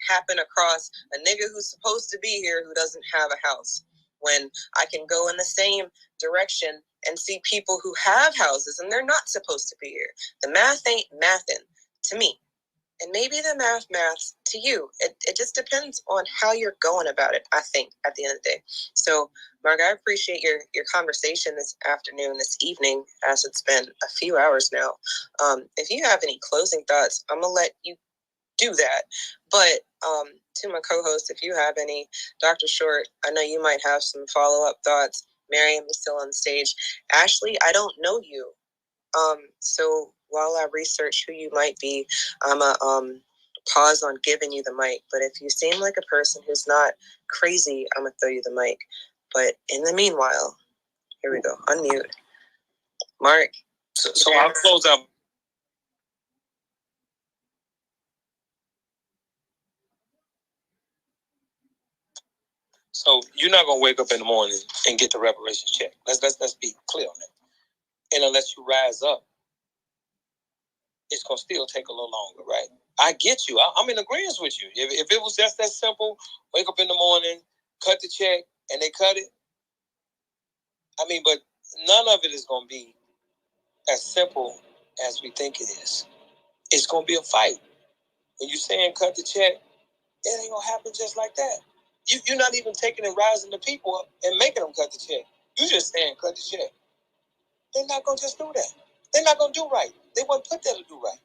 happen across a nigga who's supposed to be here who doesn't have a house. When I can go in the same direction and see people who have houses and they're not supposed to be here. The math ain't mathin' to me. And maybe the maths to you. It just depends on how you're going about it, I think, at the end of the day. So, Mark, I appreciate your conversation this afternoon, this evening, as it's been a few hours now. If you have any closing thoughts, I'm going to let you do that. But to my co-host, if you have any, Dr. Short, I know you might have some follow-up thoughts. Miriam is still on stage. Ashley, I don't know you. So while I research who you might be, I'm a pause on giving you the mic. But if you seem like a person who's not crazy, I'm gonna throw you the mic. But in the meanwhile, here we go. Unmute. Mark. So I'll close out. So you're not gonna wake up in the morning and get the reparations check. Let's be clear on that. And unless you rise up, it's gonna still take a little longer, right? I get you. I'm in agreement with you. If it was just that simple, wake up in the morning, cut the check, and they cut it. I mean, but none of it is gonna be as simple as we think it is. It's gonna be a fight. When you're saying cut the check, it ain't gonna happen just like that. You're not even taking and rising the people up and making them cut the check. You just saying cut the check. They're not gonna just do that. They're not gonna do right. They weren't put there to do right.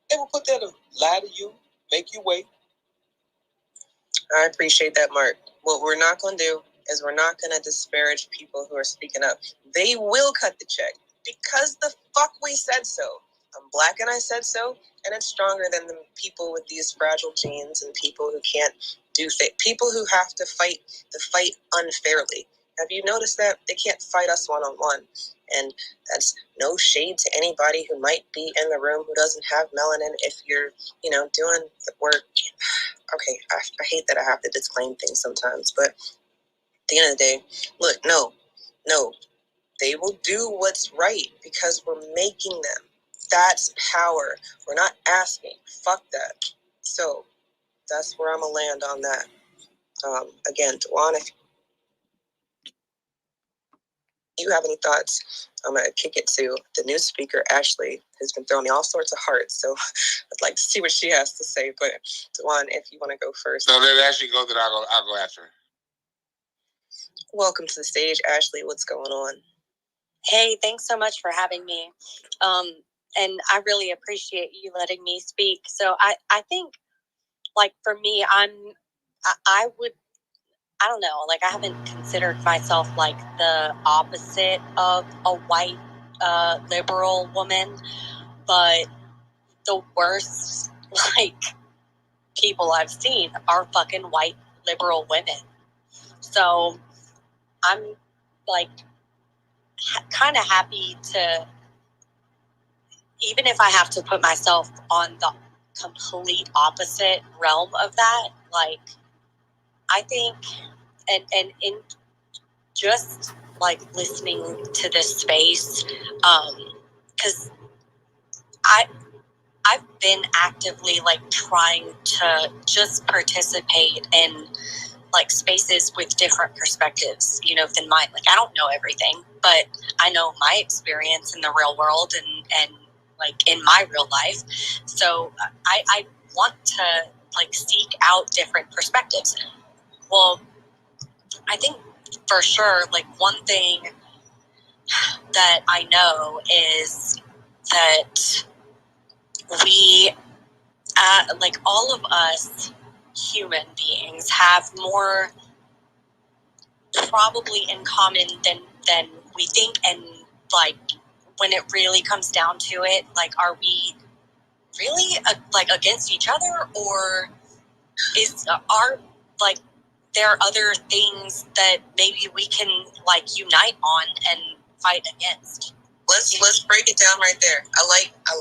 They were put there to lie to you, make you wait. I appreciate that, Mark. What we're not going to do is we're not going to disparage people who are speaking up. They will cut the check because the fuck we said so. I'm Black and I said so, and it's stronger than the people with these fragile genes and people who can't do people who have to fight the fight unfairly. Have you noticed that? They can't fight us one-on-one. And that's no shade to anybody who might be in the room who doesn't have melanin if you're, doing the work. Okay, I hate that I have to disclaim things sometimes, but at the end of the day, look, no, they will do what's right because we're making them. That's power. We're not asking. Fuck that. So that's where I'm going to land on that. Again, Dewan, if you have any thoughts, I'm going to kick it to the new speaker, Ashley, who's been throwing me all sorts of hearts. So I'd like to see what she has to say. But Dewan, if you want to go first. So let Ashley go, then I'll go after her. Welcome to the stage, Ashley. What's going on? Hey, thanks so much for having me. And I really appreciate you letting me speak. So I think, like, for me, I don't know, like, I haven't considered myself like the opposite of a white liberal woman, but the worst, like, people I've seen are fucking white liberal women. So I'm, like, kind of happy to, even if I have to put myself on the complete opposite realm of that, like, I think, and in just, like, listening to this space, because I've been actively, like, trying to just participate in, like, spaces with different perspectives, than mine. Like, I don't know everything, but I know my experience in the real world and like, in my real life. So I want to, like, seek out different perspectives. Well, I think for sure, like, one thing that I know is that we, like, all of us human beings have more probably in common than we think. And, like, when it really comes down to it, like, are we really like against each other, or there are other things that maybe we can like unite on and fight against? Let's break it down right there. I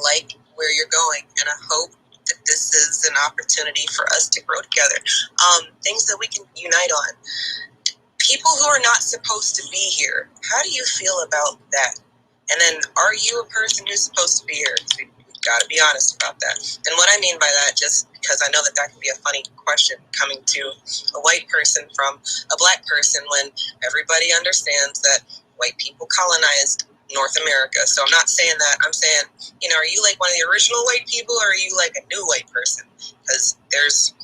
like where you're going, and I hope that this is an opportunity for us to grow together. Things that we can unite on. People who are not supposed to be here, how do you feel about that? And then, are you a person who's supposed to be here? We've got to be honest about that. And what I mean by that, just because I know that can be a funny question coming to a white person from a black person, when everybody understands that white people colonized North America. So I'm not saying that. I'm saying, are you like one of the original white people, or are you like a new white person? Because there's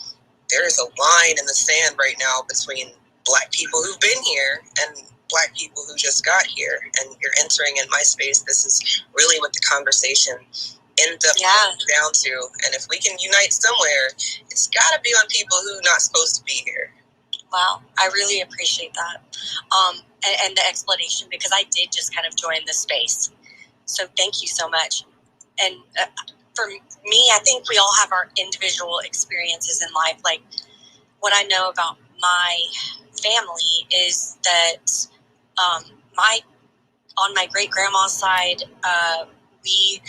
a line in the sand right now between black people who've been here and black people who just got here, and you're entering in my space. This is really what the conversation ends up down to. And if we can unite somewhere, it's got to be on people who are not supposed to be here. Wow, I really appreciate that. And the explanation, because I did just kind of join the space. So thank you so much. And for me, I think we all have our individual experiences in life. Like, what I know about my family is that on my great grandma's side, we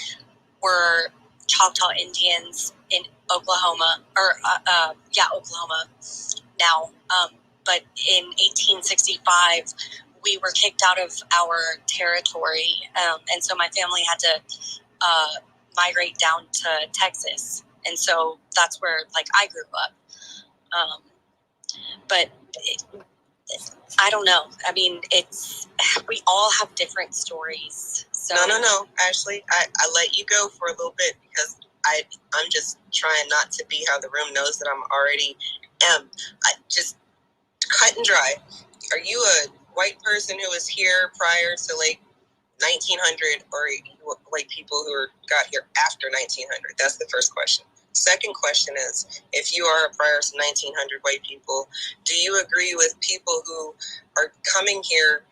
were Choctaw Indians in Oklahoma, Oklahoma now. But in 1865, we were kicked out of our territory, and so my family had to migrate down to Texas, and so that's where I grew up. But I don't know. I mean, we all have different stories. So No. Ashley, I let you go for a little bit because I'm just trying not to be how the room knows that I'm already am. I just cut and dry. Are you a white person who was here prior to 1900, or are you white people who got here after 1900? That's the first question. Second question is, if you are prior to 1900 white people, do you agree with people who are coming here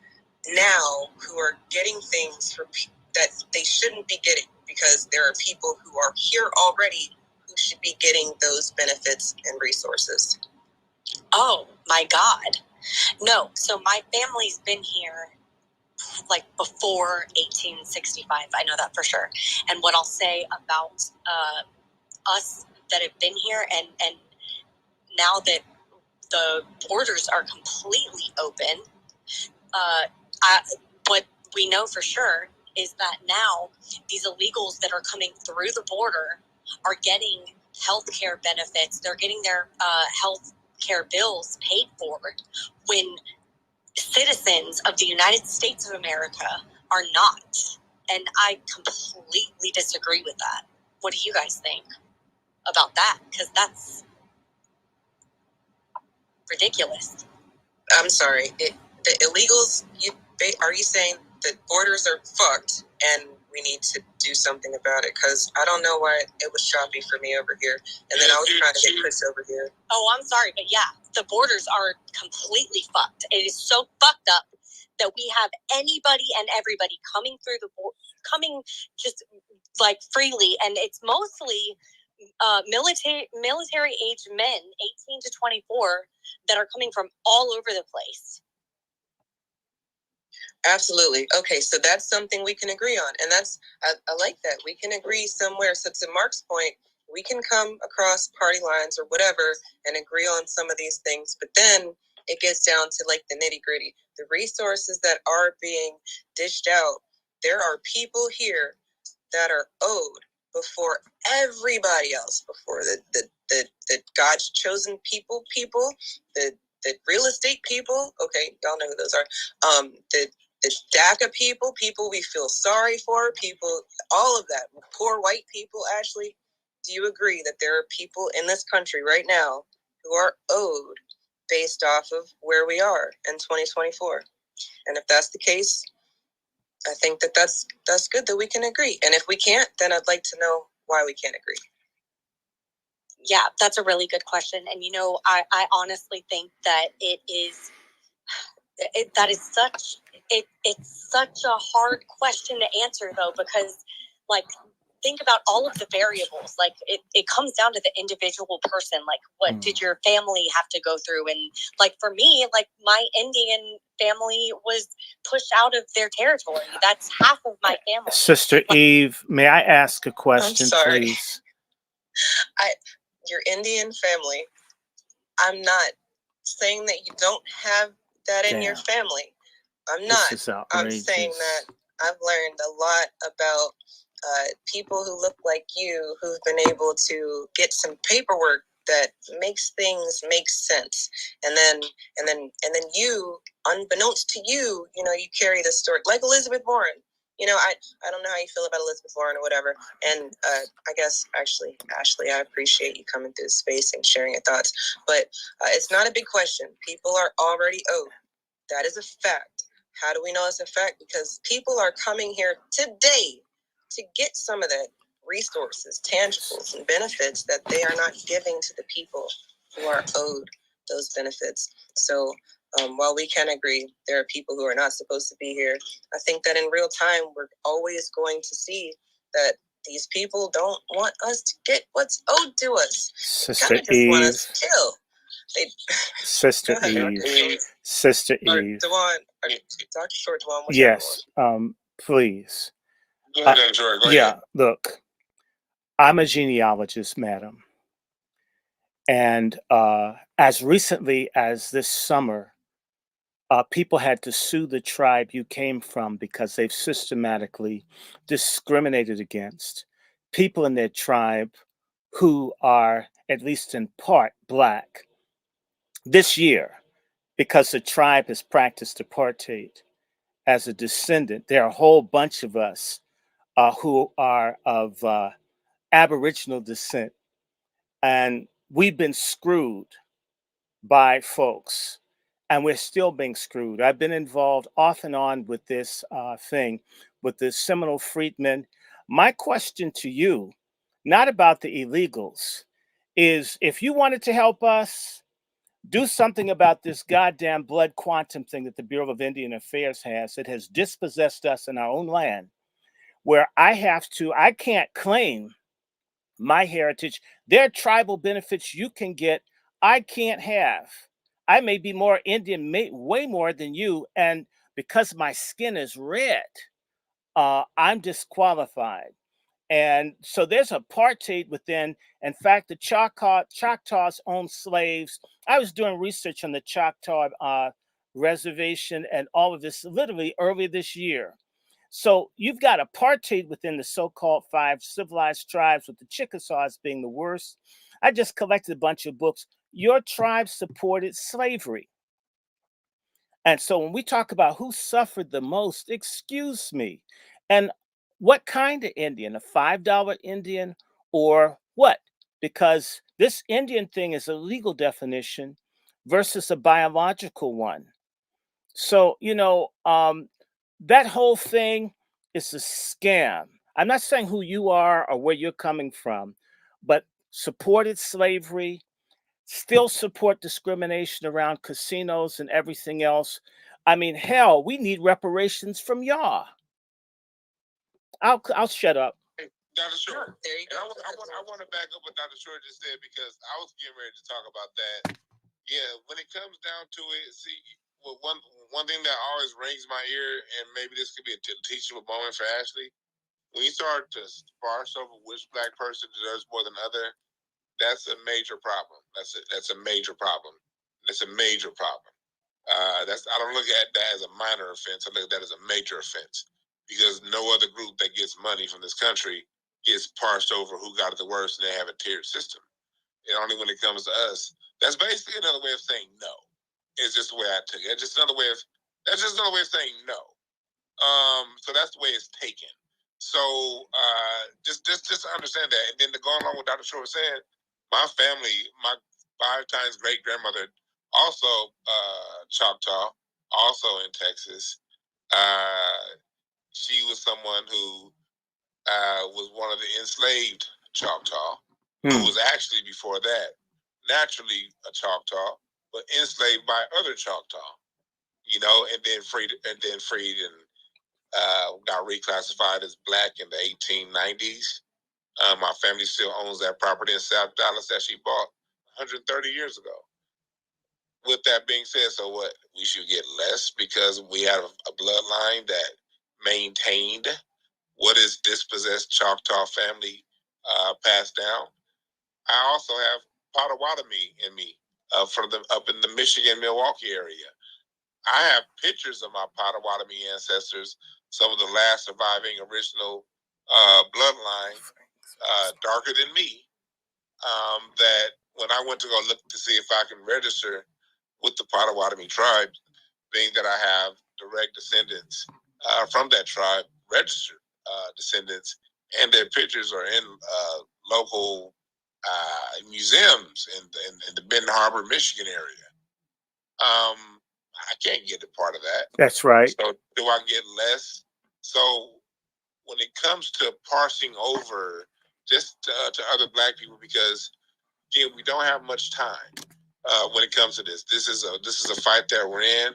now who are getting things that they shouldn't be getting, because there are people who are here already who should be getting those benefits and resources? Oh my God. No. So my family's been here before 1865. I know that for sure. And what I'll say about us that have been here, and now that the borders are completely open, what we know for sure is that now these illegals that are coming through the border are getting health care benefits. They're getting their health care bills paid for, when citizens of the United States of America are not. And I completely disagree with that. What do you guys think about that? Because that's ridiculous. I'm sorry. The illegals, are you saying that borders are fucked and we need to do something about it? Because I don't know why it was choppy for me over here, and then I was trying to get Chris over here. Oh, I'm sorry, but yeah, the borders are completely fucked. It is so fucked up that we have anybody and everybody coming through coming just freely, and it's mostly military age men, 18 to 24, that are coming from all over the place. Absolutely. Okay, so that's something we can agree on, and I like that. We can agree somewhere. So to Mark's point, we can come across party lines or whatever and agree on some of these things, but then it gets down to the nitty gritty. The resources that are being dished out, there are people here that are owed before everybody else, before the God's chosen people, the real estate people. Okay, y'all know who those are. The DACA people we feel sorry for, people, all of that. Poor white people. Ashley, do you agree that there are people in this country right now who are owed based off of where we are in 2024? And if that's the case, I think that's good that we can agree. And if we can't, then I'd like to know why we can't agree. Yeah, that's a really good question. And, I honestly think that it's such a hard question to answer, though, because, think about all of the variables. Like it comes down to the individual person. Like, what did your family have to go through? And like for me, like my Indian family was pushed out of their territory. That's half of my family. Sister Eve, may I ask a question, I'm sorry. please? Your Indian family, I'm not saying that you don't have that in your family. I'm not. This is outrageous. I'm saying that I've learned a lot about people who look like you, who've been able to get some paperwork that makes things make sense, and then you, unbeknownst to you, you know, you carry this story like Elizabeth Warren. You know, I don't know how you feel about Elizabeth Warren or whatever, and I guess actually, Ashley, I appreciate you coming through the space and sharing your thoughts, but it's not a big question. People are already owed. That is a fact. How do we know it's a fact? Because people are coming here today to get some of that resources, tangibles, and benefits that they are not giving to the people who are owed those benefits. So while we can agree there are people who are not supposed to be here, I think that in real time, we're always going to see that these people don't want us to get what's owed to us. Sister They just want us Eve. killed. Sister Eve. Sister Eve. Dewan, Dr. Short, Dewan, Yes, please. Go ahead, George. Go ahead. Look, I'm a genealogist, madam. And as recently as this summer, people had to sue the tribe you came from because they've systematically discriminated against people in their tribe who are, at least in part, Black. This year, because the tribe has practiced apartheid as a descendant, there are a whole bunch of us who are of Aboriginal descent, and we've been screwed by folks, and we're still being screwed. I've been involved off and on with this thing, with the Seminole Freedmen. My question to you, not about the illegals, is if you wanted to help us, do something about this goddamn blood quantum thing that the Bureau of Indian Affairs has. It has dispossessed us in our own land, where I can't claim my heritage. There are tribal benefits you can get I can't have. I may be more Indian, way more than you, and because my skin is red, I'm disqualified. And so there's apartheid within. In fact, the Choctaws owned slaves. I was doing research on the Choctaw reservation and all of this literally earlier this year. So you've got apartheid within the so-called 5 civilized tribes, with the Chickasaws being the worst. I just collected a bunch of books. Your tribe supported slavery. And so when we talk about who suffered the most, excuse me, and what kind of Indian, a $5 Indian or what? Because this Indian thing is a legal definition versus a biological one. So, that whole thing is a scam. I'm not saying who you are or where you're coming from, but supported slavery, still support discrimination around casinos and everything else. I mean, hell, we need reparations from y'all. I'll shut up. Hey, Dr. Short. There you go. I want to back up what Dr. Short just said, because I was getting ready to talk about that. Yeah, when it comes down to it, see, one thing that always rings my ear, and maybe this could be a teachable moment for Ashley, when you start to sparse over which Black person deserves more than other, that's a major problem. That's a major problem. That's a major problem. I don't look at that as a minor offense. I look at that as a major offense, because no other group that gets money from this country gets parsed over who got it the worst, and they have a tiered system. And only when it comes to us, that's basically another way of saying no. It's just the way I took it. That's just another way of saying no. So that's the way it's taken. So just understand that. And then to go along with Dr. Short said, my family, my 5 times great grandmother, also Choctaw, also in Texas. She was someone who was one of the enslaved Choctaw, who was actually before that naturally a Choctaw, but enslaved by other Choctaw, and then freed and got reclassified as Black in the 1890s. My family still owns that property in South Dallas that she bought 130 years ago. With that being said, so what? We should get less because we have a bloodline that maintained what is dispossessed Choctaw family passed down. I also have Potawatomi in me from up in the Michigan, Milwaukee area. I have pictures of my Potawatomi ancestors, some of the last surviving original bloodline, darker than me, that when I went to go look to see if I can register with the Potawatomi tribe, being that I have direct descendants from that tribe, registered descendants, and their pictures are in local museums in the Benton Harbor, Michigan area. I can't get a part of that. That's right. So do I get less? So when it comes to parsing over just to other Black people, because again, we don't have much time when it comes to this. This is a fight that we're in,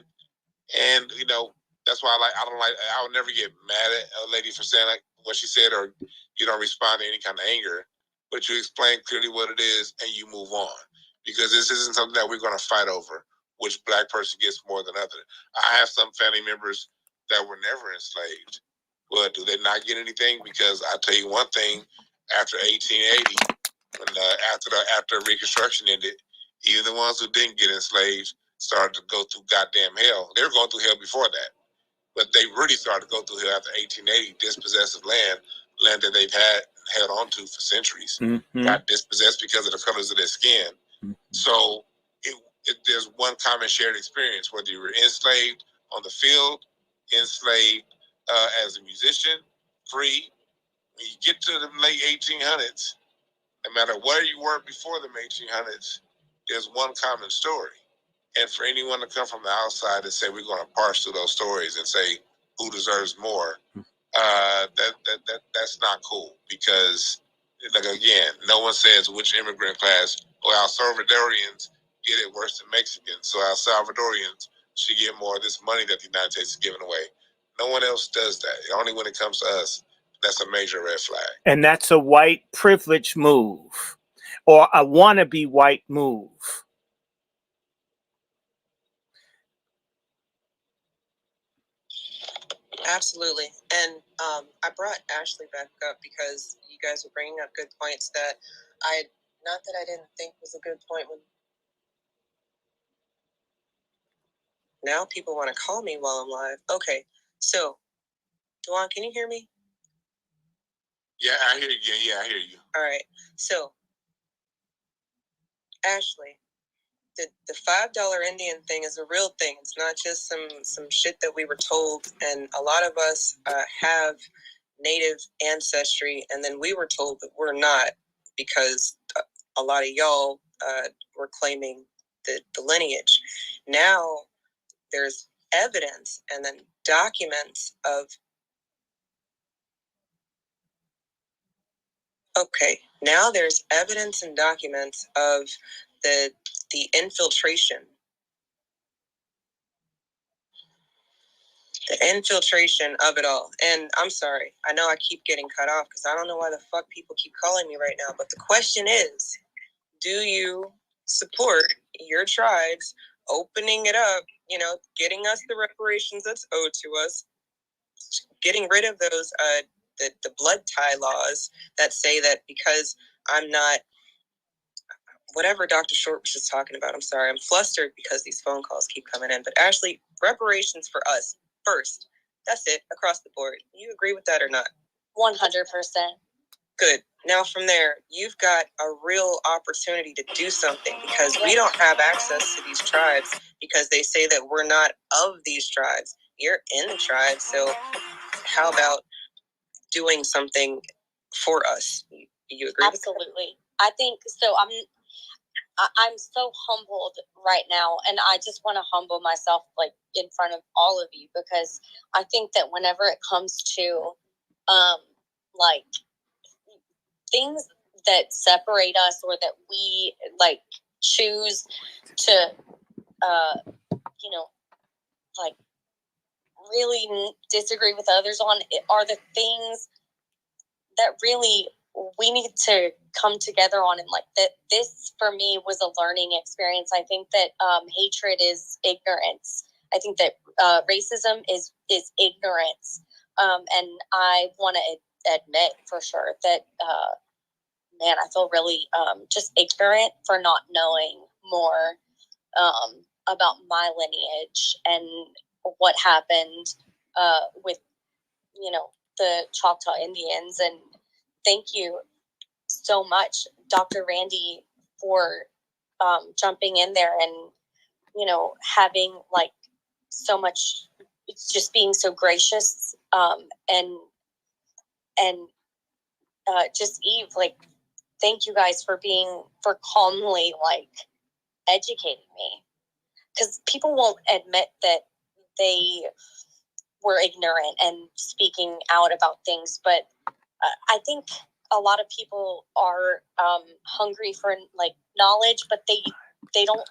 and you know that's why I would never get mad at a lady for saying like what she said, or you don't respond to any kind of anger, but you explain clearly what it is and you move on, because this isn't something that we're going to fight over which Black person gets more than other. I have some family members that were never enslaved, but do they not get anything? Because I'll tell you one thing: after 1880, when after Reconstruction ended, even the ones who didn't get enslaved started to go through goddamn hell. They were going through hell before that, but they really started to go through hell after 1880. Dispossessed of land that they've held on to for centuries, got dispossessed because of the colors of their skin. So there's one common shared experience, whether you were enslaved on the field, enslaved as a musician, free. When you get to the late 1800s, no matter where you were before the 1800s, there's one common story. And for anyone to come from the outside and say we're going to parse through those stories and say who deserves more, that's not cool, because, like, again, no one says which immigrant class. Well, El Salvadorians get it worse than Mexicans, so El Salvadorians should get more of this money that the United States is giving away. No one else does that. Only when it comes to us, that's a major red flag. And that's a white privilege move, or a wannabe white move. Absolutely. And I brought Ashley back up because you guys were bringing up good points that not that I didn't think was a good point. Now people want to call me while I'm live. Okay, so, Duan, can you hear me? Yeah, I hear you. Yeah, I hear you. All right, so, Ashley, the $5 Indian thing is a real thing. It's not just some shit that we were told, and a lot of us have Native ancestry, and then we were told that we're not, because a lot of y'all were claiming the lineage. Now there's evidence and then documents of. Okay, now there's evidence and documents of the infiltration. The infiltration of it all. And I'm sorry, I know I keep getting cut off because I don't know why the fuck people keep calling me right now. But the question is, do you support your tribes opening it up, getting us the reparations that's owed to us, getting rid of those, the blood tie laws that say that because I'm not, whatever Dr. Short was just talking about, I'm sorry, I'm flustered because these phone calls keep coming in. But Ashley, reparations for us first. That's it, across the board. You agree with that or not? 100%. Good. Now from there, you've got a real opportunity to do something, because we don't have access to these tribes because they say that we're not of these tribes. You're in the tribe, so how about doing something for us? You agree? Absolutely. I think so. I'm so humbled right now, and I just want to humble myself, like, in front of all of you, because I think that whenever it comes to like things that separate us, or that we like choose to like really disagree with others on, are the things that really we need to come together on. And like that, this for me was a learning experience. I think that hatred is ignorance. I think that racism is ignorance. And I want to admit for sure that, man, I feel really just ignorant for not knowing more about my lineage and what happened with, the Choctaw Indians. And thank you so much, Dr. Randy, for jumping in there and, having like so much, it's just being so gracious, and just Eve, like, thank you guys for calmly like educating me, because people won't admit that they were ignorant and speaking out about things, but I think a lot of people are hungry for like knowledge, but they don't.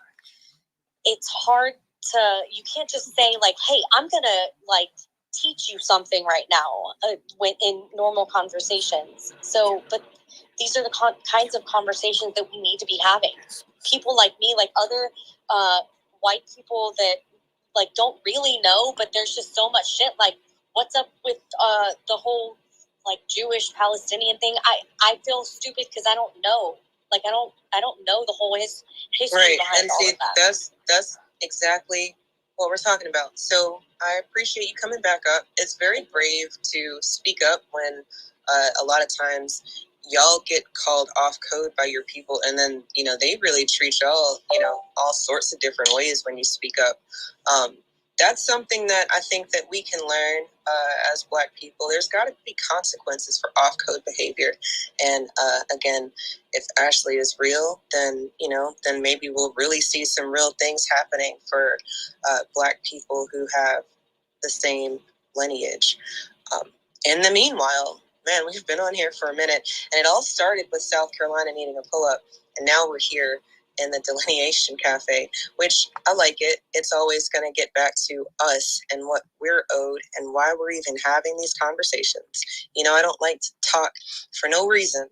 It's hard to. You can't just say like, "Hey, I'm gonna like teach you something right now," when in normal conversations. So, but these are the kinds of conversations that we need to be having. People like me, like other white people that like don't really know, but there's just so much shit. Like, what's up with the whole like Jewish Palestinian thing? I feel stupid because I don't know. Like, I don't know the whole history right. behind And all see, of that. That's exactly what we're talking about. So I appreciate you coming back up. It's very brave to speak up when a lot of times y'all get called off code by your people, and then they really treat y'all all sorts of different ways when you speak up. That's something that I think that we can learn as Black people. There's got to be consequences for off-code behavior. And again, if Ashley is real, then then maybe we'll really see some real things happening for Black people who have the same lineage. In the meanwhile, man, we've been on here for a minute, and it all started with South Carolina needing a pull-up, and now we're here in the Delineation Cafe, which I like it. It's always going to get back to us and what we're owed and why we're even having these conversations. I don't like to talk for no reason.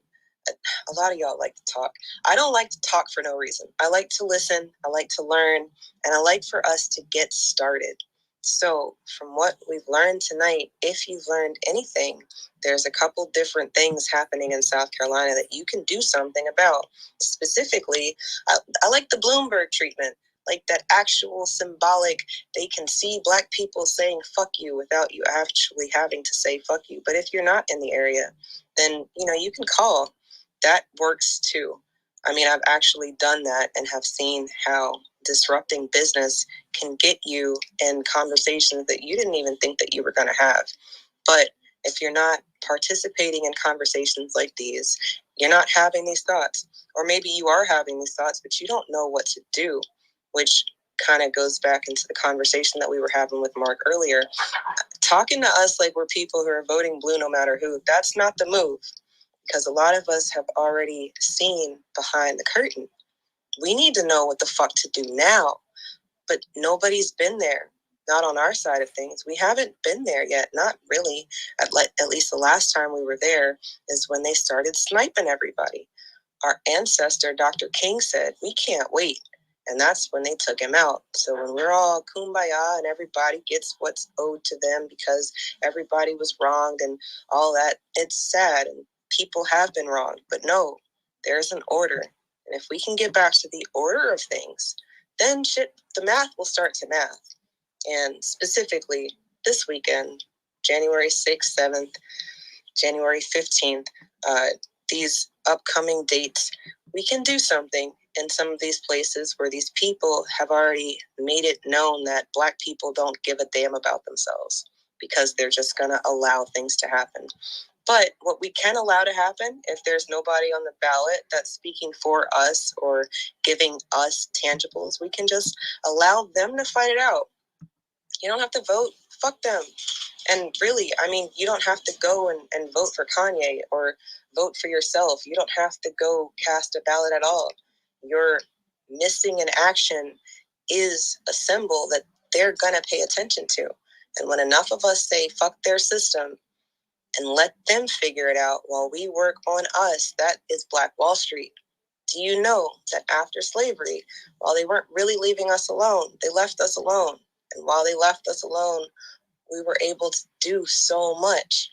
A lot of y'all like to talk. I don't like to talk for no reason. I like to listen, I like to learn, and I like for us to get started. So from what we've learned tonight, if you've learned anything, there's a couple different things happening in South Carolina that you can do something about. Specifically, I like the Bloomberg treatment, like that actual symbolic, they can see Black people saying fuck you without you actually having to say fuck you. But if you're not in the area, then, you can call. That works too. I mean, I've actually done that and have seen how disrupting business can get you in conversations that you didn't even think that you were going to have. But if you're not participating in conversations like these, you're not having these thoughts. Or maybe you are having these thoughts, but you don't know what to do, which kind of goes back into the conversation that we were having with Mark earlier. Talking to us like we're people who are voting blue no matter who, that's not the move. Because a lot of us have already seen behind the curtain. We need to know what the fuck to do now. But nobody's been there. Not on our side of things. We haven't been there yet. Not really. At least the last time we were there is when they started sniping everybody. Our ancestor, Dr. King, said, we can't wait. And that's when they took him out. So when we're all kumbaya and everybody gets what's owed to them because everybody was wronged and all that, it's sad. And people have been wronged. But no, there's an order. And if we can get back to the order of things, then the math will start to math. And specifically this weekend, January 6th, 7th, January 15th, these upcoming dates, we can do something in some of these places where these people have already made it known that Black people don't give a damn about themselves because they're just going to allow things to happen. But what we can allow to happen, if there's nobody on the ballot that's speaking for us or giving us tangibles, we can just allow them to fight it out. You don't have to vote. Fuck them. And really, I mean, you don't have to go and vote for Kanye or vote for yourself. You don't have to go cast a ballot at all. Your missing in action is a symbol that they're going to pay attention to. And when enough of us say, fuck their system, and let them figure it out while we work on us. That is Black Wall Street. Do you know that after slavery, while they weren't really leaving us alone, they left us alone. And while they left us alone, we were able to do so much.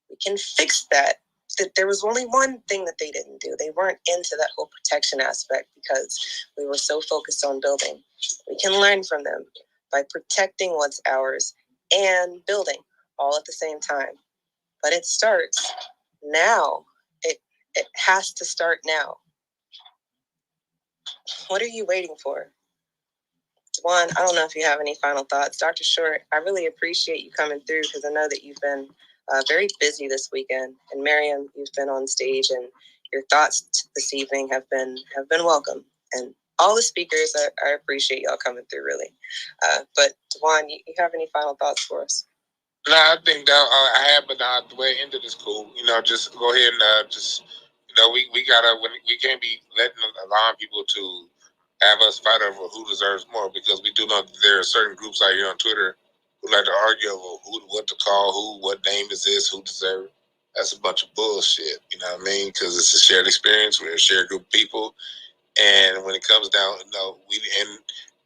We can fix that. That there was only one thing that they didn't do. They weren't into that whole protection aspect because we were so focused on building. We can learn from them by protecting what's ours and building all at the same time. But it starts now. It has to start now. What are you waiting for? Juan, I don't know if you have any final thoughts. Dr. Short, I really appreciate you coming through because I know that you've been very busy this weekend. And Miriam, you've been on stage, and your thoughts this evening have been welcome. And all the speakers, I appreciate y'all coming through, really. But Juan, you have any final thoughts for us? No, I think that I have, but the way it ended is cool. Just go ahead and we gotta, we can't be allowing people to have us fight over who deserves more, because we do know that there are certain groups out here on Twitter who like to argue over what to call who, what name is this, who deserves. That's a bunch of bullshit. You know what I mean? Because it's a shared experience. We're a shared group of people, and when it comes down, and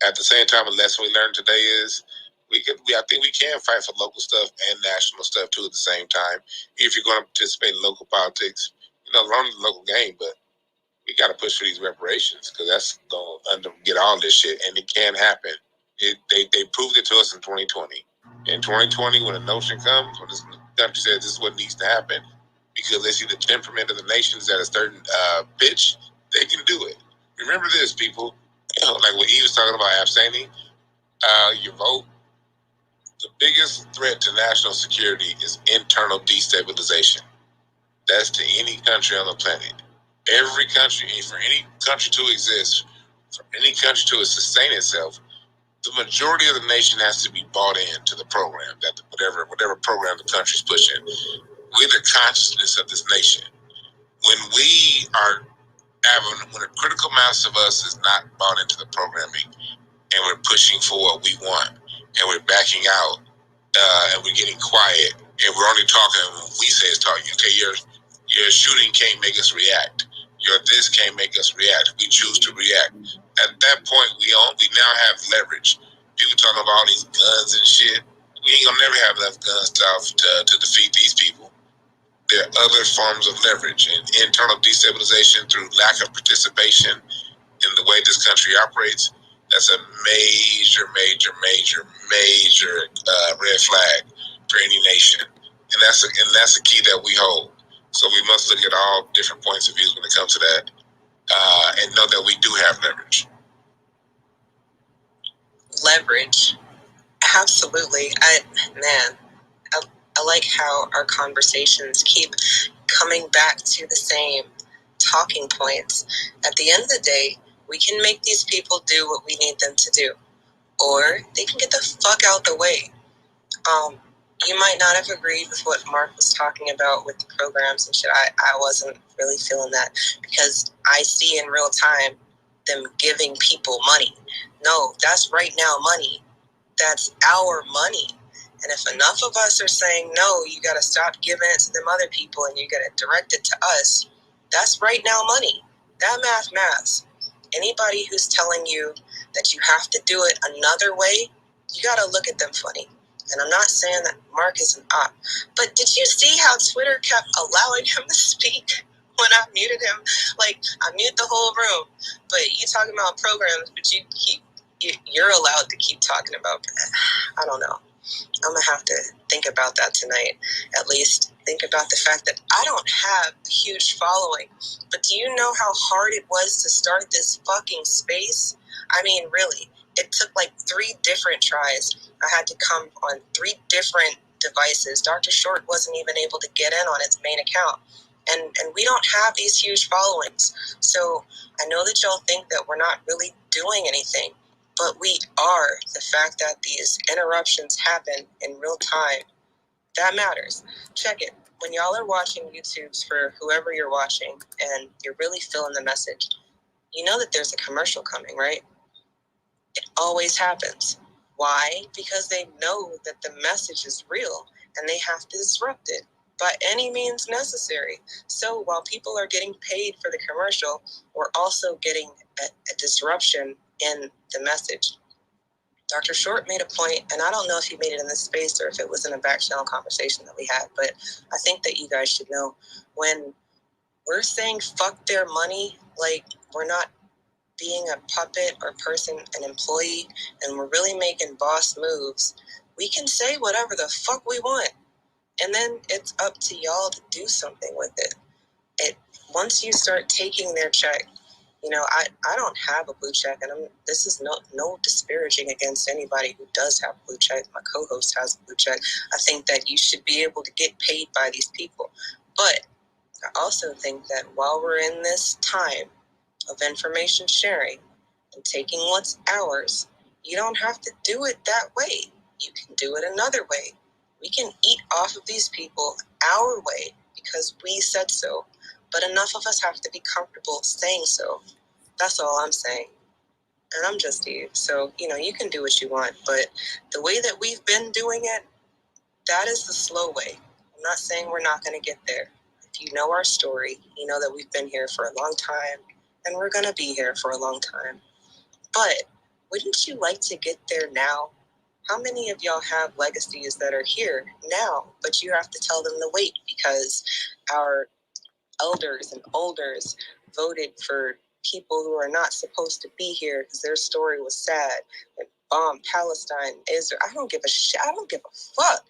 at the same time, a lesson we learned today is I think we can fight for local stuff and national stuff too at the same time. If you're going to participate in local politics, learn the local game, but we got to push for these reparations, because that's going to get all this shit, and it can happen. They proved it to us in 2020. In 2020, when a notion comes, when this country says this is what needs to happen, because they see the temperament of the nations at a certain pitch, they can do it. Remember this, people. Like what he was talking about, abstaining your vote. The biggest threat to national security is internal destabilization. That's to any country on the planet. Every country, for any country to exist, for any country to sustain itself, the majority of the nation has to be bought into the program, that whatever program the country's pushing. We're the consciousness of this nation. When a critical mass of us is not bought into the programming, and we're pushing for what we want, and we're backing out, and we're getting quiet, and we're only talking when we say it's talking. Okay, your shooting can't make us react. Your this can't make us react. We choose to react. At that point, we now have leverage. People talking about all these guns and shit. We ain't gonna never have enough guns to defeat these people. There are other forms of leverage, and internal destabilization through lack of participation in the way this country operates. That's a major red flag for any nation, and that's a key that we hold. So we must look at all different points of view when it comes to that, and know that we do have leverage. Leverage, absolutely. I like how our conversations keep coming back to the same talking points. At the end of the day, we can make these people do what we need them to do, or they can get the fuck out the way. You might not have agreed with what Mark was talking about with the programs and shit. I wasn't really feeling that, because I see in real time them giving people money. No, that's right now money. That's our money. And if enough of us are saying, no, you got to stop giving it to them other people and you got to direct it to us, that's right now money. That maths. Anybody who's telling you that you have to do it another way, you got to look at them funny. And I'm not saying that Mark is an op, but did you see how Twitter kept allowing him to speak when I muted him? Like, I mute the whole room, but you talking about programs, but you're allowed to keep talking about, I don't know. I'm going to have to think about that tonight. At least think about the fact that I don't have a huge following. But do you know how hard it was to start this fucking space? I mean, really, it took like 3 different tries. I had to come on 3 different devices. Dr. Short wasn't even able to get in on its main account. And we don't have these huge followings. So I know that y'all think that we're not really doing anything. But we are. The fact that these interruptions happen in real time, that matters. Check it. When y'all are watching YouTubes for whoever you're watching and you're really feeling the message, you know that there's a commercial coming, right? It always happens. Why? Because they know that the message is real and they have to disrupt it. by any means necessary. So while people are getting paid for the commercial, we're also getting a disruption in the message. Dr. Short made a point, and I don't know if he made it in this space or if it was in a back channel conversation that we had, but I think that you guys should know, when we're saying fuck their money, like, we're not being a puppet or person, an employee, and we're really making boss moves, we can say whatever the fuck we want. And then it's up to y'all to do something with it. Once you start taking their check, I don't have a blue check, and this is no disparaging against anybody who does have a blue check. My co-host has a blue check. I think that you should be able to get paid by these people. But I also think that while we're in this time of information sharing and taking what's ours, you don't have to do it that way. You can do it another way. We can eat off of these people our way because we said so, but enough of us have to be comfortable saying so. That's all I'm saying. And I'm just Eve, so, you can do what you want, but the way that we've been doing it, that is the slow way. I'm not saying we're not going to get there. If you know our story, you know that we've been here for a long time, and we're going to be here for a long time. But wouldn't you like to get there now? How many of y'all have legacies that are here now, but you have to tell them to wait because our elders and olders voted for people who are not supposed to be here because their story was sad and bombed Palestine, Israel? I don't give a shit. I don't give a fuck.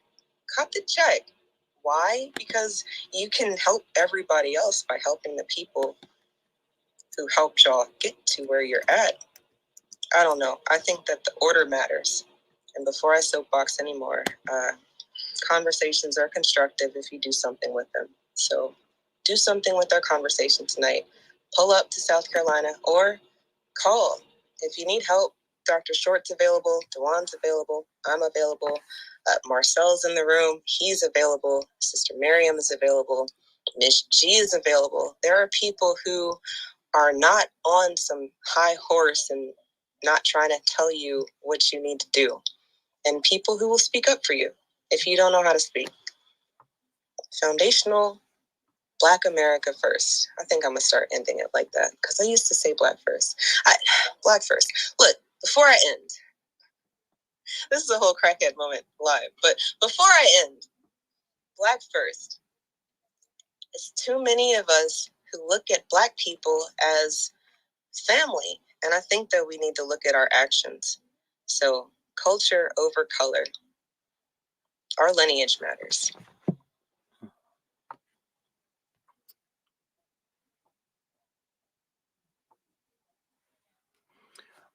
Cut the check. Why? Because you can help everybody else by helping the people who helped y'all get to where you're at. I don't know. I think that the order matters. And before I soapbox anymore, conversations are constructive if you do something with them. So do something with our conversation tonight. Pull up to South Carolina or call. If you need help, Dr. Short's available, Dewan's available, I'm available, Marcel's in the room, he's available, Sister Miriam is available, Miss G is available. There are people who are not on some high horse and not trying to tell you what you need to do. And people who will speak up for you if you don't know how to speak. Foundational Black America first. I think I'm going to start ending it like that because I used to say Black first. Black first. Look, before I end, this is a whole crackhead moment live, but before I end, Black first. It's too many of us who look at Black people as family. And I think that we need to look at our actions. So culture over color. Our lineage matters.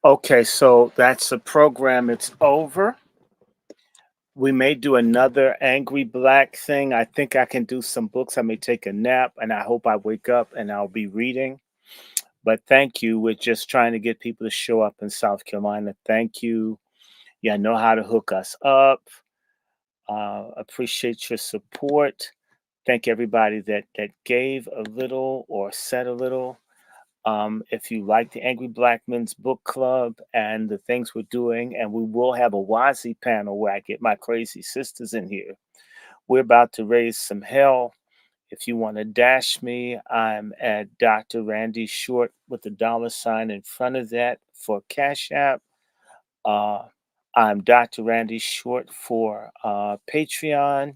Okay, so that's the program. It's over. We may do another Angry Black thing. I think I can do some books. I may take a nap, and I hope I wake up and I'll be reading. But thank you. We're just trying to get people to show up in South Carolina. Thank you. Yeah, know how to hook us up. Appreciate your support. Thank everybody that gave a little or said a little. If you like the Angry Black Men's Book Club and the things we're doing, and we will have a WASI panel where I get my crazy sisters in here. We're about to raise some hell. If you want to dash me, I'm at Dr. Randy Short with the $ in front of that for Cash App. I'm Dr. Randy Short for Patreon.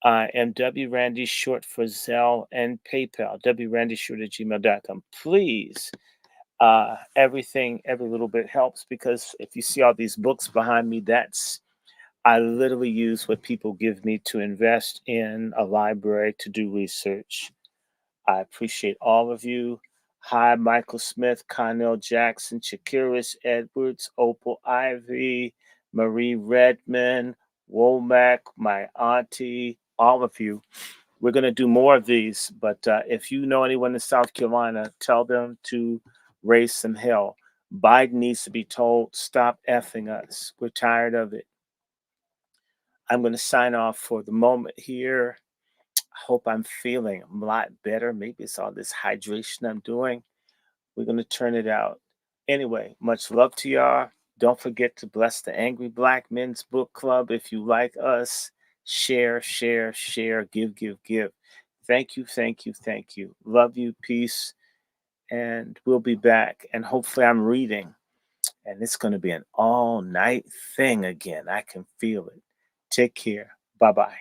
I am W. Randy Short for Zelle and PayPal, wrandyshort@gmail.com. Please, every little bit helps because if you see all these books behind me, I literally use what people give me to invest in a library to do research. I appreciate all of you. Hi, Michael Smith, Connell Jackson, Chakiris Edwards, Opal Ivy, Marie Redmond, Womack, my auntie, all of you. We're going to do more of these, but if you know anyone in South Carolina, tell them to raise some hell. Biden needs to be told, stop effing us. We're tired of it. I'm going to sign off for the moment here. I hope I'm feeling a lot better. Maybe it's all this hydration I'm doing. We're going to turn it out. Anyway, much love to y'all. Don't forget to bless the Angry Black Men's Book Club if you like us. Share, share, share, give, give, give. Thank you, thank you, thank you. Love you, peace, and we'll be back. And hopefully I'm reading. And it's going to be an all-night thing again. I can feel it. Take care. Bye-bye.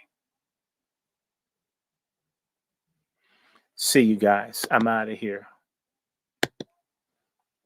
See you guys. I'm out of here.